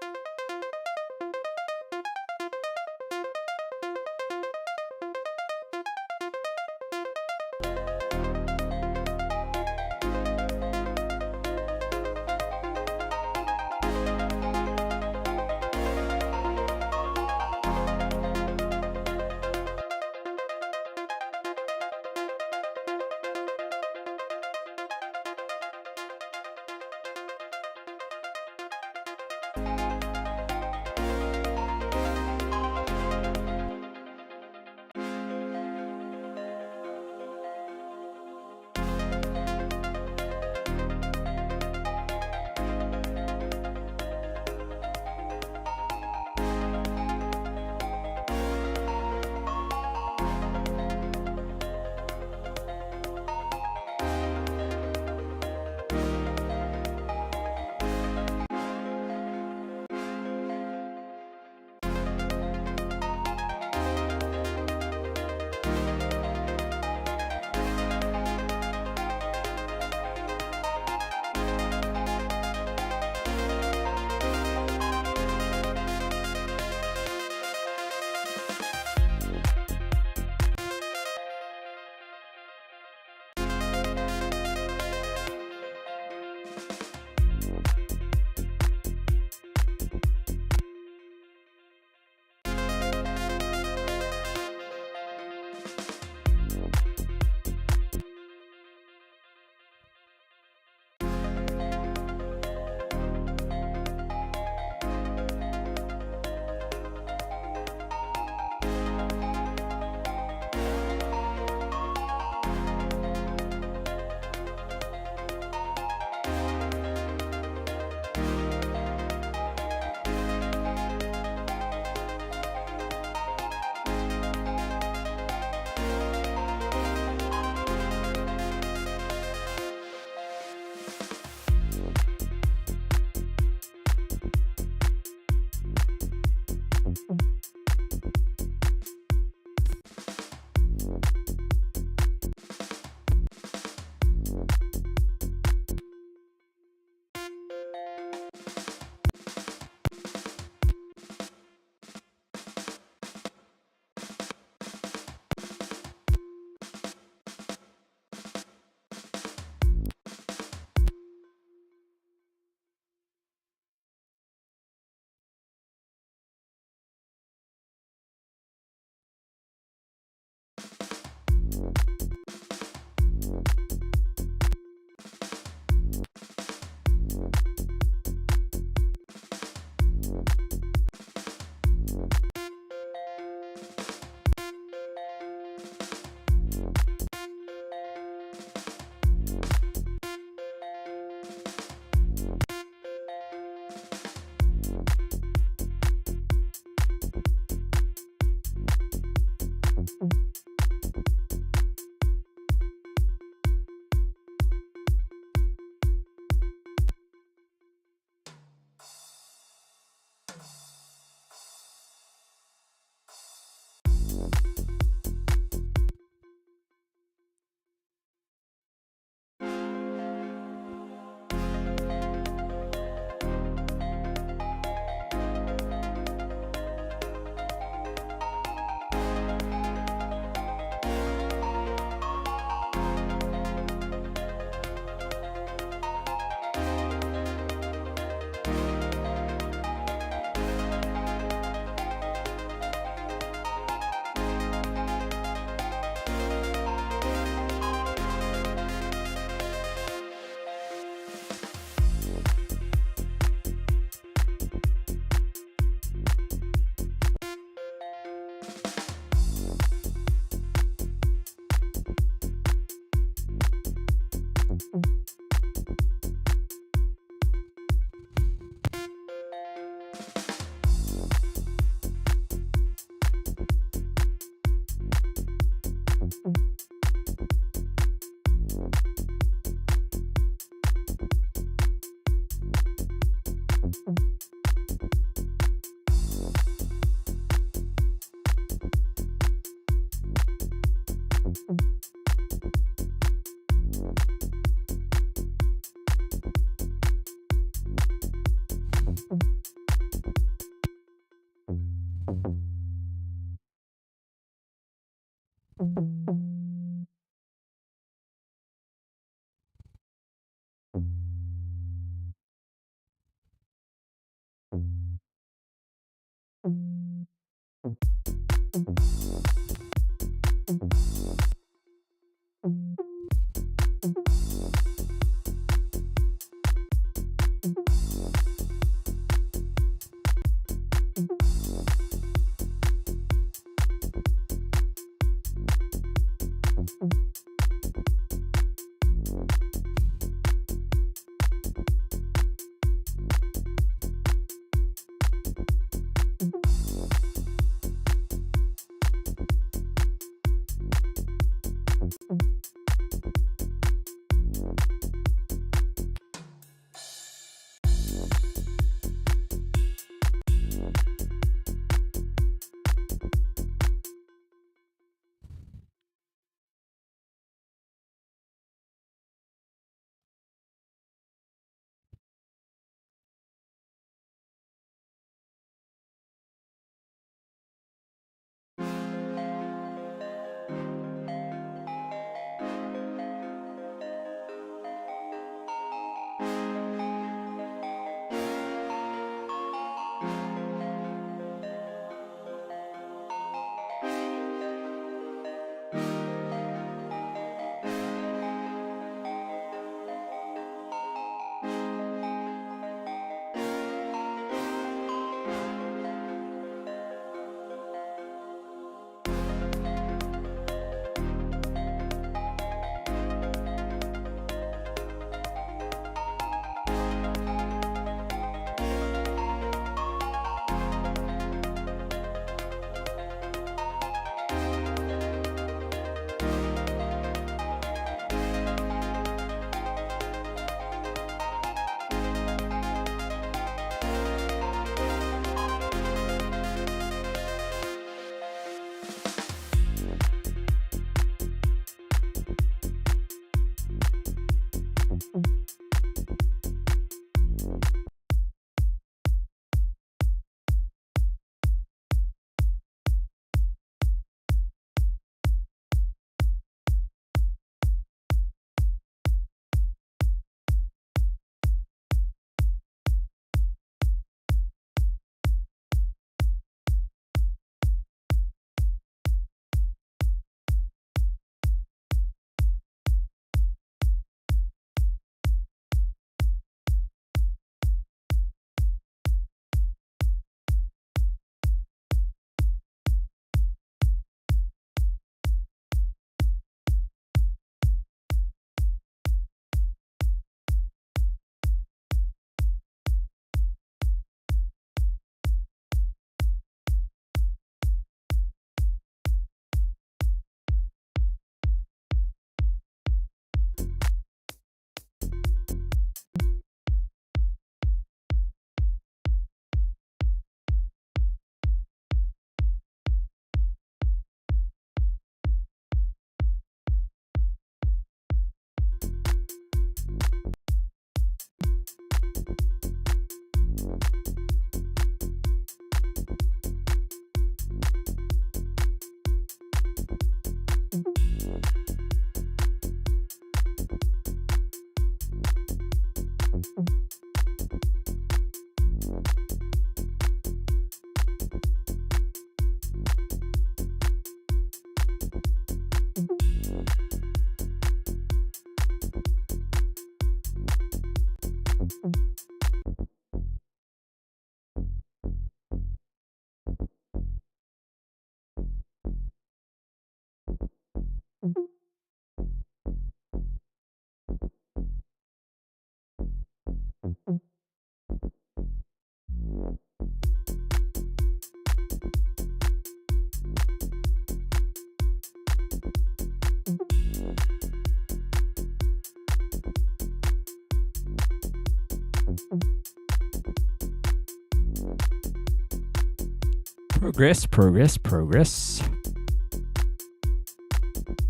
Progress, progress, progress.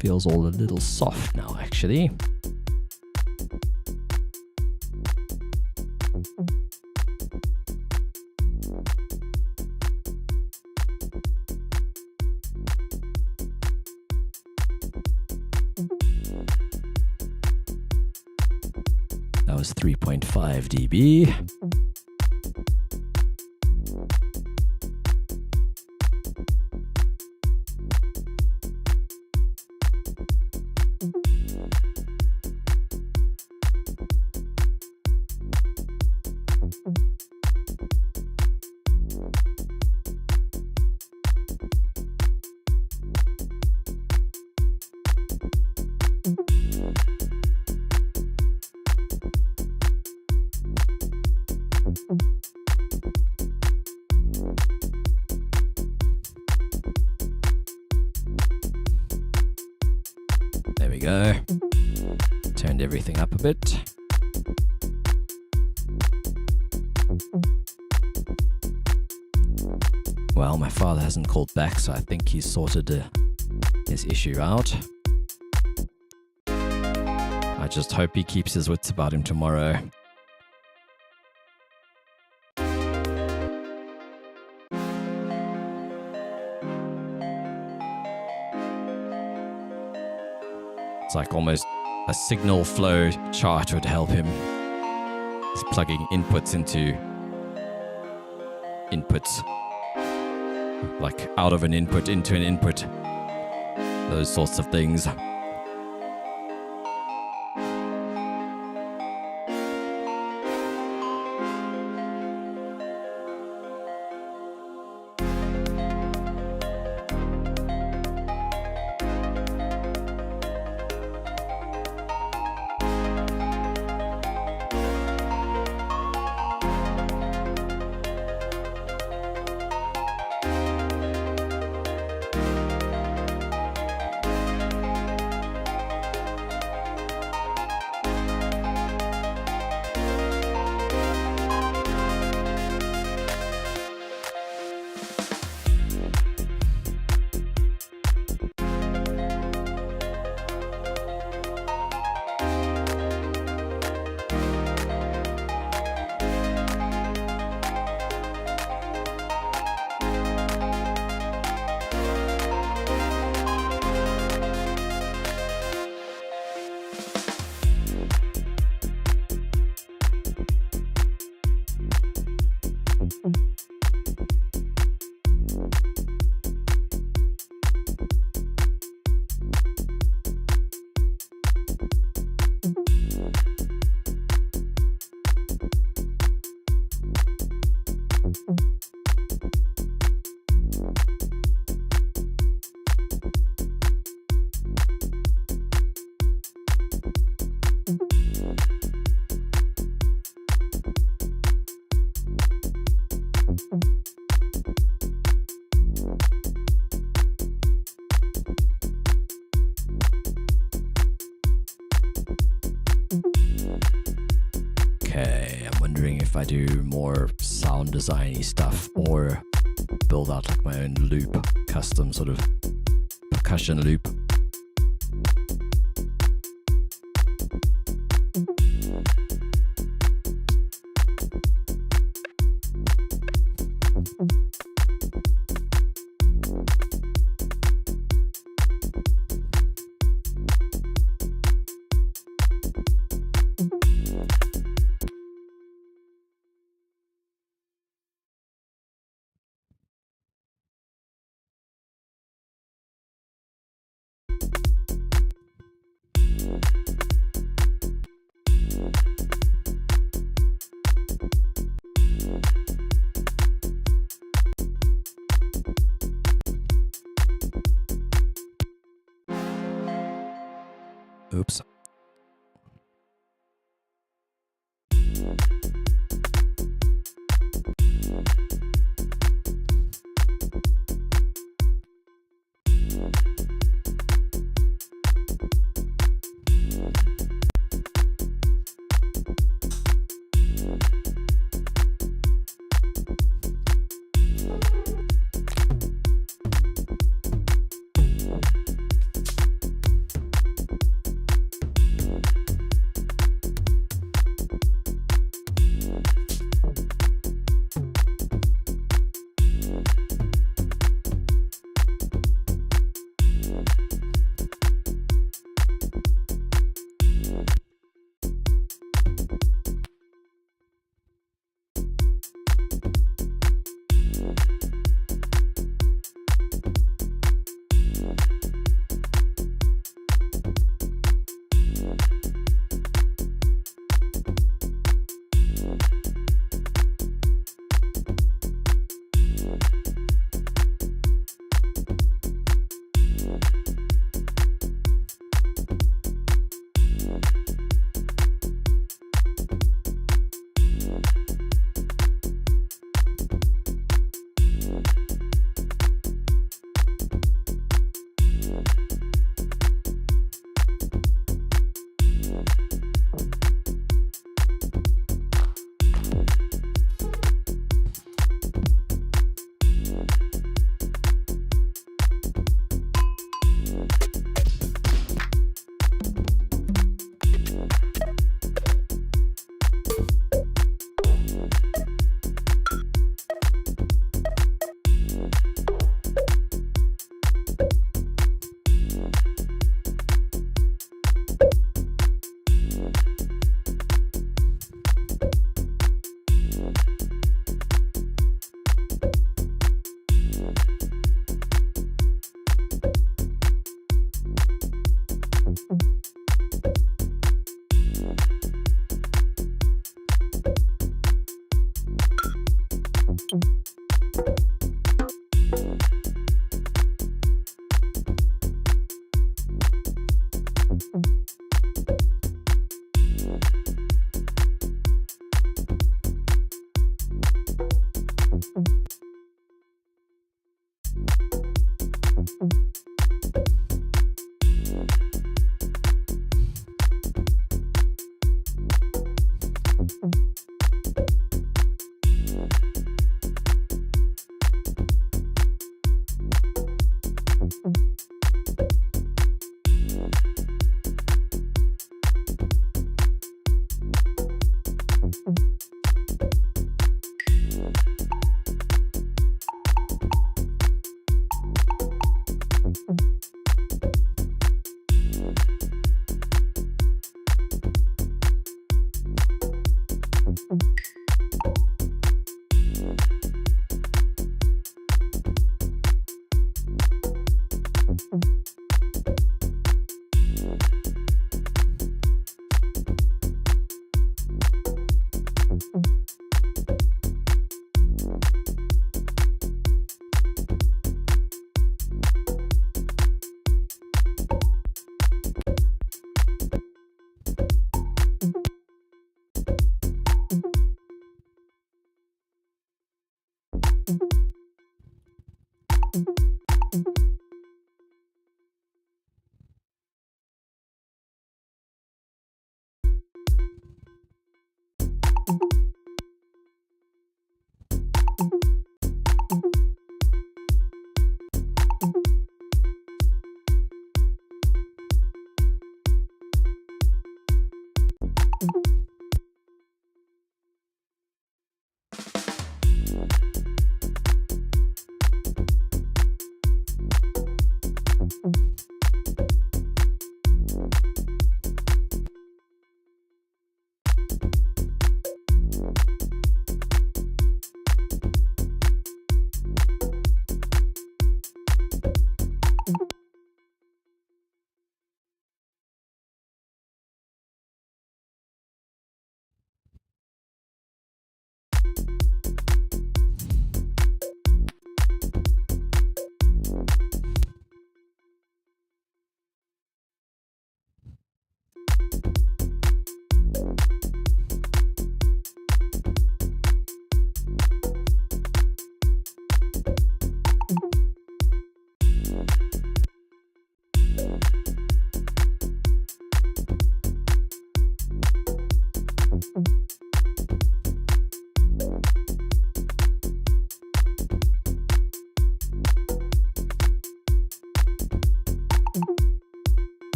Feels all a little soft now, actually. That was 3.5 dB. There we go. Turned everything up a bit. Well, my father hasn't called back, so I think he's sorted his issue out. I just hope he keeps his wits about him tomorrow. It's like almost a signal flow chart would help him. He's plugging inputs into inputs. Like out of an input into an input. Those sorts of things. I do more sound designy stuff or build out like my own loop, custom sort of percussion loop. Oops.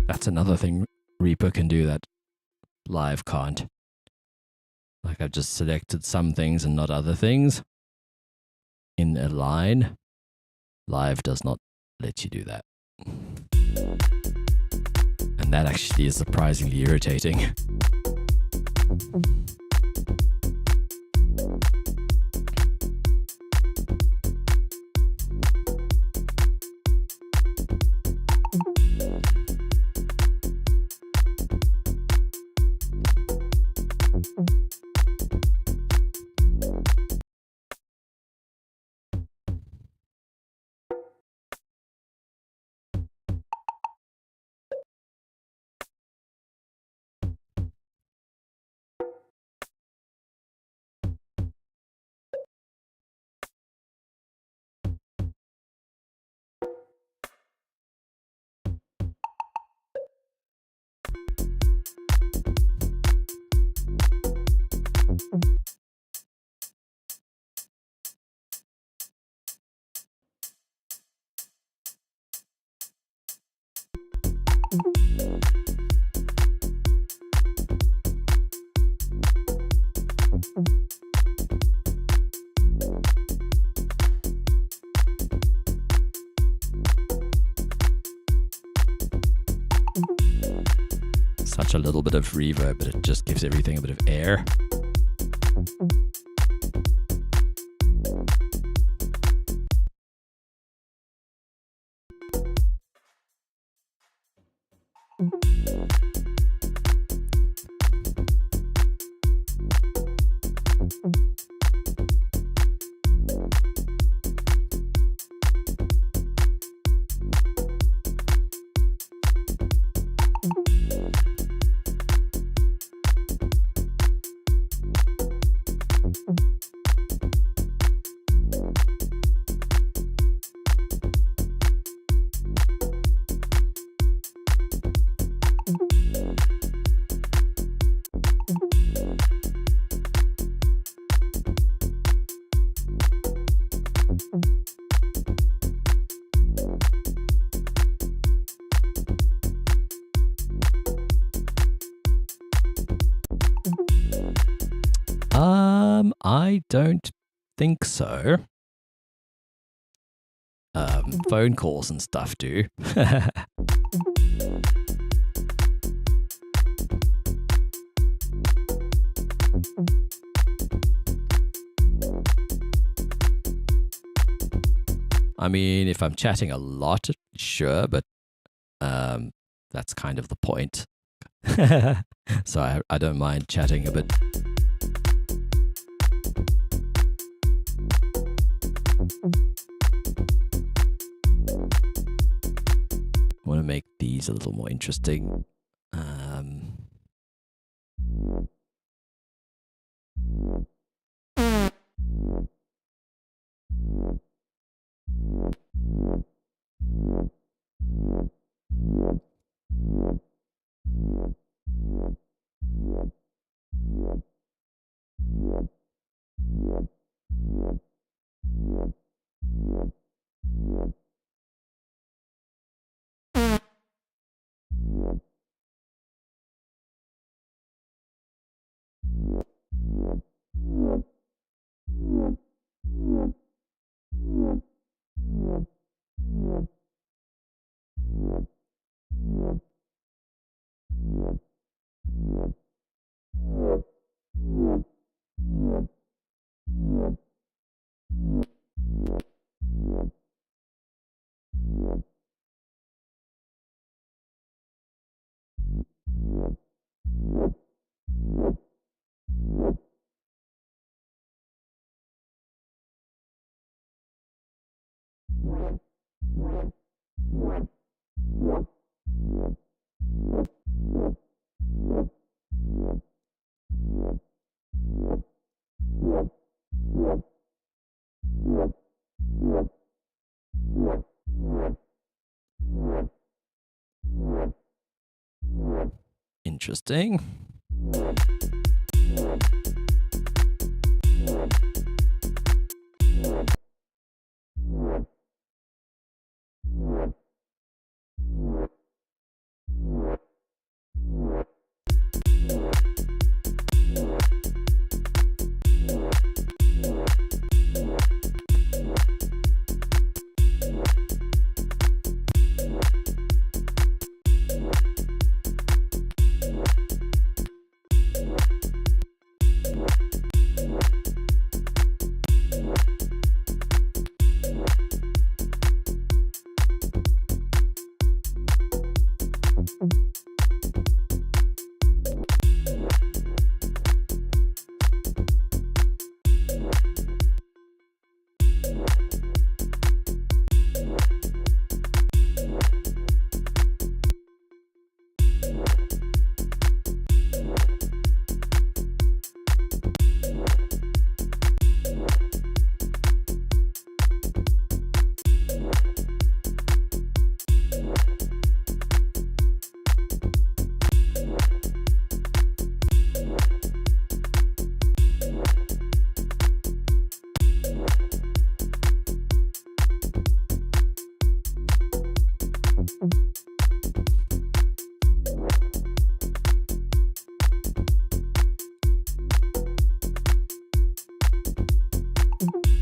That's another thing Reaper can do that Live can't. Like I've just selected some things and not other things in a line. Live does not let you do that. And that actually is surprisingly irritating. Such a little bit of reverb, but it just gives everything a bit of air. I don't think so. Phone calls and stuff do. I mean, if I'm chatting a lot, sure, but that's kind of the point. So I don't mind chatting a bit. I want to make these a little more interesting. Interesting.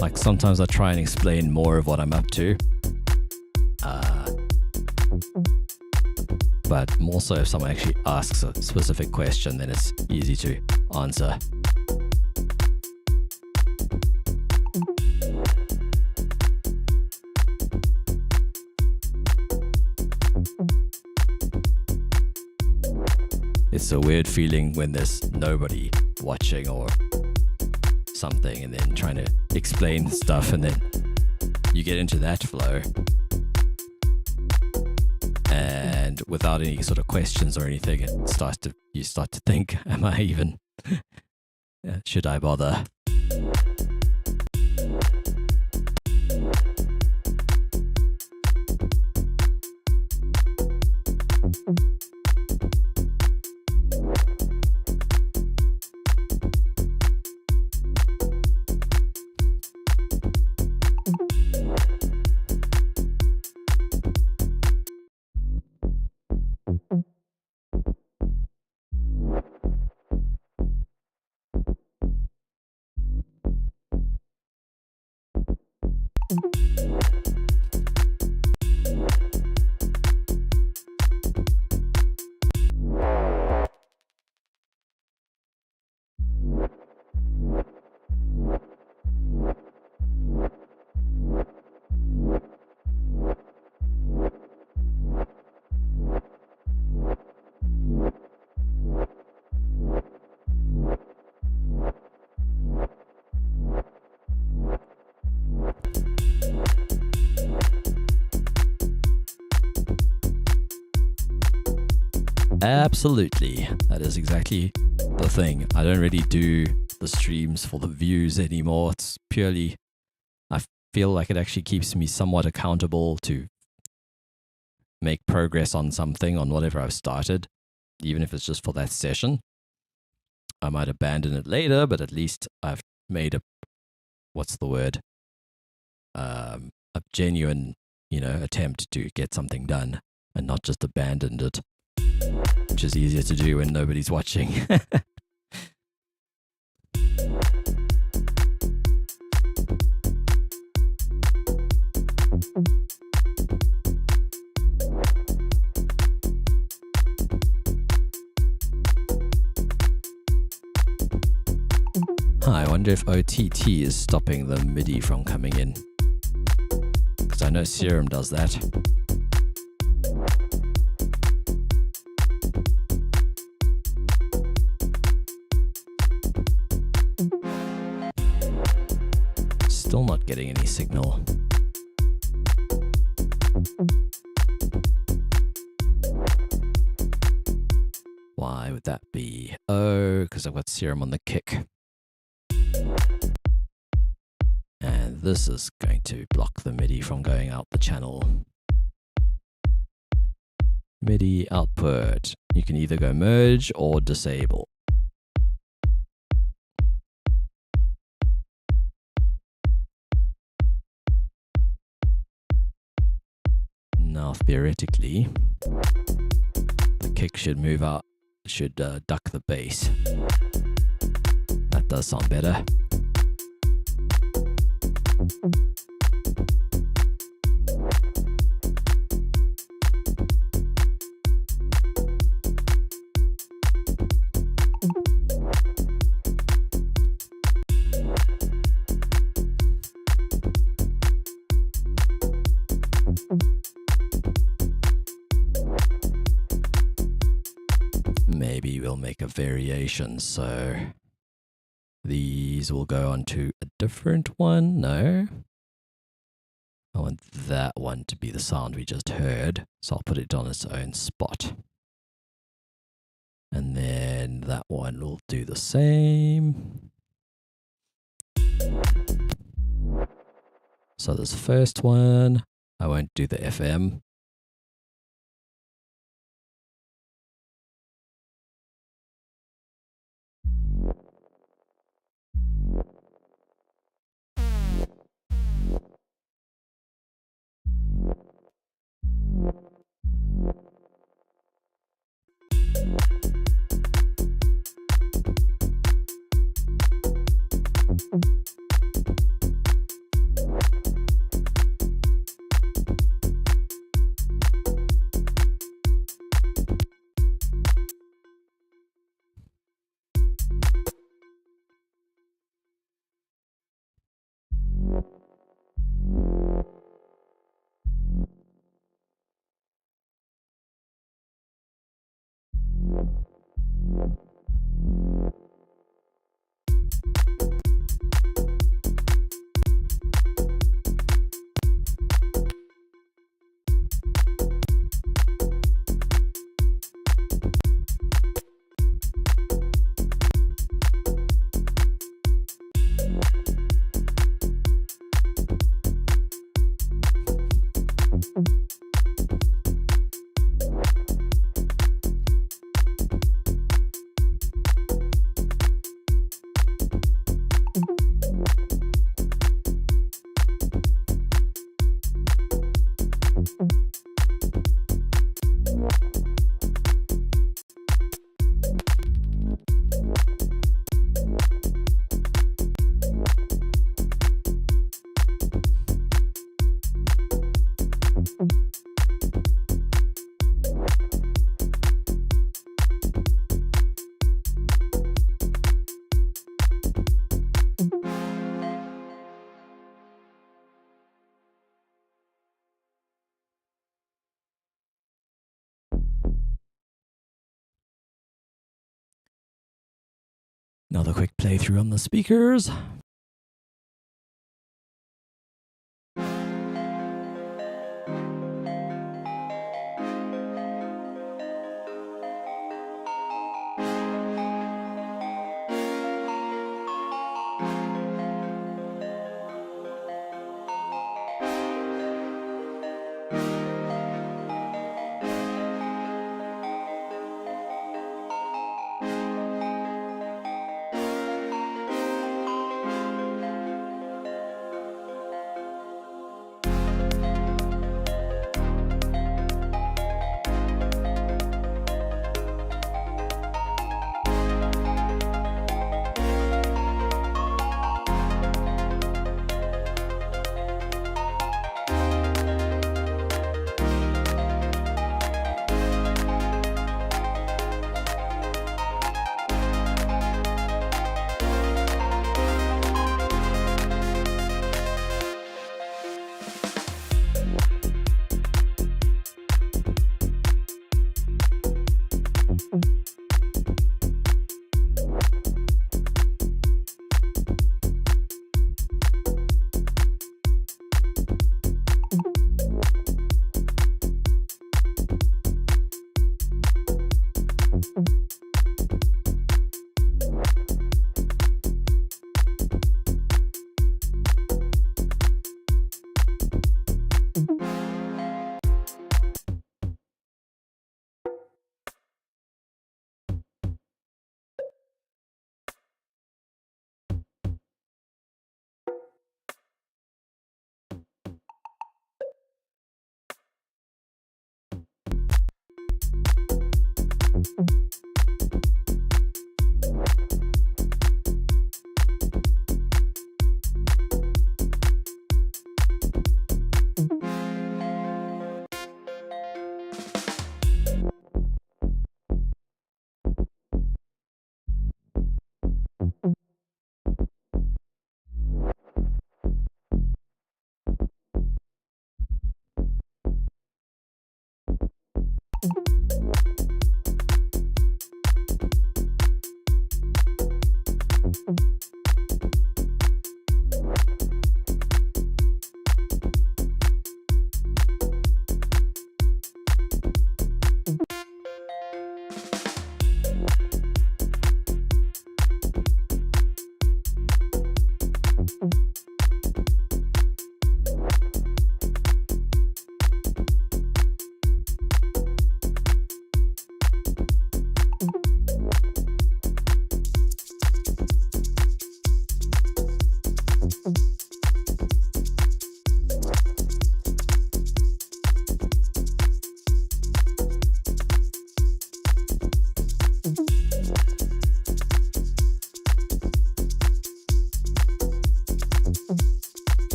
Like sometimes I try and explain more of what I'm up to. But more so if someone actually asks a specific question, then it's easy to answer. It's a weird feeling when there's nobody watching or something, and then trying to explain stuff, and then you get into that flow, and without any sort of questions or anything, you start to think, am I even should I bother? Absolutely. That is exactly the thing. I don't really do the streams for the views anymore. It's purely, I feel like it actually keeps me somewhat accountable to make progress on something, on whatever I've started, even if it's just for that session. I might abandon it later, but at least I've made a, what's the word? A genuine, attempt to get something done and not just abandoned it, which is easier to do when nobody's watching. I wonder if OTT is stopping the MIDI from coming in, because I know Serum does that. Still not getting any signal. why would that be? Oh, because I've got serum on the kick. And this is going to block the MIDI from going out the channel. MIDI output. You can either go merge or disable. Now theoretically, the kick should move out, should duck the bass. That does sound better. Maybe we'll make a variation, so these will go onto a different one. No, I want that one to be the sound we just heard, so I'll put it on its own spot. And then that one will do the same. So this first one, I won't do the FM. Another quick playthrough on the speakers.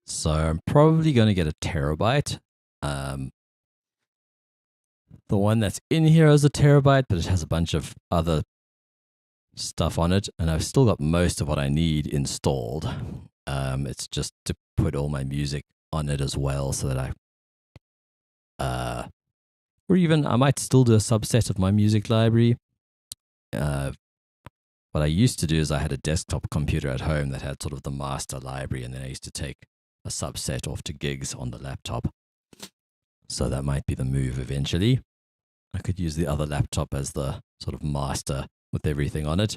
So I'm probably going to get a terabyte. The one that's in here is a terabyte, but it has a bunch of other stuff on it, and I've still got most of what I need installed. It's just to put all my music on it as well, so that or even I might still do a subset of my music library. What I used to do is I had a desktop computer at home that had sort of the master library, and then I used to take a subset off to gigs on the laptop. So that might be the move eventually. I could use the other laptop as the sort of master with everything on it.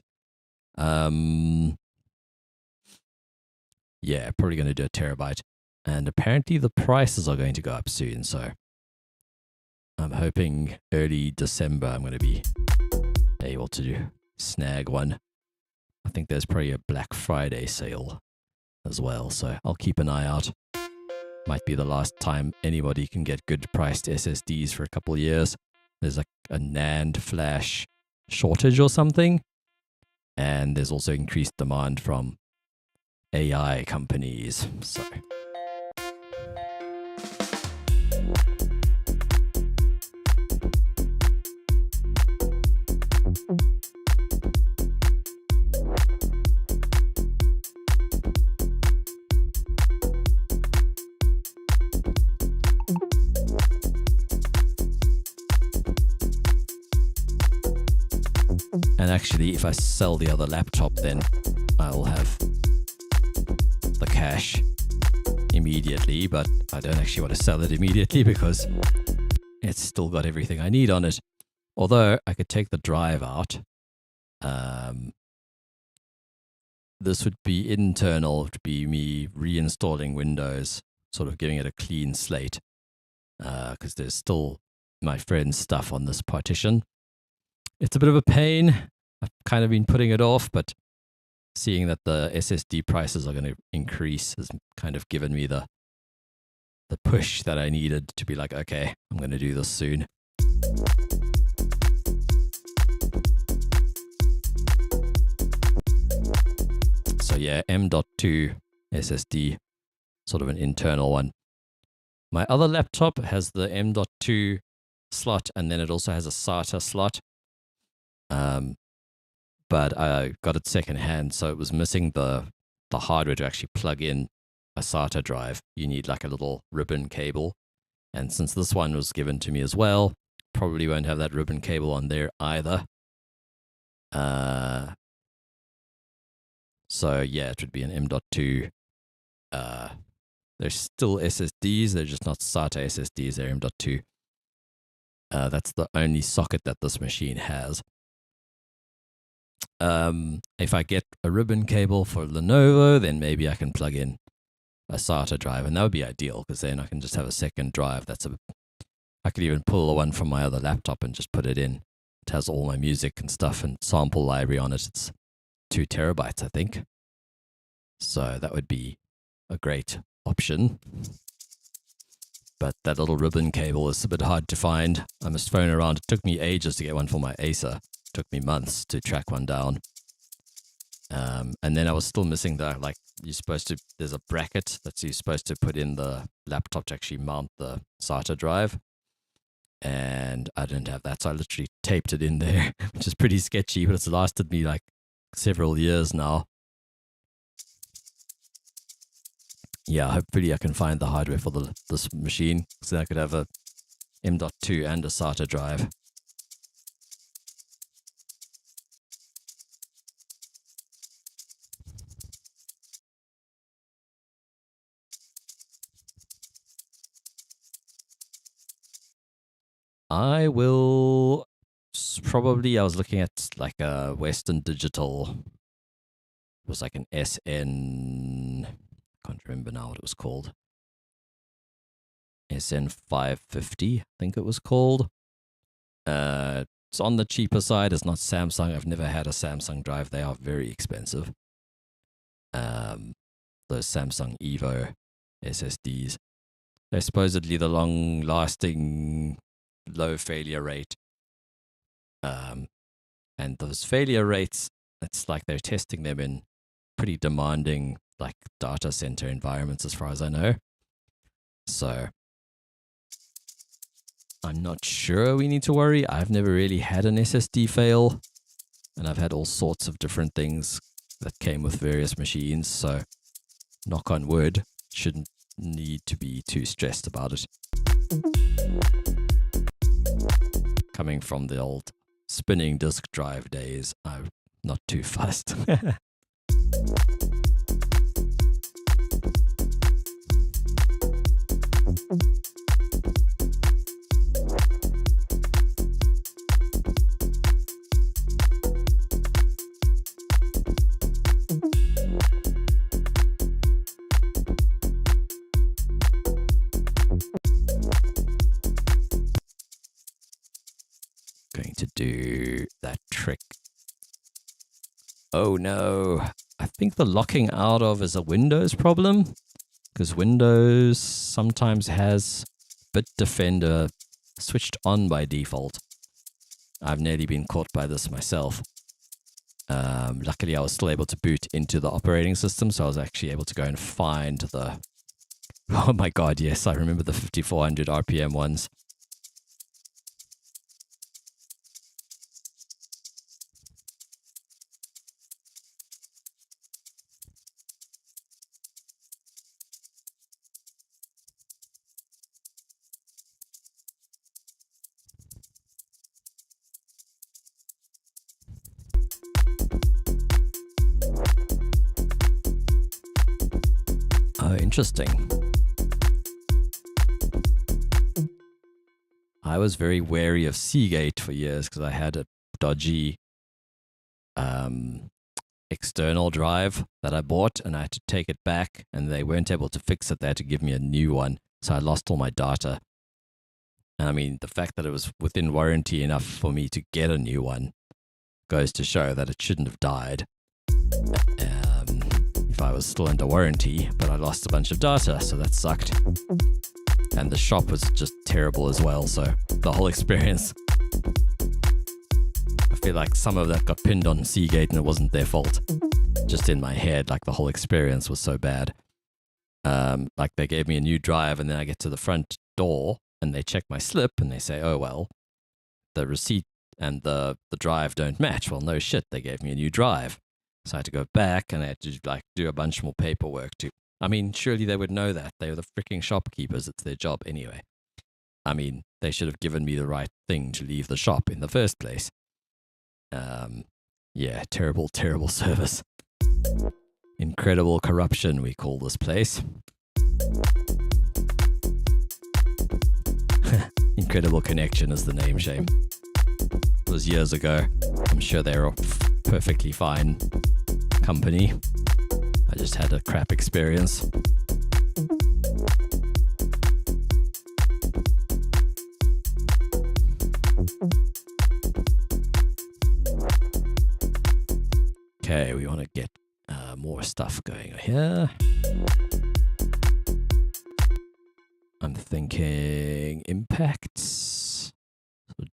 Yeah, probably going to do a terabyte. And apparently the prices are going to go up soon. So I'm hoping early December I'm going to be able to snag one. I think there's probably a Black Friday sale as well. So I'll keep an eye out. Might be the last time anybody can get good priced SSDs for a couple of years. There's like a NAND flash shortage or something. And there's also increased demand from AI companies. So and actually, if I sell the other laptop, then I'll have the cash immediately, but I don't actually want to sell it immediately because it's still got everything I need on it. Although I could take the drive out. This would be internal, it would be me reinstalling Windows, sort of giving it a clean slate, because there's still my friend's stuff on this partition. It's a bit of a pain. I've kind of been putting it off, but seeing that the SSD prices are going to increase has kind of given me the push that I needed to be like, okay, I'm going to do this soon. So yeah, M.2 SSD, sort of an internal one. My other laptop has the M.2 slot, and then it also has a SATA slot. But I got it secondhand, so it was missing the hardware to actually plug in a SATA drive. You need like a little ribbon cable. And since this one was given to me as well, probably won't have that ribbon cable on there either. So yeah, it would be an M.2. They're still SSDs, they're just not SATA SSDs, they're M.2. That's the only socket that this machine has. If I get a ribbon cable for Lenovo, then maybe I can plug in a SATA drive, and that would be ideal because then I can just have a second drive. I could even pull the one from my other laptop and just put it in. It has all my music and stuff and sample library on it. It's 2 terabytes, I think. So that would be a great option. But that little ribbon cable is a bit hard to find. I must phone around. It took me ages to get one for my Acer. It took me months to track one down. And then I was still missing there's a bracket that you're supposed to put in the laptop to actually mount the SATA drive. And I didn't have that, so I literally taped it in there, which is pretty sketchy, but it's lasted me like several years now. Yeah, hopefully I can find the hardware for this machine, so then I could have a M.2 and a SATA drive. I will probably, I was looking at like a Western Digital, it was like an SN, I can't remember now what it was called. SN550, I think it was called. It's on the cheaper side. It's not Samsung. I've never had a Samsung drive. They are very expensive. Those Samsung Evo SSDs. They're supposedly the long-lasting, low failure rate. And those failure rates, it's like they're testing them in pretty demanding, like, data center environments, as far as I know. So I'm not sure we need to worry. I've never really had an SSD fail, and I've had all sorts of different things that came with various machines. So knock on wood, shouldn't need to be too stressed about it. Coming from the old spinning disk drive days, I'm not too fussed. Going to do that trick. Oh no, I think the locking out of is a Windows problem, because Windows sometimes has Bitdefender switched on by default. I've nearly been caught by this myself. Luckily, I was still able to boot into the operating system, so I was actually able to go and find the... Oh my god, yes, I remember the 5400 RPM ones. Oh, interesting. I was very wary of Seagate for years because I had a dodgy external drive that I bought, and I had to take it back, and they weren't able to fix it. They had to give me a new one, so I lost all my data. And I mean, the fact that it was within warranty enough for me to get a new one goes to show that it shouldn't have died. If I was still under warranty, but I lost a bunch of data, so that sucked. And the shop was just terrible as well, so the whole experience, I feel like some of that got pinned on Seagate and it wasn't their fault. Just in my head, like the whole experience was so bad. Like they gave me a new drive, and then I get to the front door and they check my slip and they say, oh well, the receipt and the drive don't match. Well, no shit, they gave me a new drive. So I had to go back, and I had to like do a bunch more paperwork too. I mean, surely they would know that. They were the freaking shopkeepers. It's their job anyway. I mean, they should have given me the right thing to leave the shop in the first place. Yeah, terrible, terrible service. Incredible corruption, we call this place. Incredible Connection is the name, Shame. It was years ago. I'm sure they were perfectly fine company. I just had a crap experience. Okay, we want to get more stuff going here. I'm thinking impacts,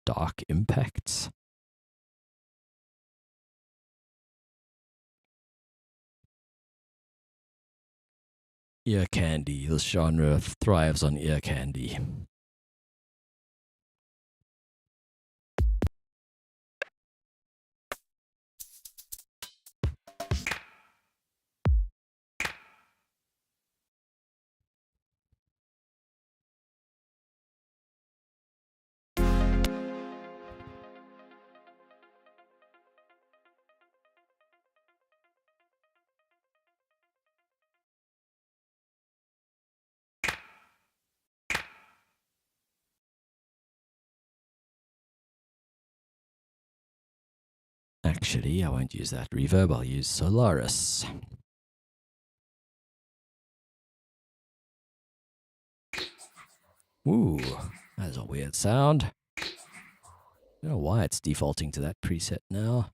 dark impacts. Ear candy. This genre thrives on ear candy. Actually, I won't use that reverb. I'll use Solaris. Ooh, that's a weird sound. I don't know why it's defaulting to that preset now.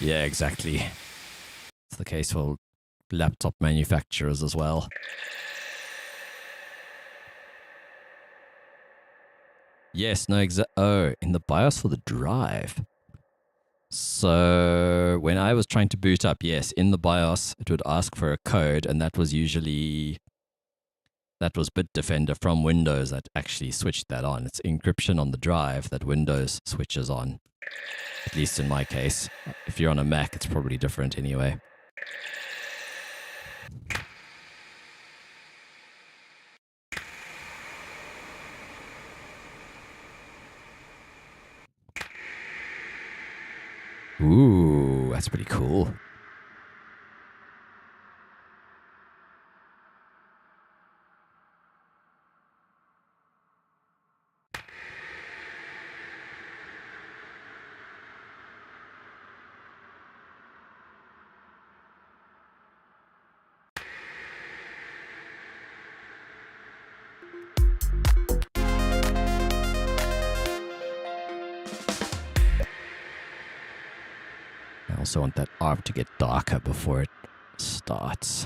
Yeah, exactly. It's the case for laptop manufacturers as well. Yes, no, in the BIOS for the drive. So when I was trying to boot up, yes, in the BIOS, it would ask for a code, and that was Bitdefender from Windows that actually switched that on. It's encryption on the drive that Windows switches on, at least in my case. If you're on a Mac, it's probably different anyway. Ooh, that's pretty cool. I also want that ARP to get darker before it starts.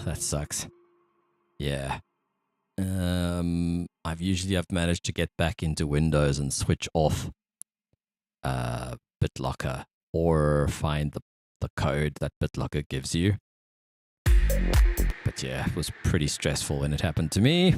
That sucks. Yeah. I've managed to get back into Windows and switch off BitLocker, or find the code that BitLocker gives you. But yeah, it was pretty stressful when it happened to me.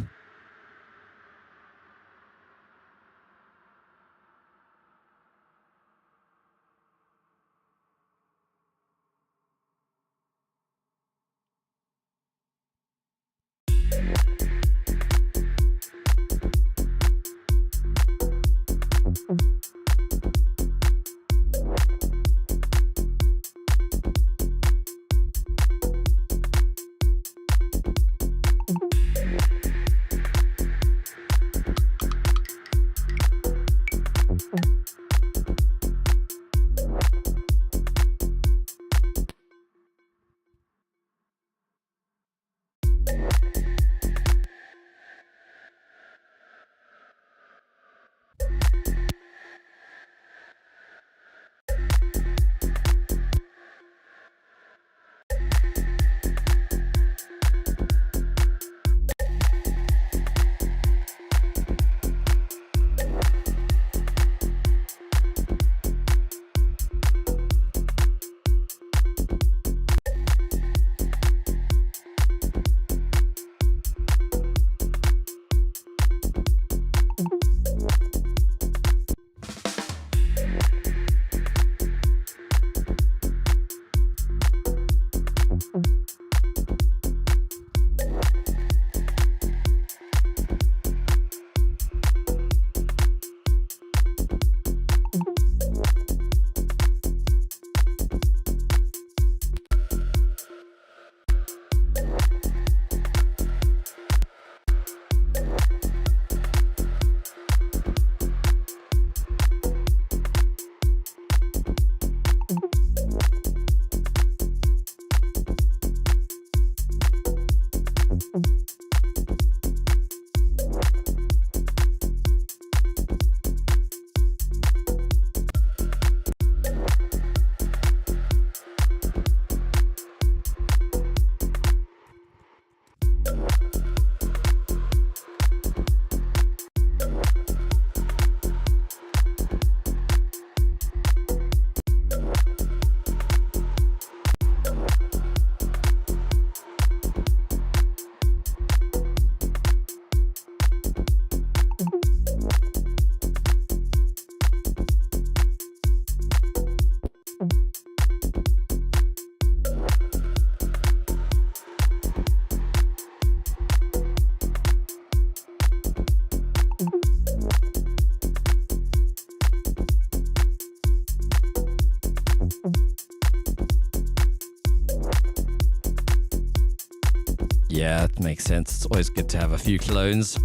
Yeah, it makes sense. It's always good to have a few clones.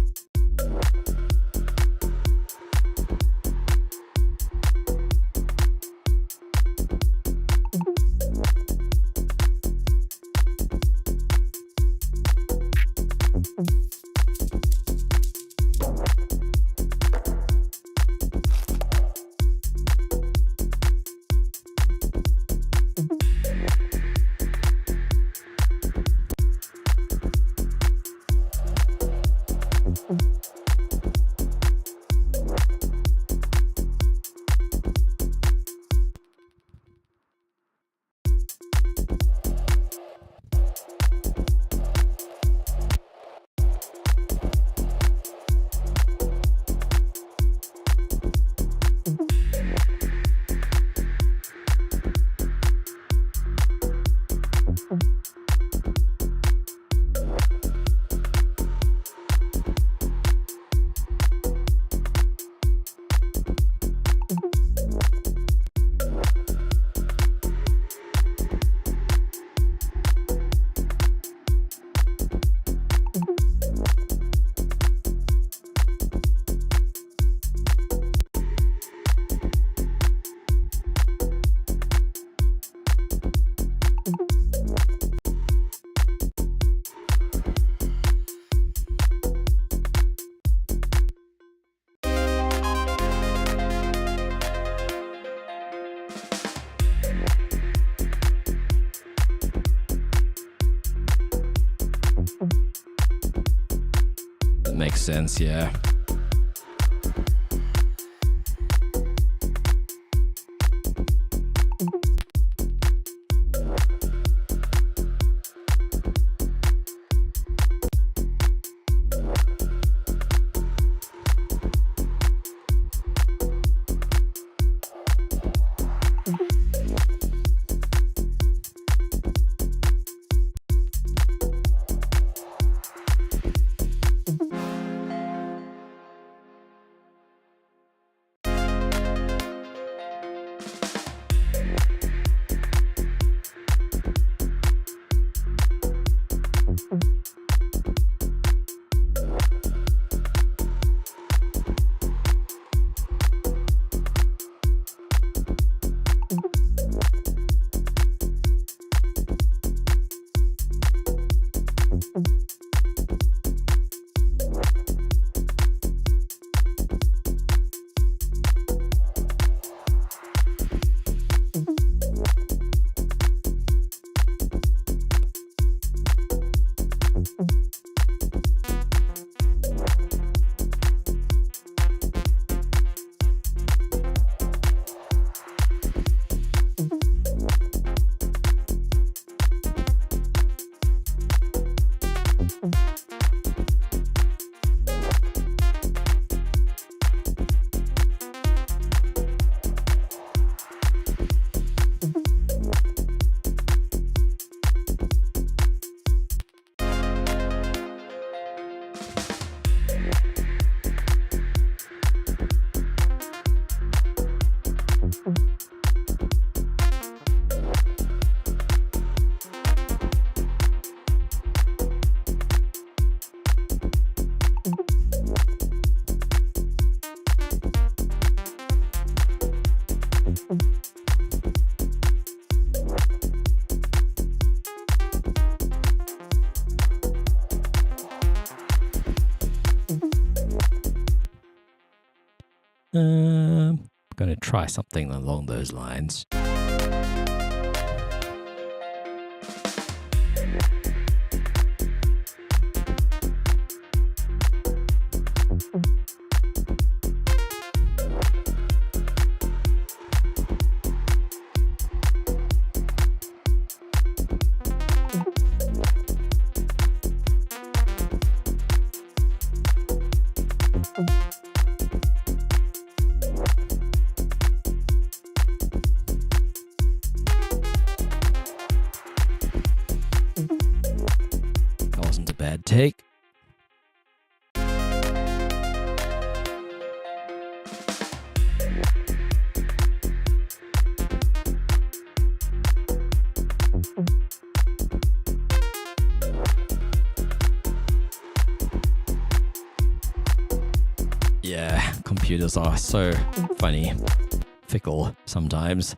That makes sense, yeah. I'm going to try something along those lines. That wasn't a bad take. Yeah, computers are so funny, fickle sometimes.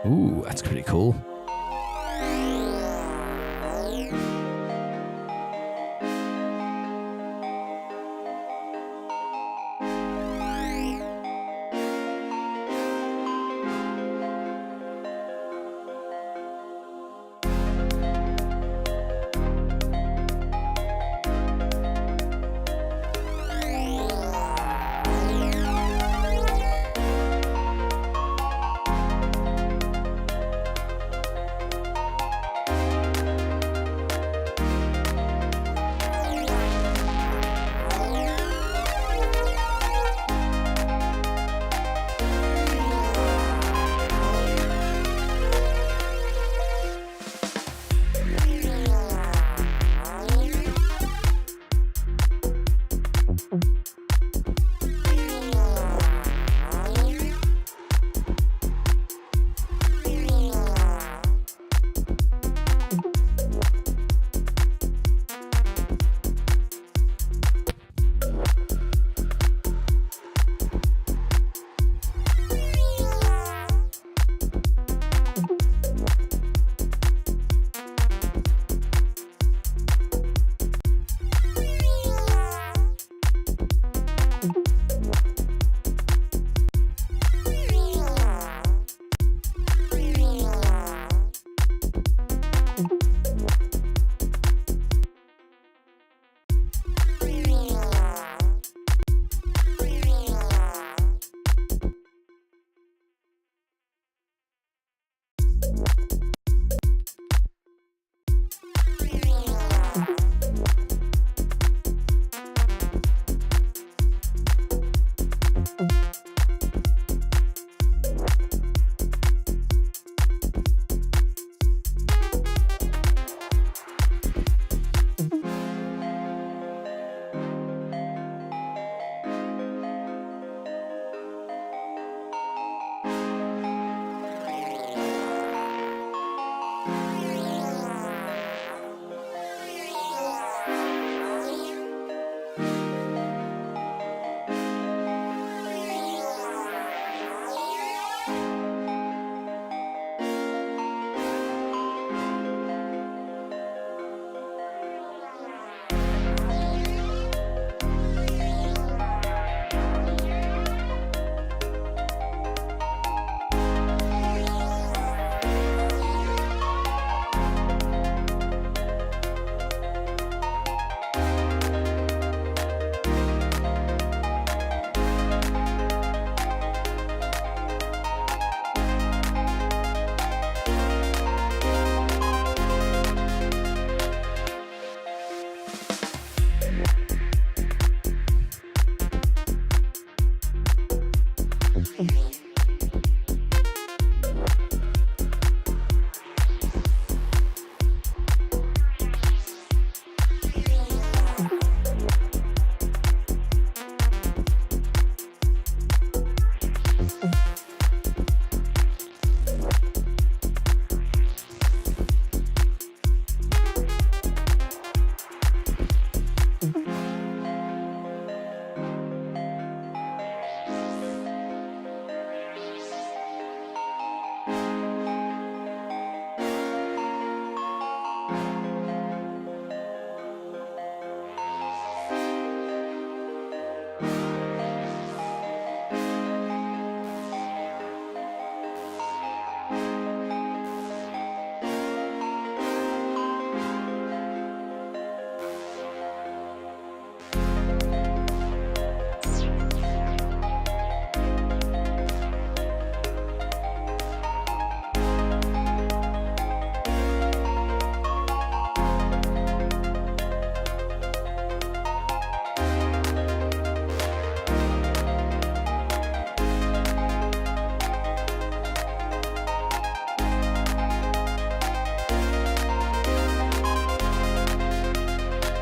Ooh, that's pretty cool.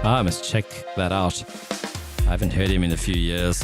I must check that out. I haven't heard him in a few years.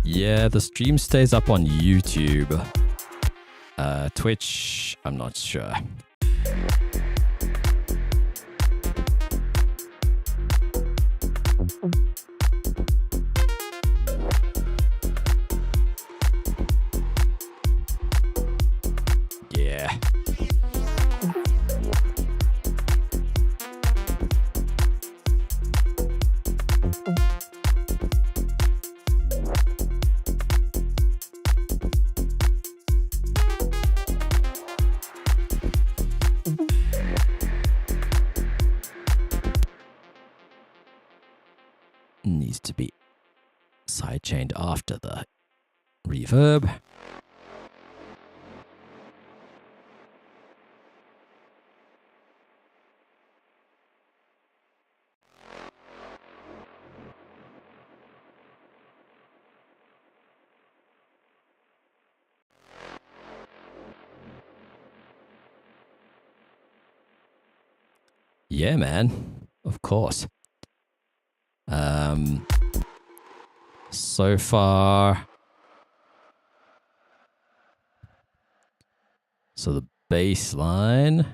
Yeah, the stream stays up on YouTube. Twitch, I'm not sure. Yeah. Needs to be sidechained after the reverb. Yeah, man. Of course. So far, so the bass line,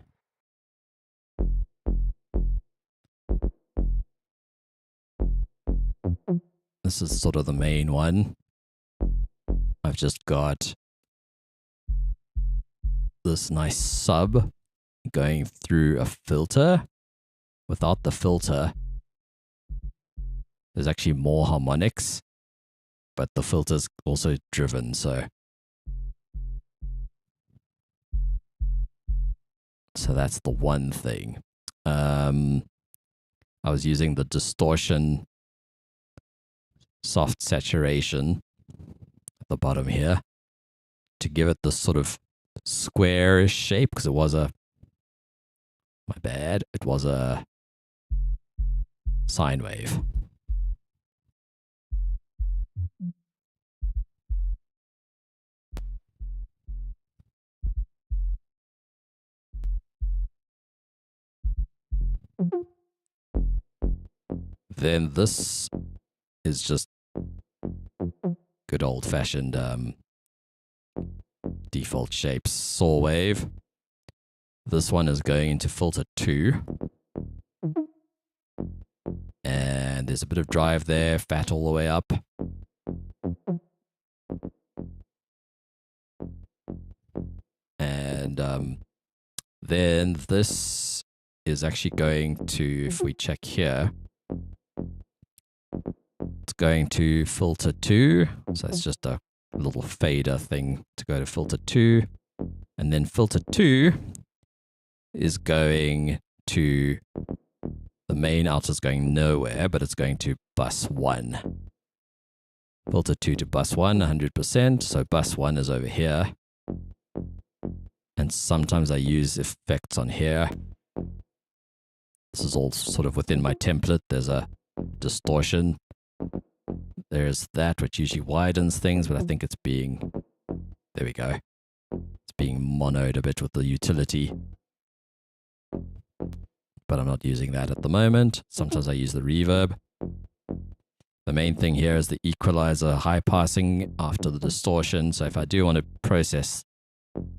this is sort of the main one. I've just got this nice sub going through a filter. Without the filter, there's actually more harmonics, but the filter's also driven, so that's the one thing. I was using the distortion soft saturation at the bottom here to give it this sort of squarish shape, because it was a, my bad, it was a sine wave. Then this is just good old-fashioned default shapes, saw wave. This one is going into filter 2. And there's a bit of drive there, fat all the way up. And then this is actually going to, if we check here, it's going to filter 2. So it's just a little fader thing to go to filter 2. And then filter 2 is going to, the main out is going nowhere, but it's going to bus 1. Filter 2 to bus 1, 100%. So bus 1 is over here. And sometimes I use effects on here. This is all sort of within my template. There's a distortion. there's that, which usually widens things, but I think it's being, there we go. It's being monoed a bit with the utility. But I'm not using that at the moment. Sometimes I use the reverb. The main thing here is the equalizer high passing after the distortion. So if I do want to process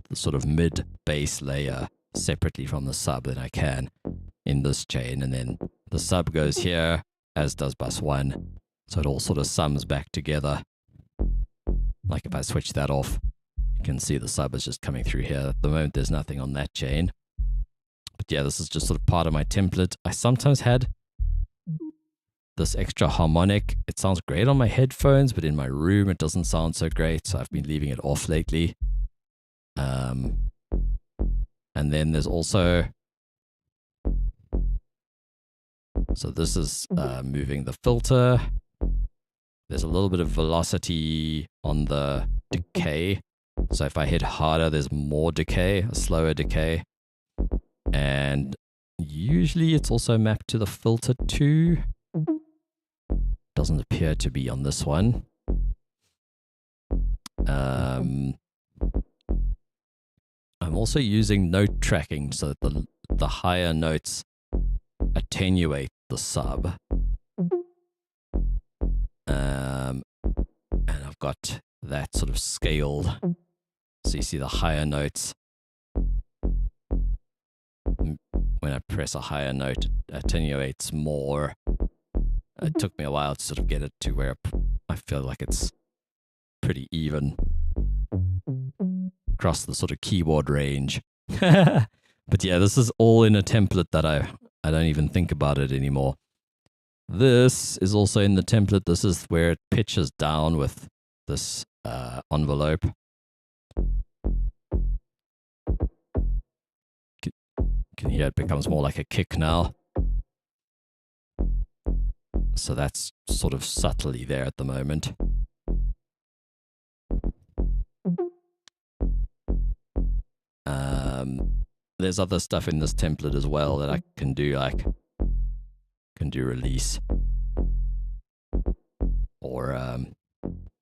the sort of mid bass layer separately from the sub, then I can in this chain. And then the sub goes here, as does bus 1. So it all sort of sums back together. Like if I switch that off, you can see the sub is just coming through here. At the moment, there's nothing on that chain. But yeah, this is just sort of part of my template. I sometimes had this extra harmonic. It sounds great on my headphones, but in my room, it doesn't sound so great. So I've been leaving it off lately. And then there's also, so this is moving the filter. There's a little bit of velocity on the decay. So if I hit harder, there's more decay, a slower decay. And usually it's also mapped to the filter too. Doesn't appear to be on this one. I'm also using note tracking so that the higher notes attenuate the sub. And I've got that sort of scaled. So you see the higher notes. When I press a higher note, it attenuates more. It took me a while to sort of get it to where I feel like it's pretty even across the sort of keyboard range. But yeah, this is all in a template that I don't even think about it anymore. This is also in the template. This is where it pitches down with this envelope. Can hear it becomes more like a kick now. So that's sort of subtly there at the moment. There's other stuff in this template as well that I can do, like can do release, or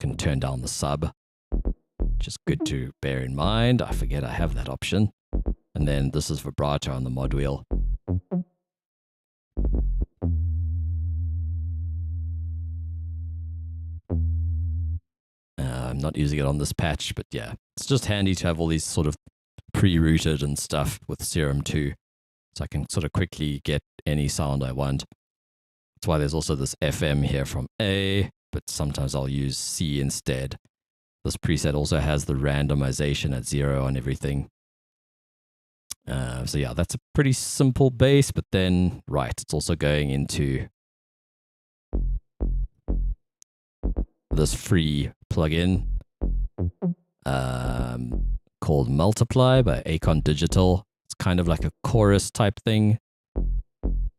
can turn down the sub, which is good to bear in mind. I forget I have that option. And then this is vibrato on the mod wheel. I'm not using it on this patch, but yeah, it's just handy to have all these sort of pre-routed and stuff with Serum 2, so I can sort of quickly get any sound I want. That's why there's also this FM here from A, but sometimes I'll use C instead. This preset also has the randomization at 0 on everything. So yeah, that's a pretty simple bass, but then, right, it's also going into this free plugin called Multiply by Acon Digital. It's kind of like a chorus type thing.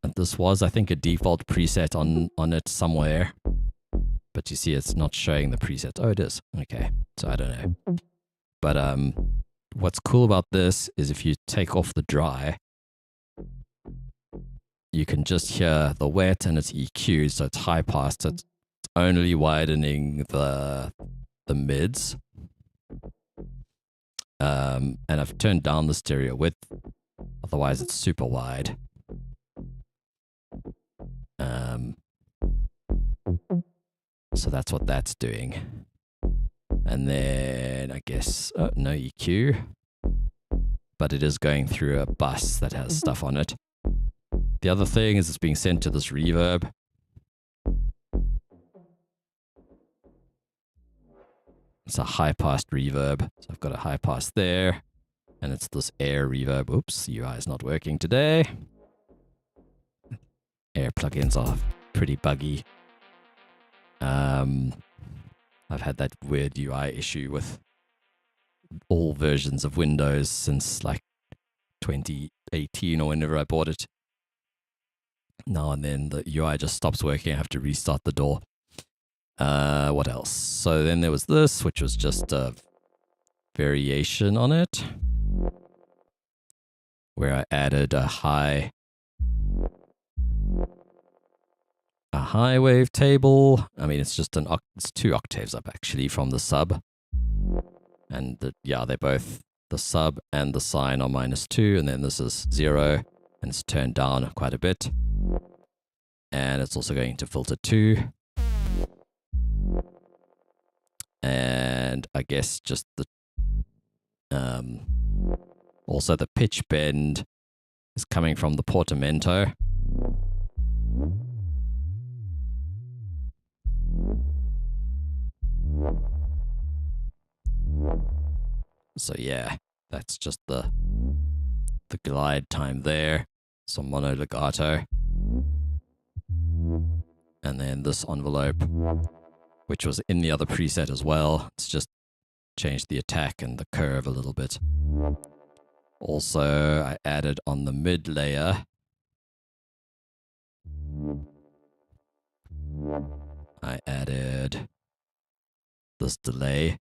And this was, I think, a default preset on it somewhere. But you see it's not showing the preset. Oh, it is. Okay, so I don't know. But what's cool about this is if you take off the dry, you can just hear the wet and it's EQ'd, so it's high pass. So it's only widening the mids. And I've turned down the stereo width, otherwise it's super wide. So that's what that's doing. And then I guess, oh, no EQ, but it is going through a bus that has stuff on it. The other thing is it's being sent to this reverb. It's a high pass reverb. So I've got a high pass there, and it's this air reverb. Oops, UI is not working today. Air plugins are pretty buggy. I've had that weird UI issue with all versions of Windows since like 2018 or whenever I bought it. Now and then the UI just stops working. I have to restart the door. What else? So then there was this, which was just a variation on it, where I added a high a high wave table. I mean, it's just it's 2 octaves up actually from the sub. And they're both, the sub and the sine are -2, and then this is 0, and it's turned down quite a bit. And it's also going to filter 2. And I guess just the also the pitch bend is coming from the portamento. So yeah, that's just the glide time there. Some mono legato. And then this envelope, which was in the other preset as well. It's just changed the attack and the curve a little bit. Also, I added on the mid layer, I added this delay.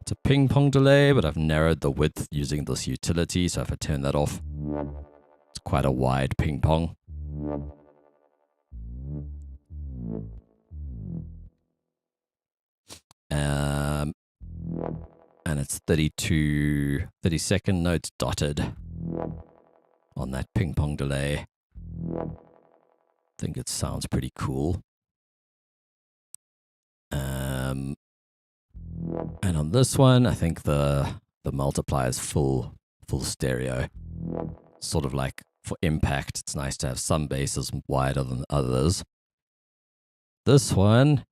It's a ping pong delay, but I've narrowed the width using this utility, so if I turn that off, it's quite a wide ping pong. And it's 30-second notes dotted on that ping pong delay. I think it sounds pretty cool. And on this one, I think the multiplier is full stereo. Sort of like for impact, it's nice to have some basses wider than others. This one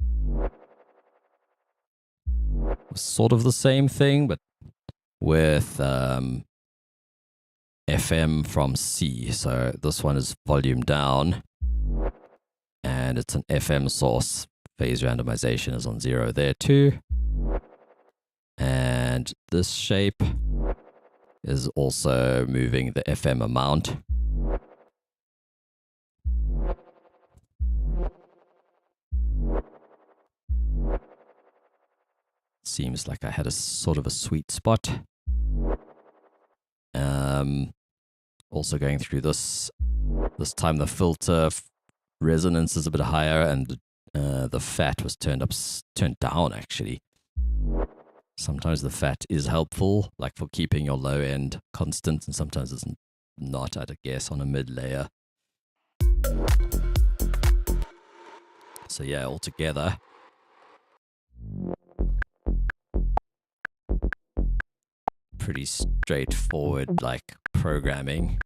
was sort of the same thing, but with FM from C. So this one is volume down, and it's an FM source. Phase randomization is on 0 there too. And this shape is also moving the FM amount. Seems like I had a sort of a sweet spot. Also going through this time the filter resonance is a bit higher, and the fat was turned down actually. Sometimes the fat is helpful, like for keeping your low end constant, and sometimes it's not, I'd guess, on a mid layer. So yeah, altogether, pretty straightforward, like, programming.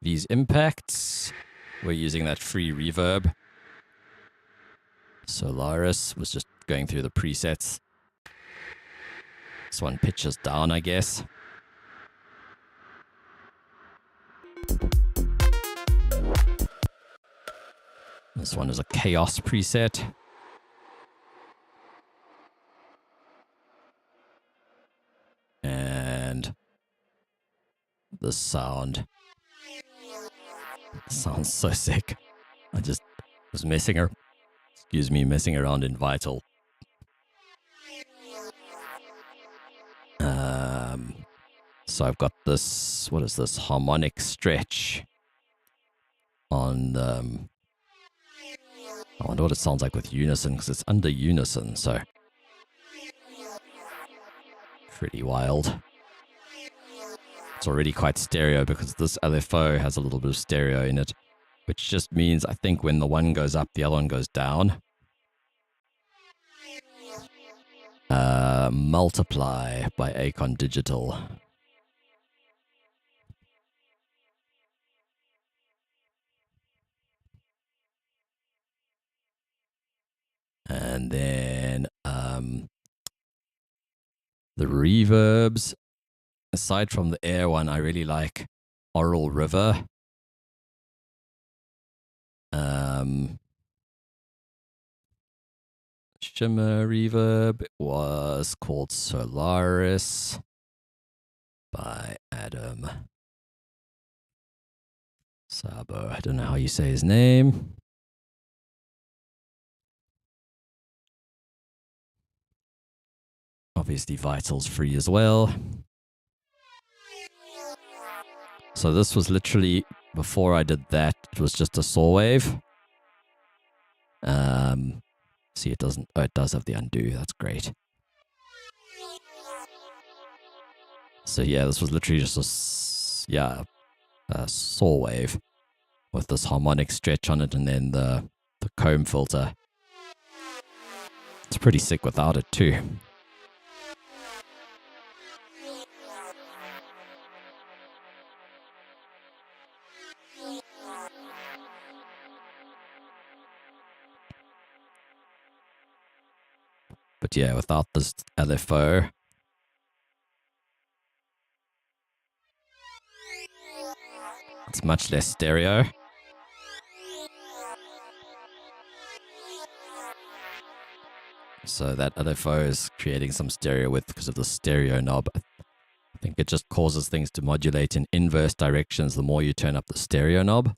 These impacts, we're using that free reverb. Solaris was just going through the presets. This one pitches down, I guess. This one is a chaos preset. And the sound sounds so sick. I just was messing around in Vital. So I've got this, what is this, harmonic stretch on I wonder what it sounds like with unison, because it's under unison, so pretty wild. It's already quite stereo because this LFO has a little bit of stereo in it, which just means I think when the one goes up, the other one goes down. Multiply by Acon Digital. And then the reverbs, aside from the air one, I really like Oral River. Shimmer Reverb was called Solaris by Adam Sabo. I don't know how you say his name. Obviously, Vital's free as well. So this was literally, before I did that, it was just a saw wave. See, it doesn't, oh, it does have the undo. That's great. So yeah, this was literally just a saw wave with this harmonic stretch on it and then the comb filter. It's pretty sick without it too. But yeah, without this LFO, it's much less stereo. So that LFO is creating some stereo width because of the stereo knob. I think it just causes things to modulate in inverse directions the more you turn up the stereo knob.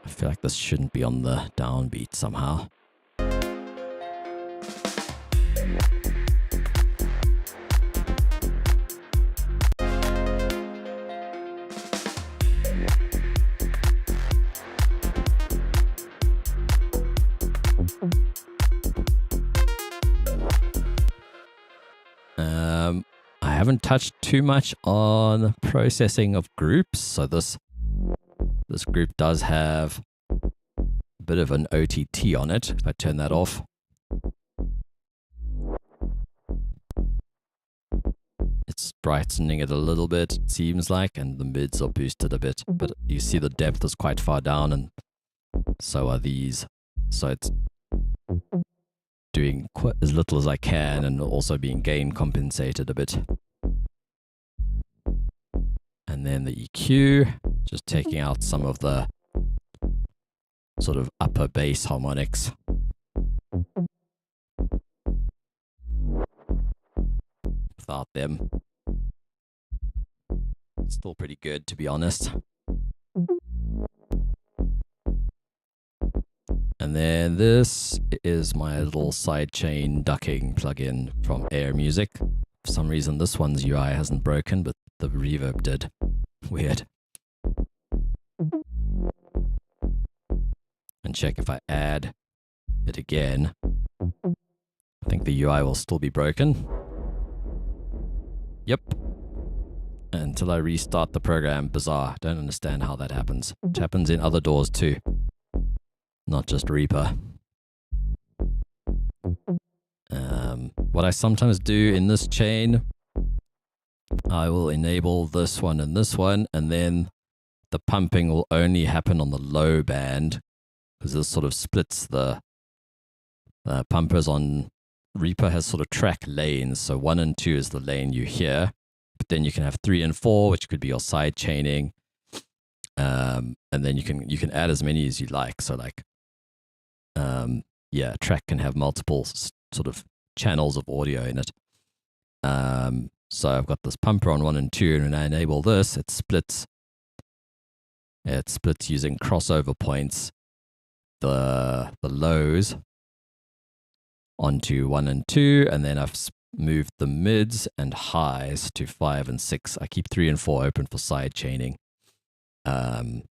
I feel like this shouldn't be on the downbeat somehow. I haven't touched too much on processing of groups, so this group does have a bit of an OTT on it. If I turn that off, it's brightening it a little bit, it seems like, and the mids are boosted a bit, but you see the depth is quite far down, and so are these. So it's doing quite as little as I can and also being gain compensated a bit. And then the EQ, just taking out some of the sort of upper bass harmonics. Without them. Still pretty good, to be honest. And then this is my little sidechain ducking plugin from Air Music. For some reason this one's UI hasn't broken, but the reverb did. Weird. And check if I add it again. I think the UI will still be broken. Yep. Until I restart the program. Bizarre. Don't understand how that happens. It happens in other DAWs too. Not just Reaper. What I sometimes do in this chain, I will enable this one, and then the pumping will only happen on the low band, because this sort of splits the pumpers on Reaper has sort of track lanes. So 1 and 2 is the lane you hear, but then you can have 3 and 4, which could be your side chaining. And then you can add as many as you like. So like, yeah, a track can have multiple sort of channels of audio in it. So I've got this pumper on 1 and 2, and when I enable this, it splits using crossover points, the lows onto 1 and 2, and then I've moved the mids and highs to 5 and 6. I keep 3 and 4 open for side chaining. And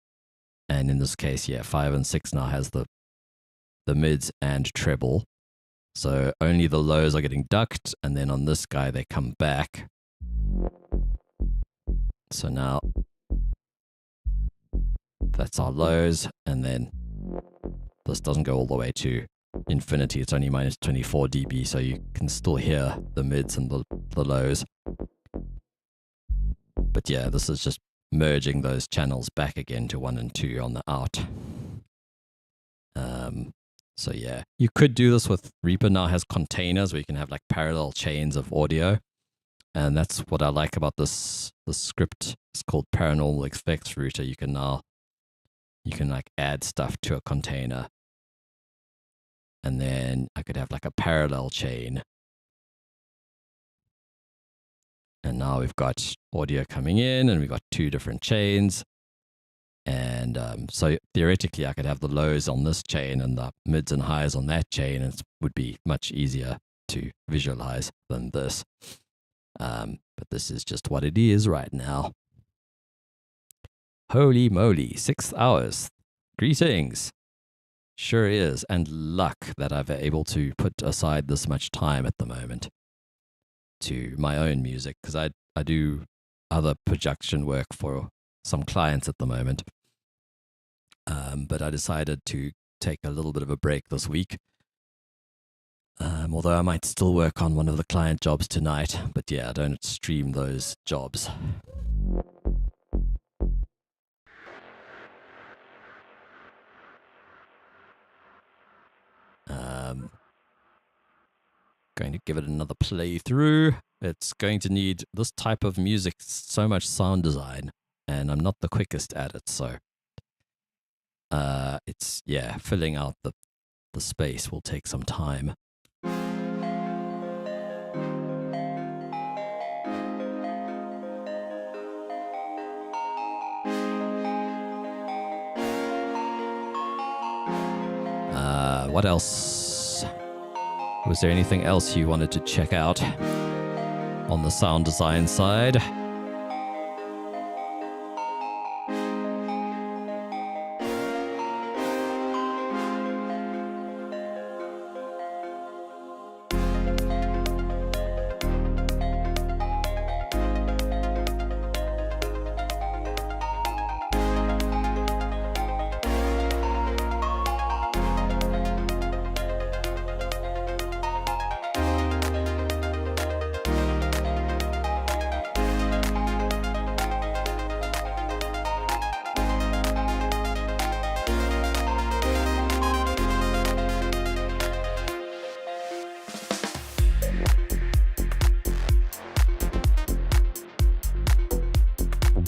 in this case, yeah, 5 and 6 now has the mids and treble. So only the lows are getting ducked, and then on this guy they come back. So now that's our lows, and then this doesn't go all the way to infinity. It's only minus 24 dB, so you can still hear the mids and the lows. But yeah, this is just merging those channels back again to 1 and 2 on the out. So yeah, you could do this with Reaper. Now has containers where you can have like parallel chains of audio, and that's what I like about this script. It's called Paranormal Effects Router. You can like add stuff to a container, and then I could have like a parallel chain. And now we've got audio coming in, and we've got two different chains. And so theoretically, I could have the lows on this chain and the mids and highs on that chain, and it would be much easier to visualize than this. But this is just what it is right now. Holy moly, 6 hours. Greetings. Sure is, and luck that I've able to put aside this much time at the moment to my own music, because I do other production work for some clients at the moment. But I decided to take a little bit of a break this week. Although I might still work on one of the client jobs tonight. But yeah, I don't stream those jobs. Going to give it another playthrough. It's going to need this type of music, so much sound design, and I'm not the quickest at it, so it's, yeah, filling out the space will take some time. What else? Was there anything else you wanted to check out on the sound design side?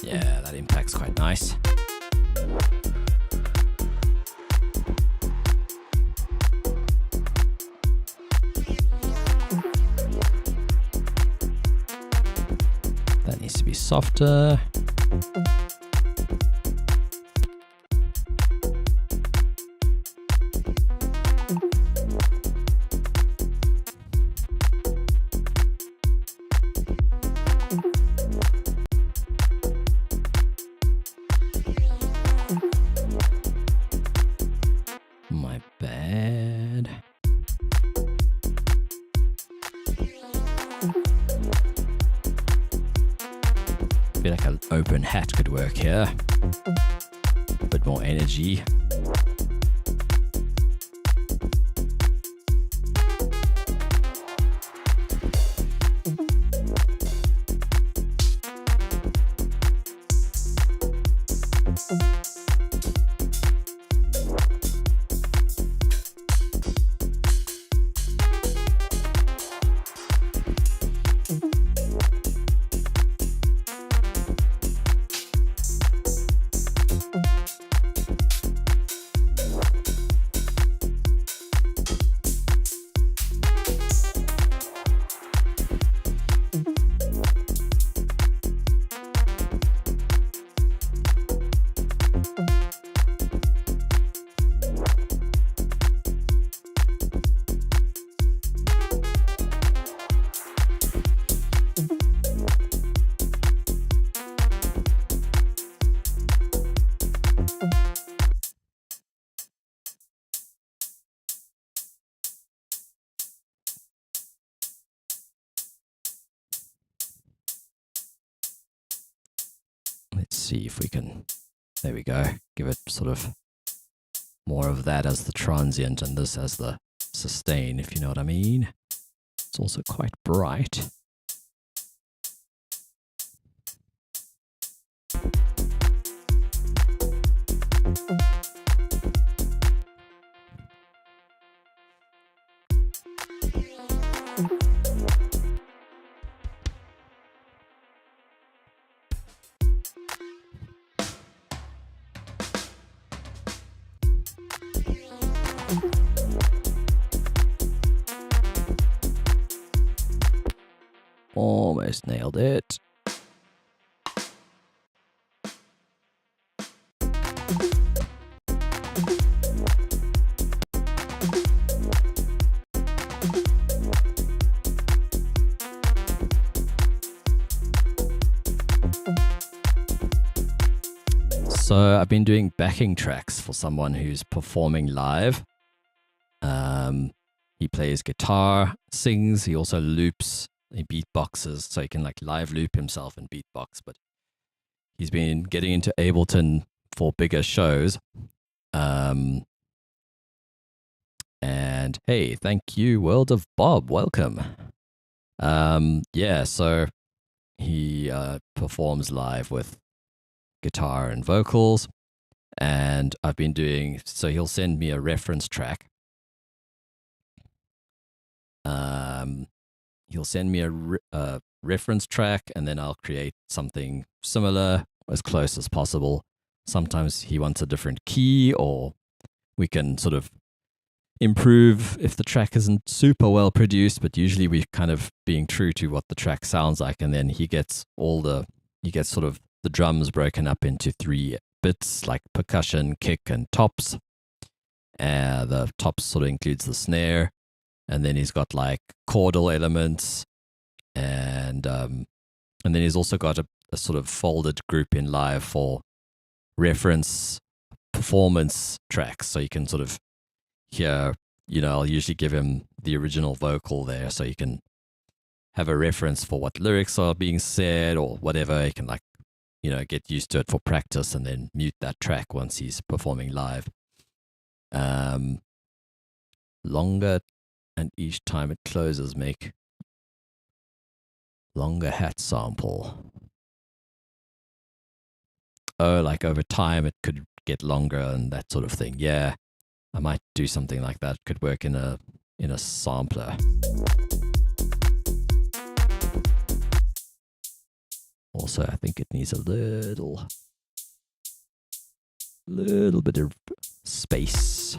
Yeah, that impact's quite nice. That needs to be softer. My bad. Feel like an open hat could work here. A bit more energy. Let's see if we can, there we go, give it sort of more of that as the transient and this as the sustain, if you know what I mean. It's also quite bright. Almost nailed it. So I've been doing backing tracks for someone who's performing live. He plays guitar, sings, he also loops, he beatboxes, so he can like live loop himself and beatbox. But he's been getting into Ableton for bigger shows. And hey, thank you, World of Bob, welcome. Yeah, so he performs live with guitar and vocals, and I've been doing, so he'll send me a reference track. He'll send me a reference track, and then I'll create something similar, as close as possible. Sometimes he wants a different key, or we can sort of improve if the track isn't super well produced, but usually we're kind of being true to what the track sounds like, and then he gets sort of the drums broken up into 3 bits, like percussion, kick, and tops. The tops sort of includes the snare, and then he's got like chordal elements, and then he's also got a sort of folded group in live for reference performance tracks, so you can sort of hear, I'll usually give him the original vocal there, so you can have a reference for what lyrics are being said or whatever. You can like, get used to it for practice, and then mute that track once he's performing live. Longer, and each time it closes, make longer hat sample. Oh, like over time it could get longer and that sort of thing. Yeah, I might do something like that. Could work in a sampler. Also, I think it needs a little bit of space.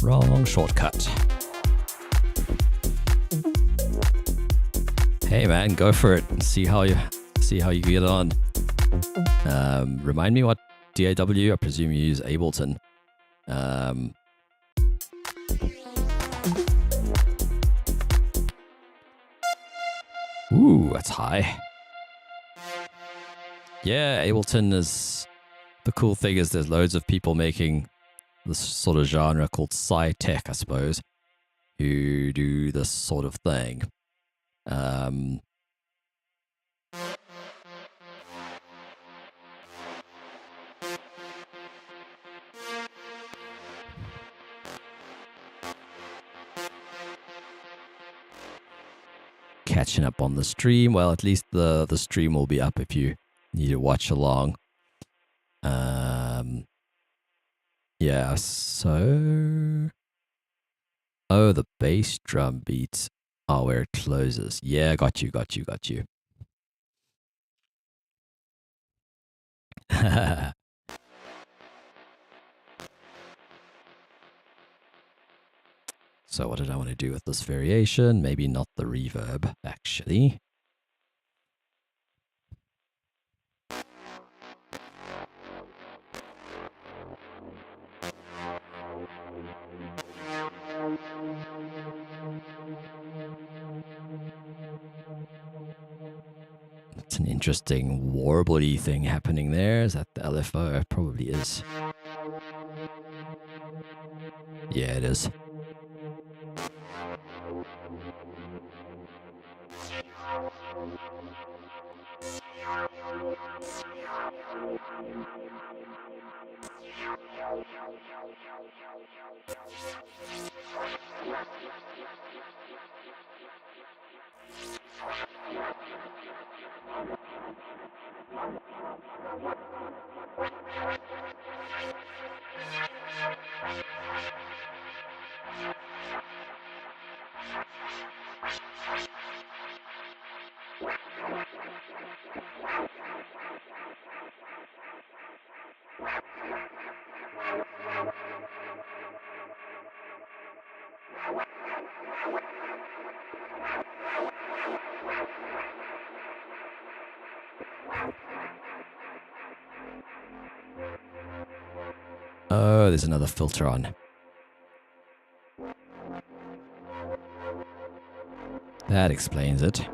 Wrong shortcut. Hey man, go for it. See how you get on. Remind me what DAW. I presume you use Ableton. Ooh, that's high. Yeah, Ableton is, the cool thing is there's loads of people making this sort of genre called sci-tech, I suppose, who do this sort of thing. Catching up on the stream. Well, at least the stream will be up if you need to watch along. Yeah, so... Oh, the bass drum beats are where it closes. Yeah, got you. So what did I want to do with this variation? Maybe not the reverb, actually. It's an interesting warbly thing happening there. Is that the LFO? It probably is. Yeah, it is. Oh, there's another filter on. That explains it.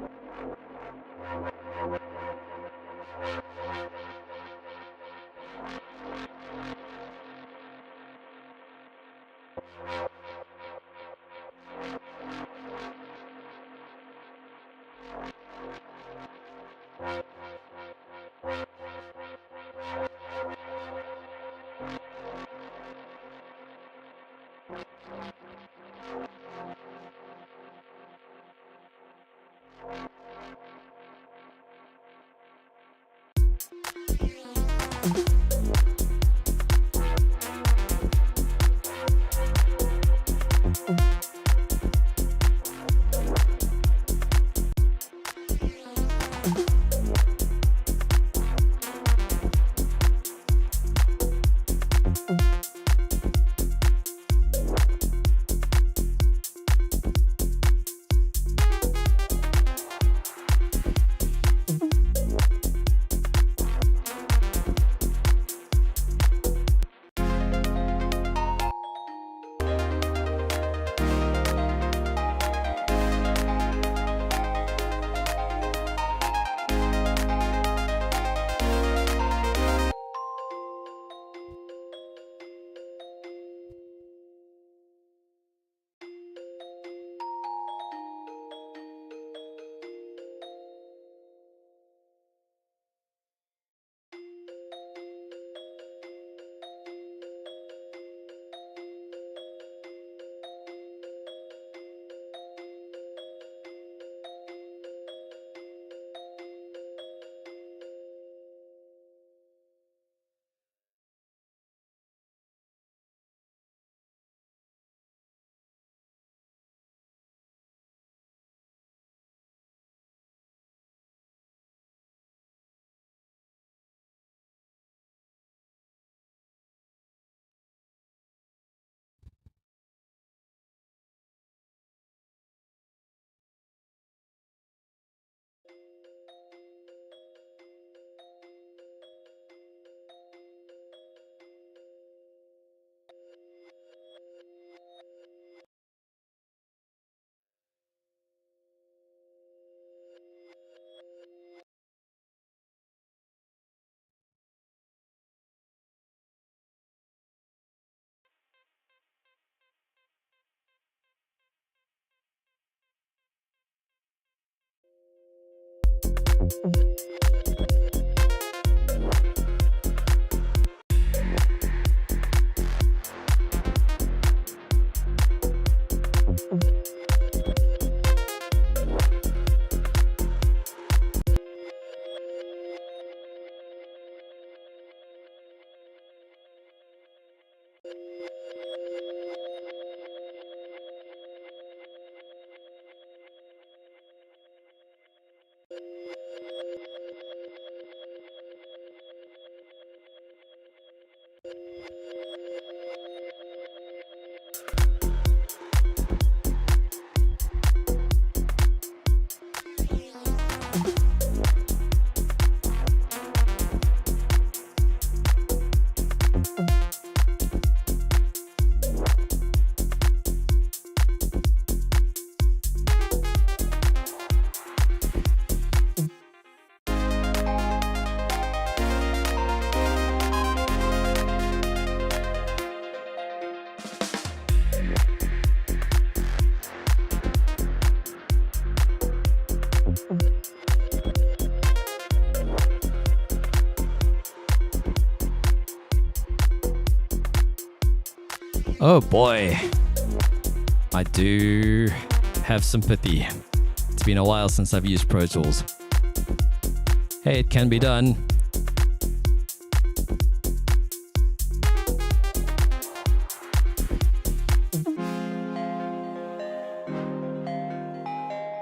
Oh boy. I do have sympathy. It's been a while since I've used Pro Tools. Hey, it can be done.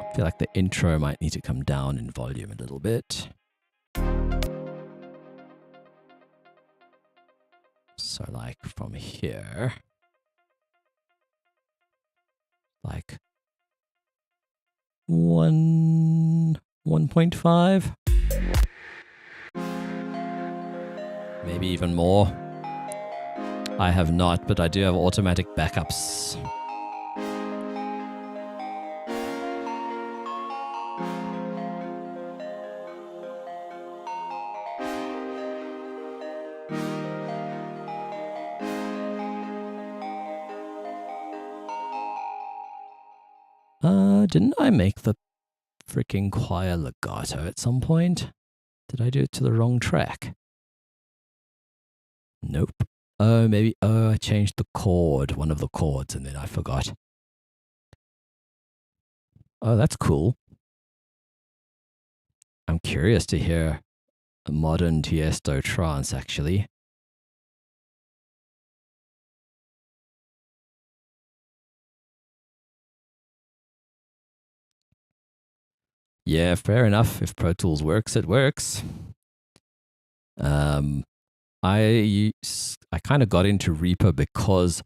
I feel like the intro might need to come down in volume a little bit. So like from here, like 1.5, maybe even more. I have not, but I do have automatic backups. Didn't I make the freaking choir legato at some point? Did I do it to the wrong track? Nope. Oh, maybe, I changed the chord, one of the chords, and then I forgot. Oh, that's cool. I'm curious to hear a modern Tiesto trance, actually. Yeah, fair enough. If Pro Tools works, it works. I kind of got into Reaper because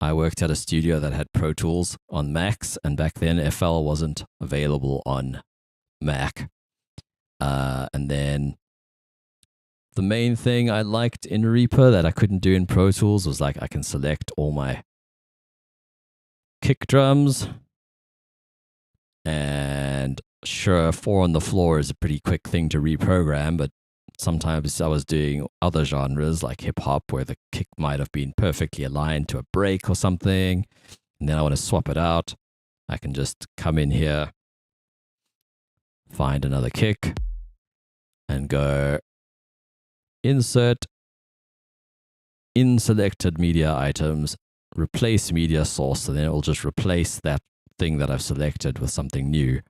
I worked at a studio that had Pro Tools on Macs, and back then FL wasn't available on Mac. And then the main thing I liked in Reaper that I couldn't do in Pro Tools was like I can select all my kick drums, and sure, 4 on the floor is a pretty quick thing to reprogram, but sometimes I was doing other genres like hip hop where the kick might have been perfectly aligned to a break or something, and then I want to swap it out. I can just come in here, find another kick, and go insert in selected media items, replace media source, and then it will just replace that thing that I've selected with something new.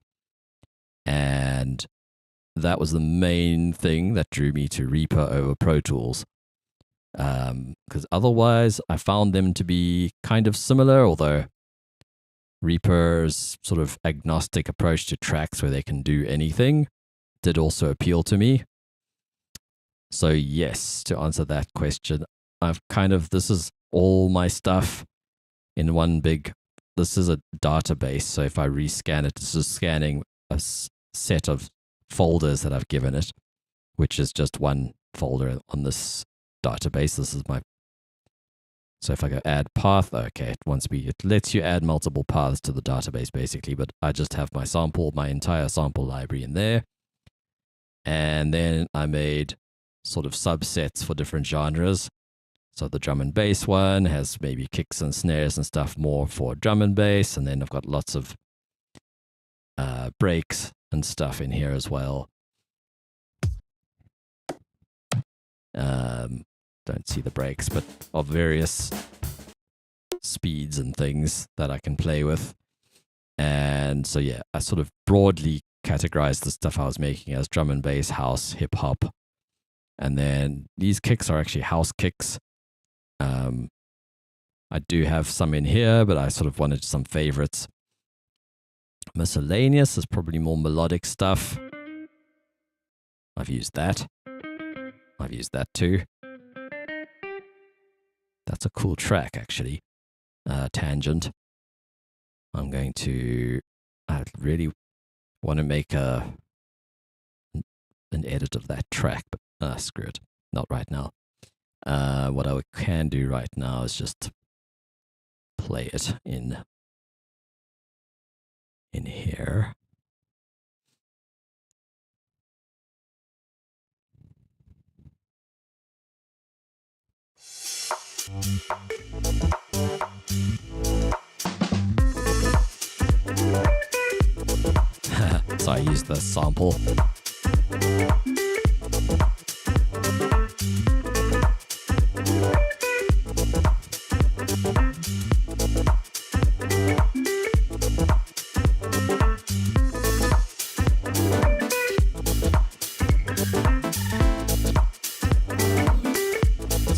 And that was the main thing that drew me to Reaper over Pro Tools. Because otherwise, I found them to be kind of similar, although Reaper's sort of agnostic approach to tracks where they can do anything did also appeal to me. So yes, to answer that question, this is all my stuff in one big, this is a database. So if I rescan it, this is scanning a set of folders that I've given it, which is just one folder on this database. This is my, so if I go add path, okay, it lets you add multiple paths to the database basically, but I just have my entire sample library in there. And then I made sort of subsets for different genres. So the drum and bass one has maybe kicks and snares and stuff more for drum and bass, and then I've got lots of breaks and stuff in here as well. Don't see the breaks, but of various speeds and things that I can play with. And so yeah, I sort of broadly categorized the stuff I was making as drum and bass, house, hip hop. And then these kicks are actually house kicks. I do have some in here, but I sort of wanted some favorites. Miscellaneous is probably more melodic stuff. I've used that. I've used that too. That's a cool track, actually. Tangent. I really want to make an edit of that track, but screw it. Not right now. What I can do right now is just play it in here. So I used the sample.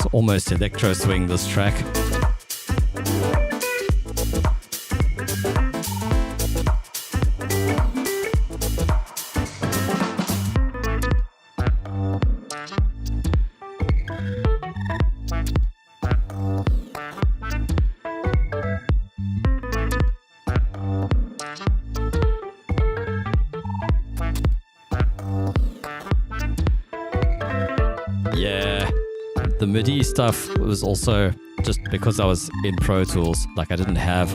It's almost electro swing, this track. Yeah, the MIDI stuff was also just because I was in Pro Tools. Like I didn't have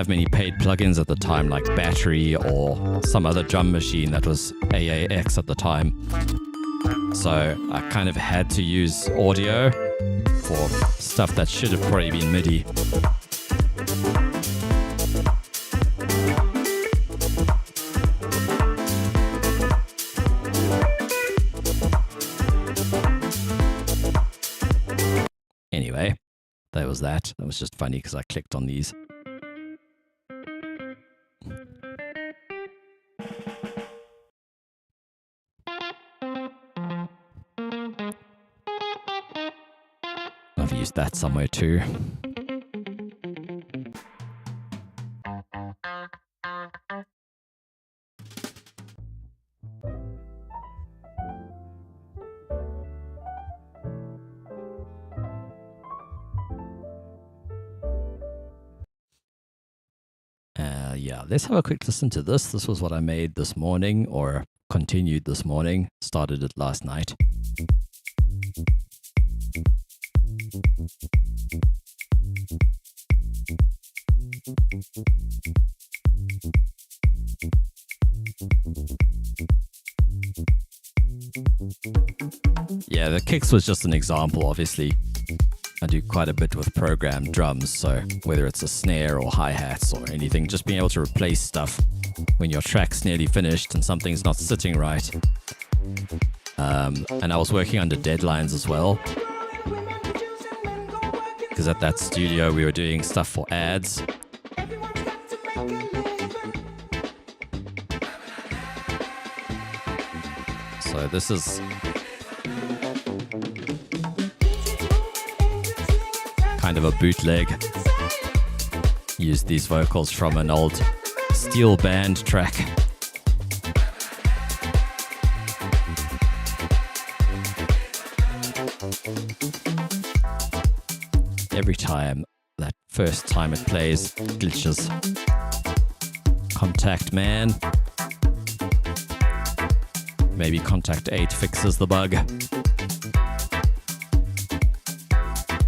many paid plugins at the time, like Battery or some other drum machine that was AAX at the time. So I kind of had to use audio for stuff that should have probably been MIDI. Anyway, that was that. That was just funny because I clicked on these. I've used that somewhere too. Yeah, let's have a quick listen to this. This was what I made this morning, or continued this morning. Started it last night. Yeah, the kicks was just an example, obviously. I do quite a bit with programmed drums, so whether it's a snare or hi-hats or anything, just being able to replace stuff when your track's nearly finished and something's not sitting right. And I was working under deadlines as well, because at that studio we were doing stuff for ads. So this is kind of a bootleg. Used these vocals from an old Steel Band track. Every time, that first time it plays, glitches. Contact Man. Maybe Contact 8 fixes the bug.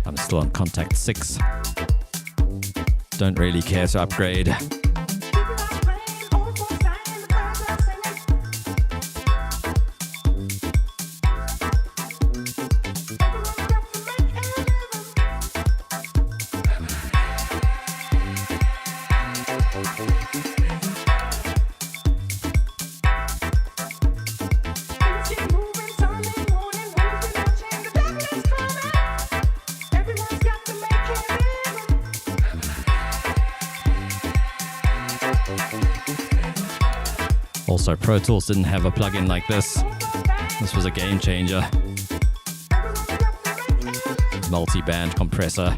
I'm still on Contact 6. Don't really care to upgrade. Also, Pro Tools didn't have a plugin like this. This was a game changer. Multi-band compressor.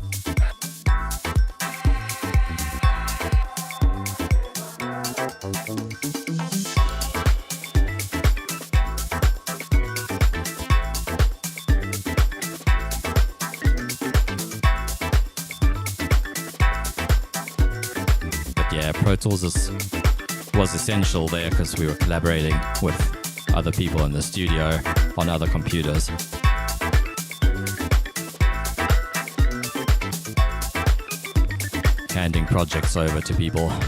But yeah, Pro Tools was essential there because we were collaborating with other people in the studio on other computers. Handing projects over to people. Who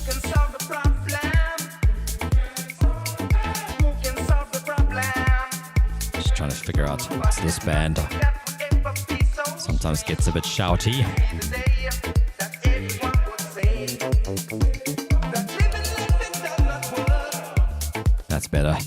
can solve the problem? Who can solve the problem? Just trying to figure out what's this band. Sometimes gets a bit shouty. That's better.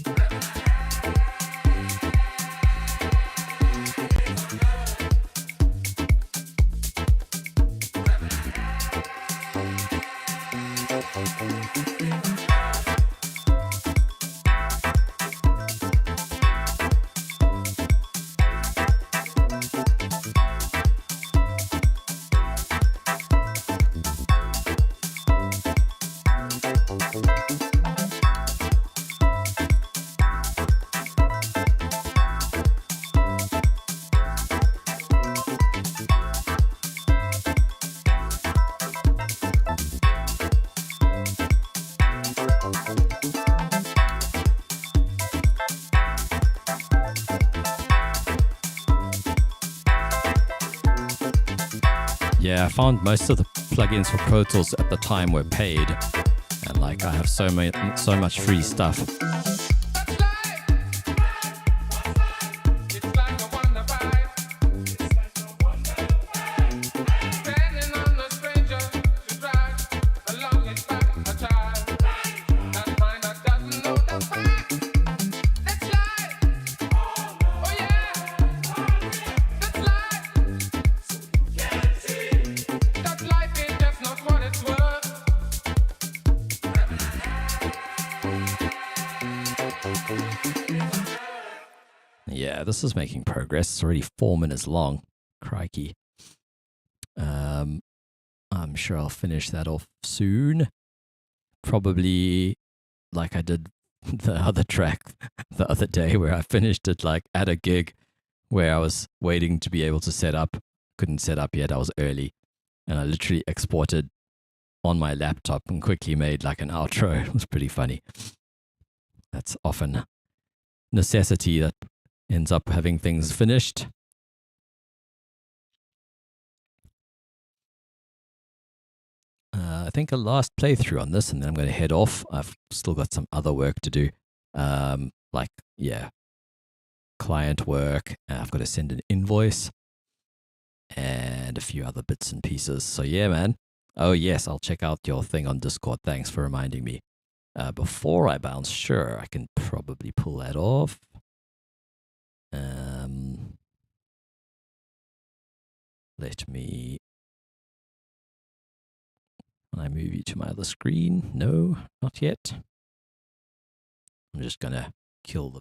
Yeah, I found most of the plugins for Pro Tools at the time were paid, and like I have so much free stuff. That's life. It's like a wonder bite. Depending on the stranger to drive along its back a child. That mind that doesn't know the fact. That's life. Oh yeah. That's life. That life ain't just not what it's worth. Yeah, this is making progress. It's already 4 minutes long. Crikey. I'm sure I'll finish that off soon. Probably like I did the other track the other day where I finished it like at a gig where I was waiting to be able to set up. Couldn't set up yet. I was early. And I literally exported on my laptop and quickly made like an outro. It was pretty funny. That's often necessity that ends up having things finished. I think a last playthrough on this, and then I'm going to head off. I've still got some other work to do, client work. I've got to send an invoice and a few other bits and pieces. So yeah, man. Oh yes, I'll check out your thing on Discord. Thanks for reminding me. Before I bounce, sure, I can probably pull that off. Let me. Can I move you to my other screen? No, not yet. I'm just gonna kill the.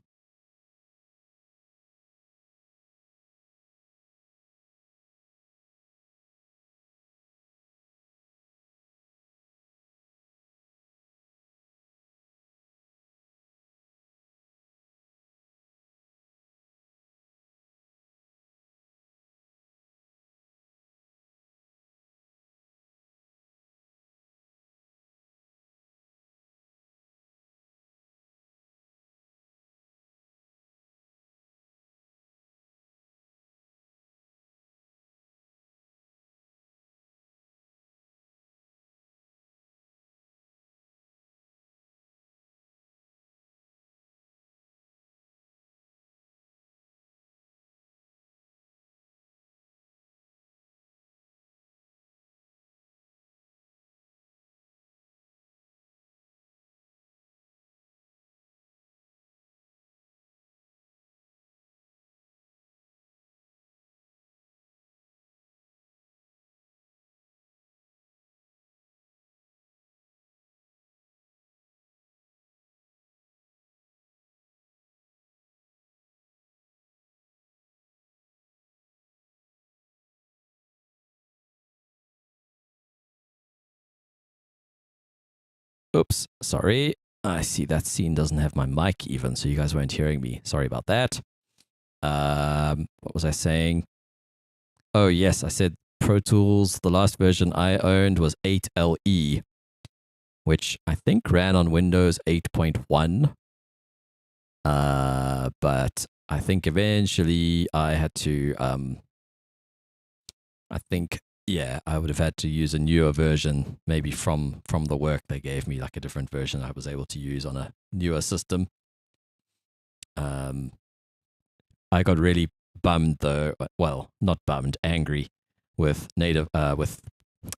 Oops, sorry. I see that scene doesn't have my mic even, so you guys weren't hearing me. Sorry about that. What was I saying? Oh, yes, I said Pro Tools. The last version I owned was 8LE, which I think ran on Windows 8.1. But I think eventually I had to, I would have had to use a newer version, maybe from the work they gave me, like a different version I was able to use on a newer system. I got really bummed though, well, not bummed, angry with with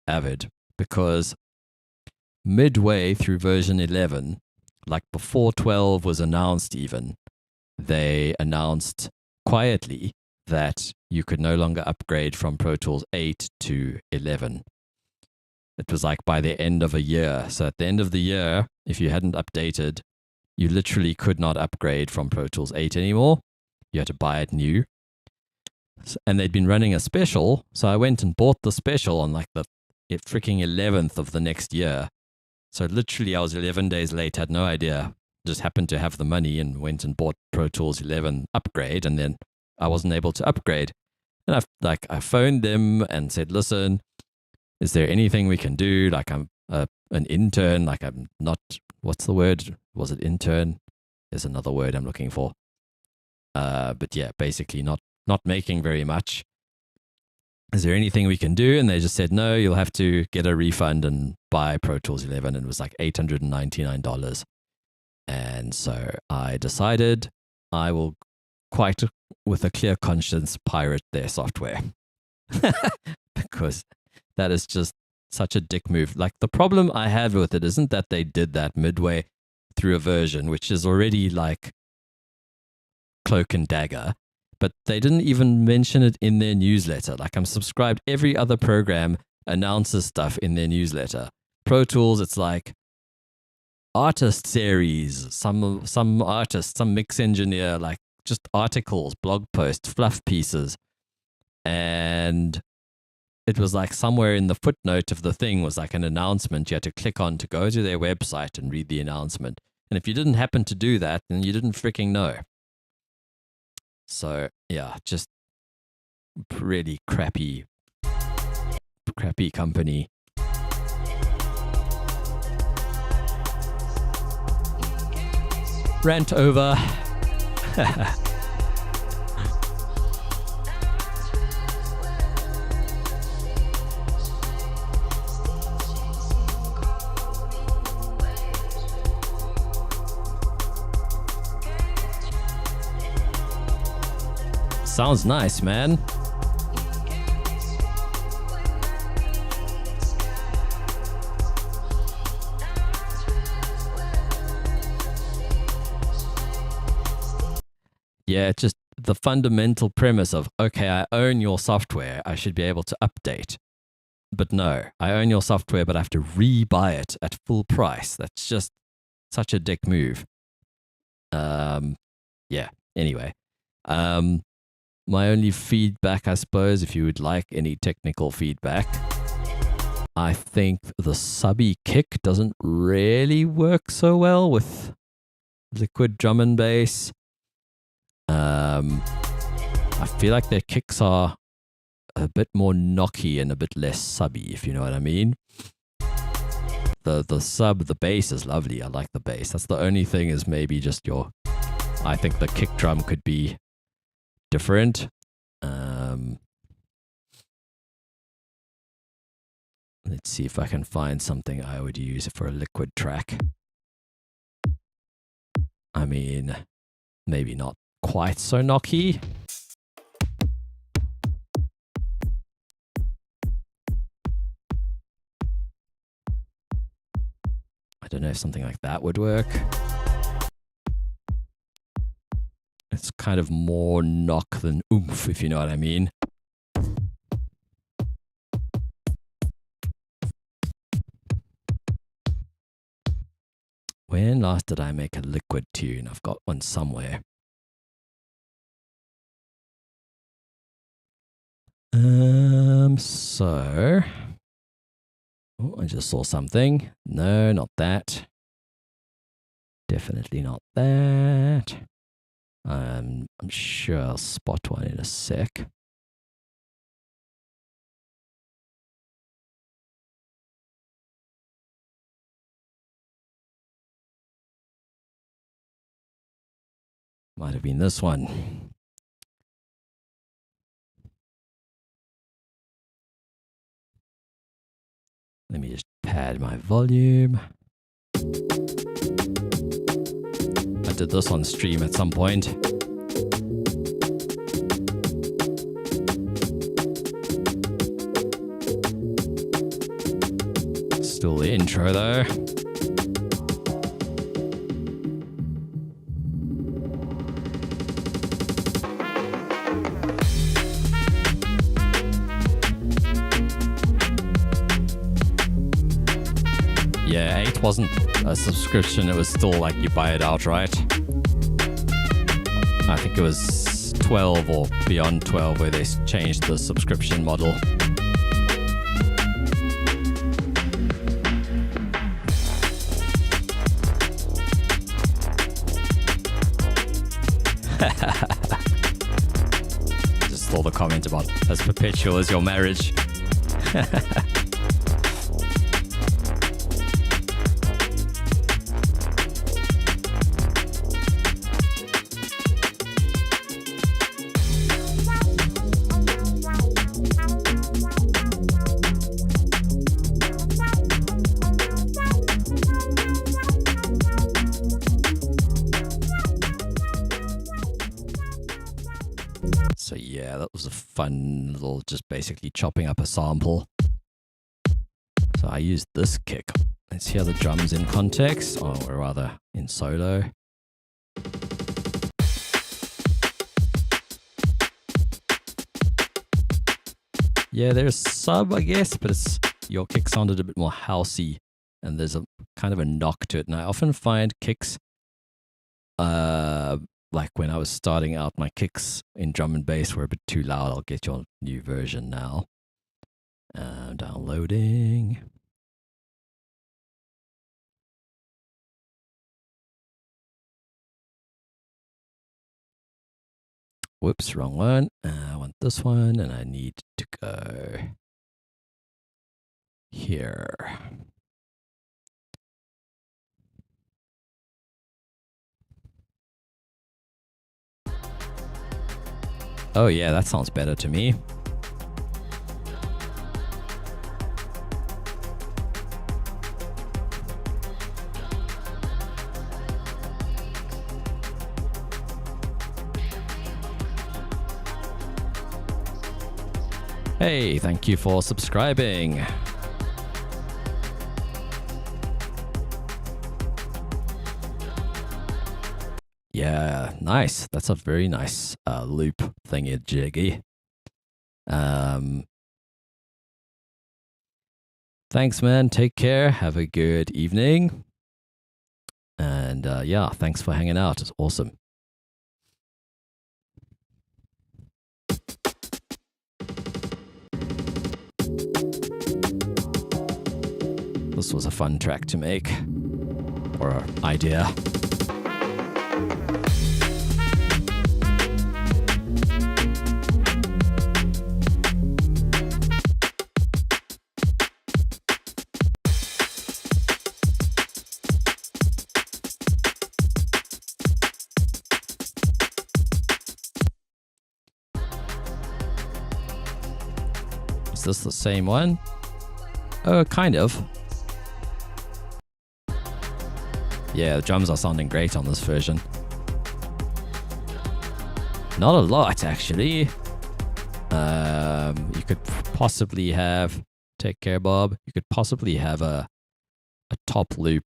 Avid, because midway through version 11, like before 12 was announced even, they announced quietly that you could no longer upgrade from Pro Tools 8 to 11. It was like by the end of a year. So at the end of the year, if you hadn't updated, you literally could not upgrade from Pro Tools 8 anymore. You had to buy it new. And they'd been running a special, so I went and bought the special on like the freaking 11th of the next year. So literally I was 11 days late, had no idea, just happened to have the money and went and bought Pro Tools 11 upgrade, and then I wasn't able to upgrade. And I phoned them and said, listen, is there anything we can do? Like I'm an intern, like I'm not, what's the word? Was it intern? There's another word I'm looking for. But yeah, basically not making very much. is there anything we can do? And they just said, no, you'll have to get a refund and buy Pro Tools 11. And it was like $899. And so I decided I will, quite with a clear conscience, pirate their software. Because that is just such a dick move. Like, the problem I have with it isn't that they did that midway through a version, which is already like cloak and dagger, but they didn't even mention it in their newsletter. Like, I'm subscribed, every other program announces stuff in their newsletter. Pro Tools, it's like artist series, some artist, some mix engineer, like just articles, blog posts, fluff pieces. And it was like somewhere in the footnote of the thing was like an announcement you had to click on to go to their website and read the announcement. And if you didn't happen to do that, then you didn't freaking know. So yeah, just really crappy company. Rant over. Sounds nice, man. Yeah, just the fundamental premise of, okay, I own your software, I should be able to update. But no, I own your software, but I have to re-buy it at full price. That's just such a dick move. Yeah, anyway. My only feedback, I suppose, if you would like any technical feedback, I think the subby kick doesn't really work so well with Liquid drum and bass. I feel like their kicks are a bit more knocky and a bit less subby, if you know what I mean. The bass is lovely. I like the bass. That's the only thing is maybe just I think the kick drum could be different. Let's see if I can find something I would use for a Liquid track. I mean, maybe not quite so knocky. I don't know if something like that would work. It's kind of more knock than oomph, if you know what I mean. When last did I make a Liquid tune? I've got one somewhere. So... Oh, I just saw something. No, not that. Definitely not that. I'm sure I'll spot one in a sec. Might have been this one. Let me just pad my volume. I did this on stream at some point. Still the intro though. Yeah, 8 wasn't a subscription, it was still like you buy it outright. I think it was 12 or beyond 12 where they changed the subscription model. Just saw the comment about as perpetual as your marriage. So yeah, that was a fun little, just basically chopping up a sample. So I used this kick. Let's hear the drums in context, or rather in solo. Yeah, there's sub, I guess, but your kick sounded a bit more housey, and there's a kind of a knock to it. And I often find kicks, like when I was starting out, my kicks in drum and bass were a bit too loud. I'll get your new version now. Downloading. Whoops, wrong one. I want this one, and I need to go here. Oh yeah, that sounds better to me. Hey, thank you for subscribing. Yeah, nice. That's a very nice loop thingy jiggy. Thanks, man. Take care. Have a good evening. And yeah, thanks for hanging out. It's awesome. This was a fun track to make, or idea. Is this the same one? Oh, kind of. Yeah, the drums are sounding great on this version. Not a lot, actually. You could possibly have... Take care, Bob. You could possibly have a top loop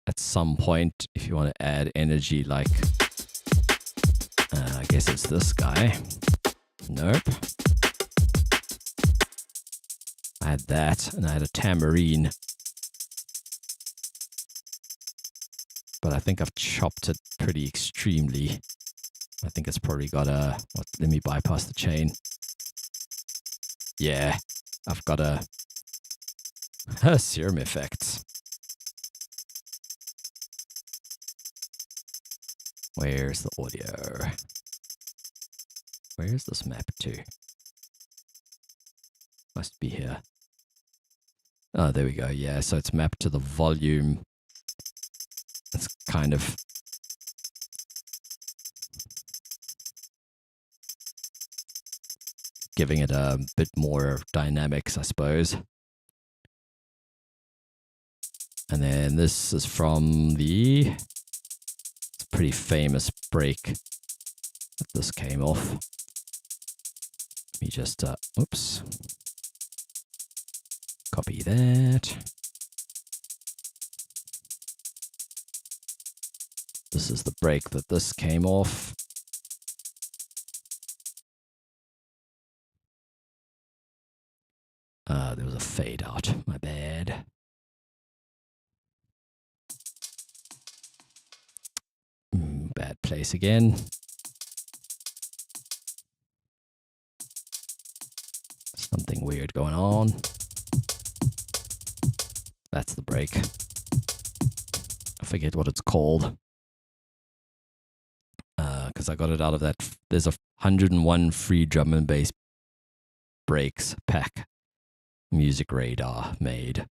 at some point if you want to add energy, like... I guess it's this guy. Nope. I had that, and I had a tambourine. But I think I've chopped it pretty extremely. I think it's probably got a... let me bypass the chain. Yeah, I've got a serum effect. Where's the audio? Where's this map to? Must be here. Oh, there we go. Yeah, so it's mapped to the volume. It's kind of... giving it a bit more dynamics, I suppose. And then this is from the... it's a pretty famous break that this came off. Let me just... oops. Copy that. This is the break that this came off. There was a fade out. My bad. Bad place again. Something weird going on. That's the break. I forget what it's called. Because I got it out of that. There's a 101 free drum and bass breaks pack Music Radar made.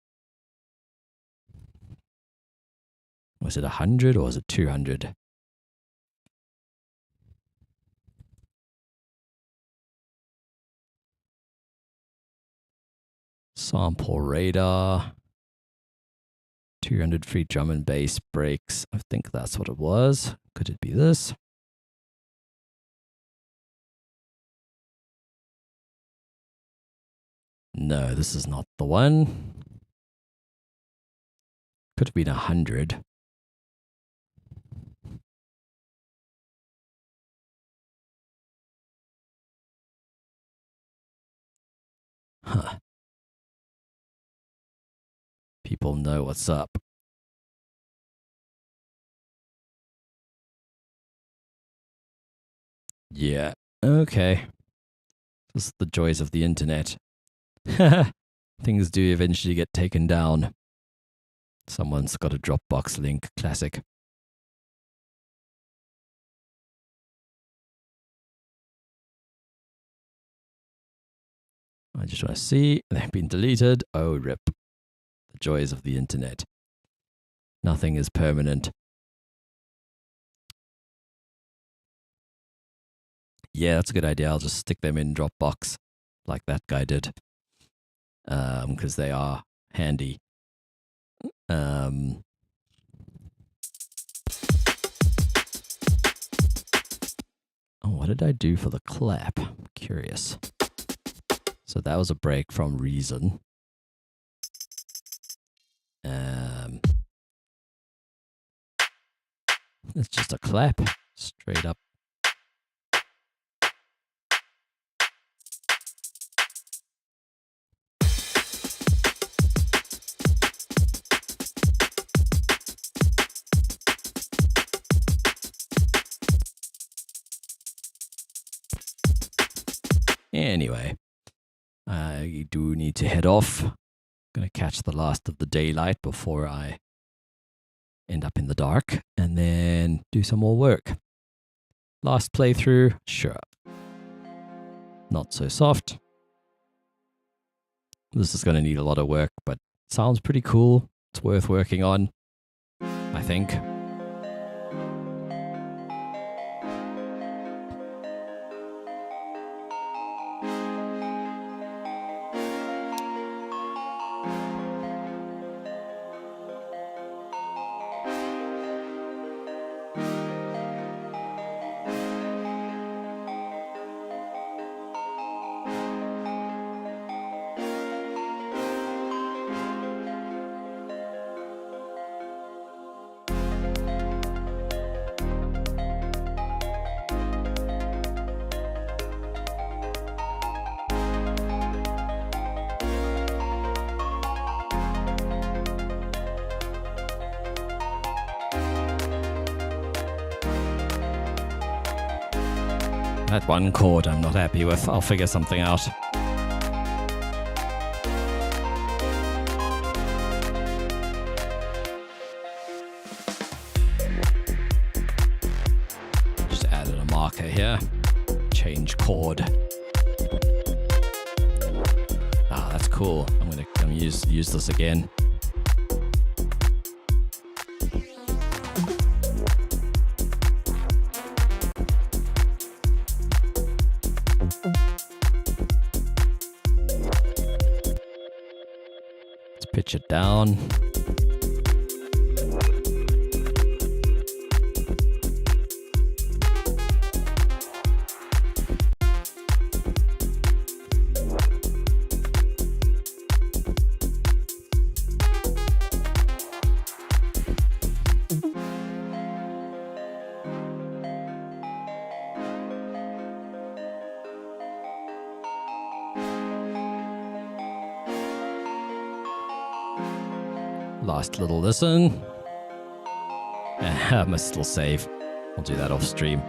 Was it 100 or was it 200? Sample Radar. 200 free drum and bass breaks. I think that's what it was. Could it be this? No, this is not the one. Could have been 100. Huh. People know what's up. Yeah, okay. This is the joys of the internet. Things do eventually get taken down. Someone's got a Dropbox link, classic. I just want to see. They've been deleted. Oh, rip. The joys of the internet. Nothing is permanent. Yeah, that's a good idea. I'll just stick them in Dropbox like that guy did. Because they are handy. Oh, what did I do for the clap? I'm curious. So that was a break from Reason. It's just a clap, straight up. Anyway, I do need to head off. Gonna catch the last of the daylight before I end up in the dark, and then do some more work. Last playthrough, sure. Not so soft. This is gonna need a lot of work, but sounds pretty cool. It's worth working on, I think. That one chord I'm not happy with. I'll figure something out. Just added a marker here. Change chord. Ah, that's cool. I'm gonna use this again. Pitch it down. Last little listen. I must still save. I'll do that off stream.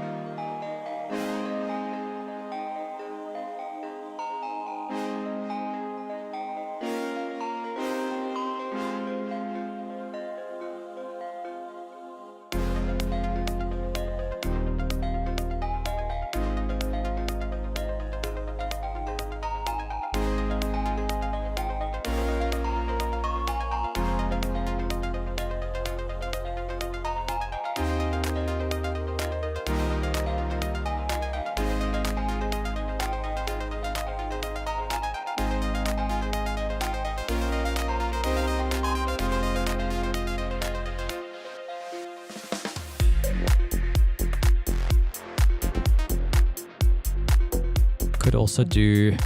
Could also do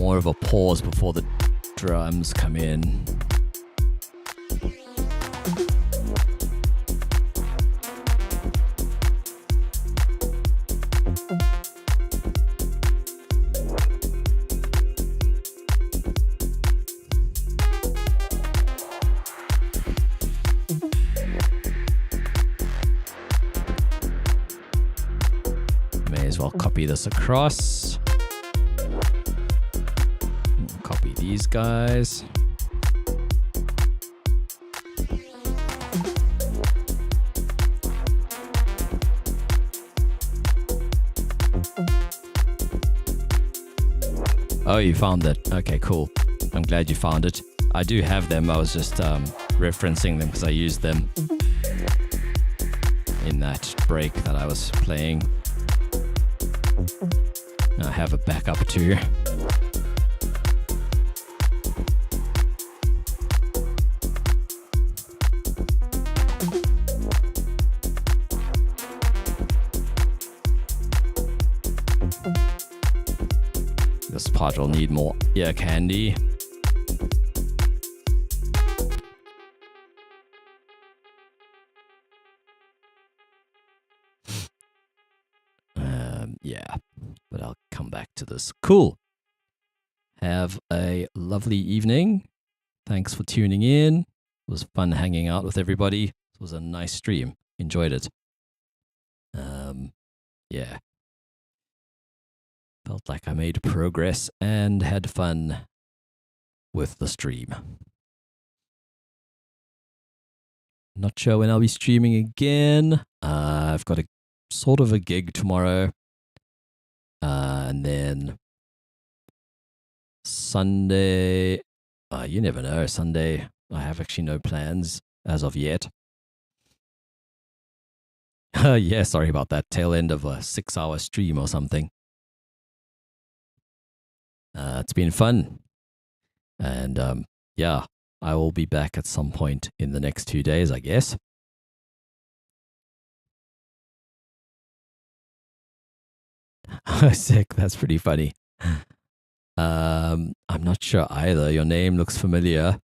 more of a pause before the drums come in. May as well copy this across. Copy these guys. Oh, you found it. Okay, cool. I'm glad you found it. I do have them. I was just referencing them because I used them in that break that I was playing. I have a backup too. This part will need more ear candy. Yeah, but I'll come back to this. Cool. Have a lovely evening. Thanks for tuning in. It was fun hanging out with everybody. It was a nice stream. Enjoyed it. Yeah. Felt like I made progress and had fun with the stream. Not sure when I'll be streaming again. I've got a sort of a gig tomorrow. And then Sunday, you never know. Sunday, I have actually no plans as of yet. Yeah, sorry about that. Tail end of a 6-hour stream or something. It's been fun. And yeah, I will be back at some point in the next 2 days, I guess. Sick, that's pretty funny. I'm not sure either. Your name looks familiar.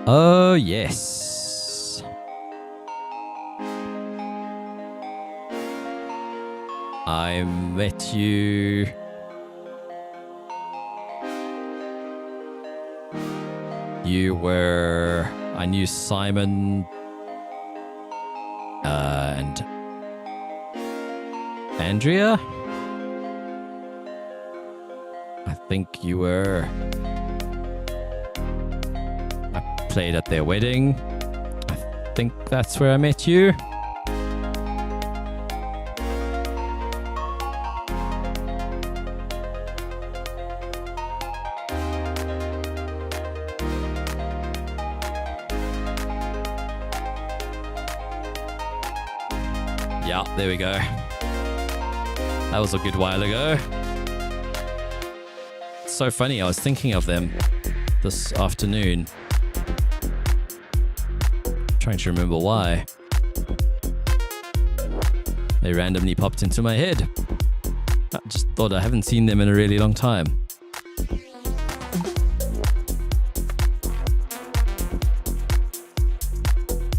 Oh, yes. I met you. I knew Simon and Andrea. I think you were. I played at their wedding. I think that's where I met you. Yeah, there we go. That was a good while ago. It's so funny, I was thinking of them this afternoon. Trying to remember why. They randomly popped into my head. I just thought I haven't seen them in a really long time.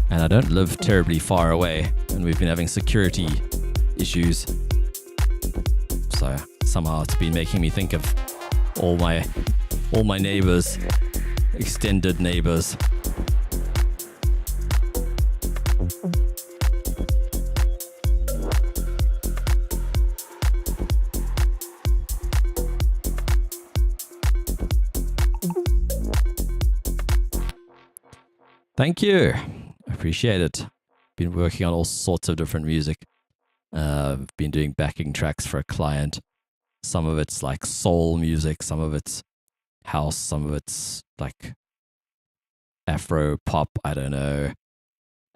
And I don't live terribly far away, and we've been having security issues. So somehow it's been making me think of all my neighbors, extended neighbors. Thank you. Appreciate it. Been working on all sorts of different music. Been doing backing tracks for a client. Some of it's like soul music, some of it's house, some of it's like Afro pop, I don't know.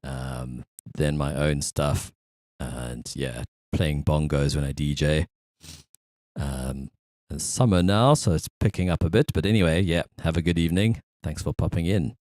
Then my own stuff. And yeah, playing bongos when I DJ. It's summer now, so it's picking up a bit. But anyway, yeah, have a good evening. Thanks for popping in.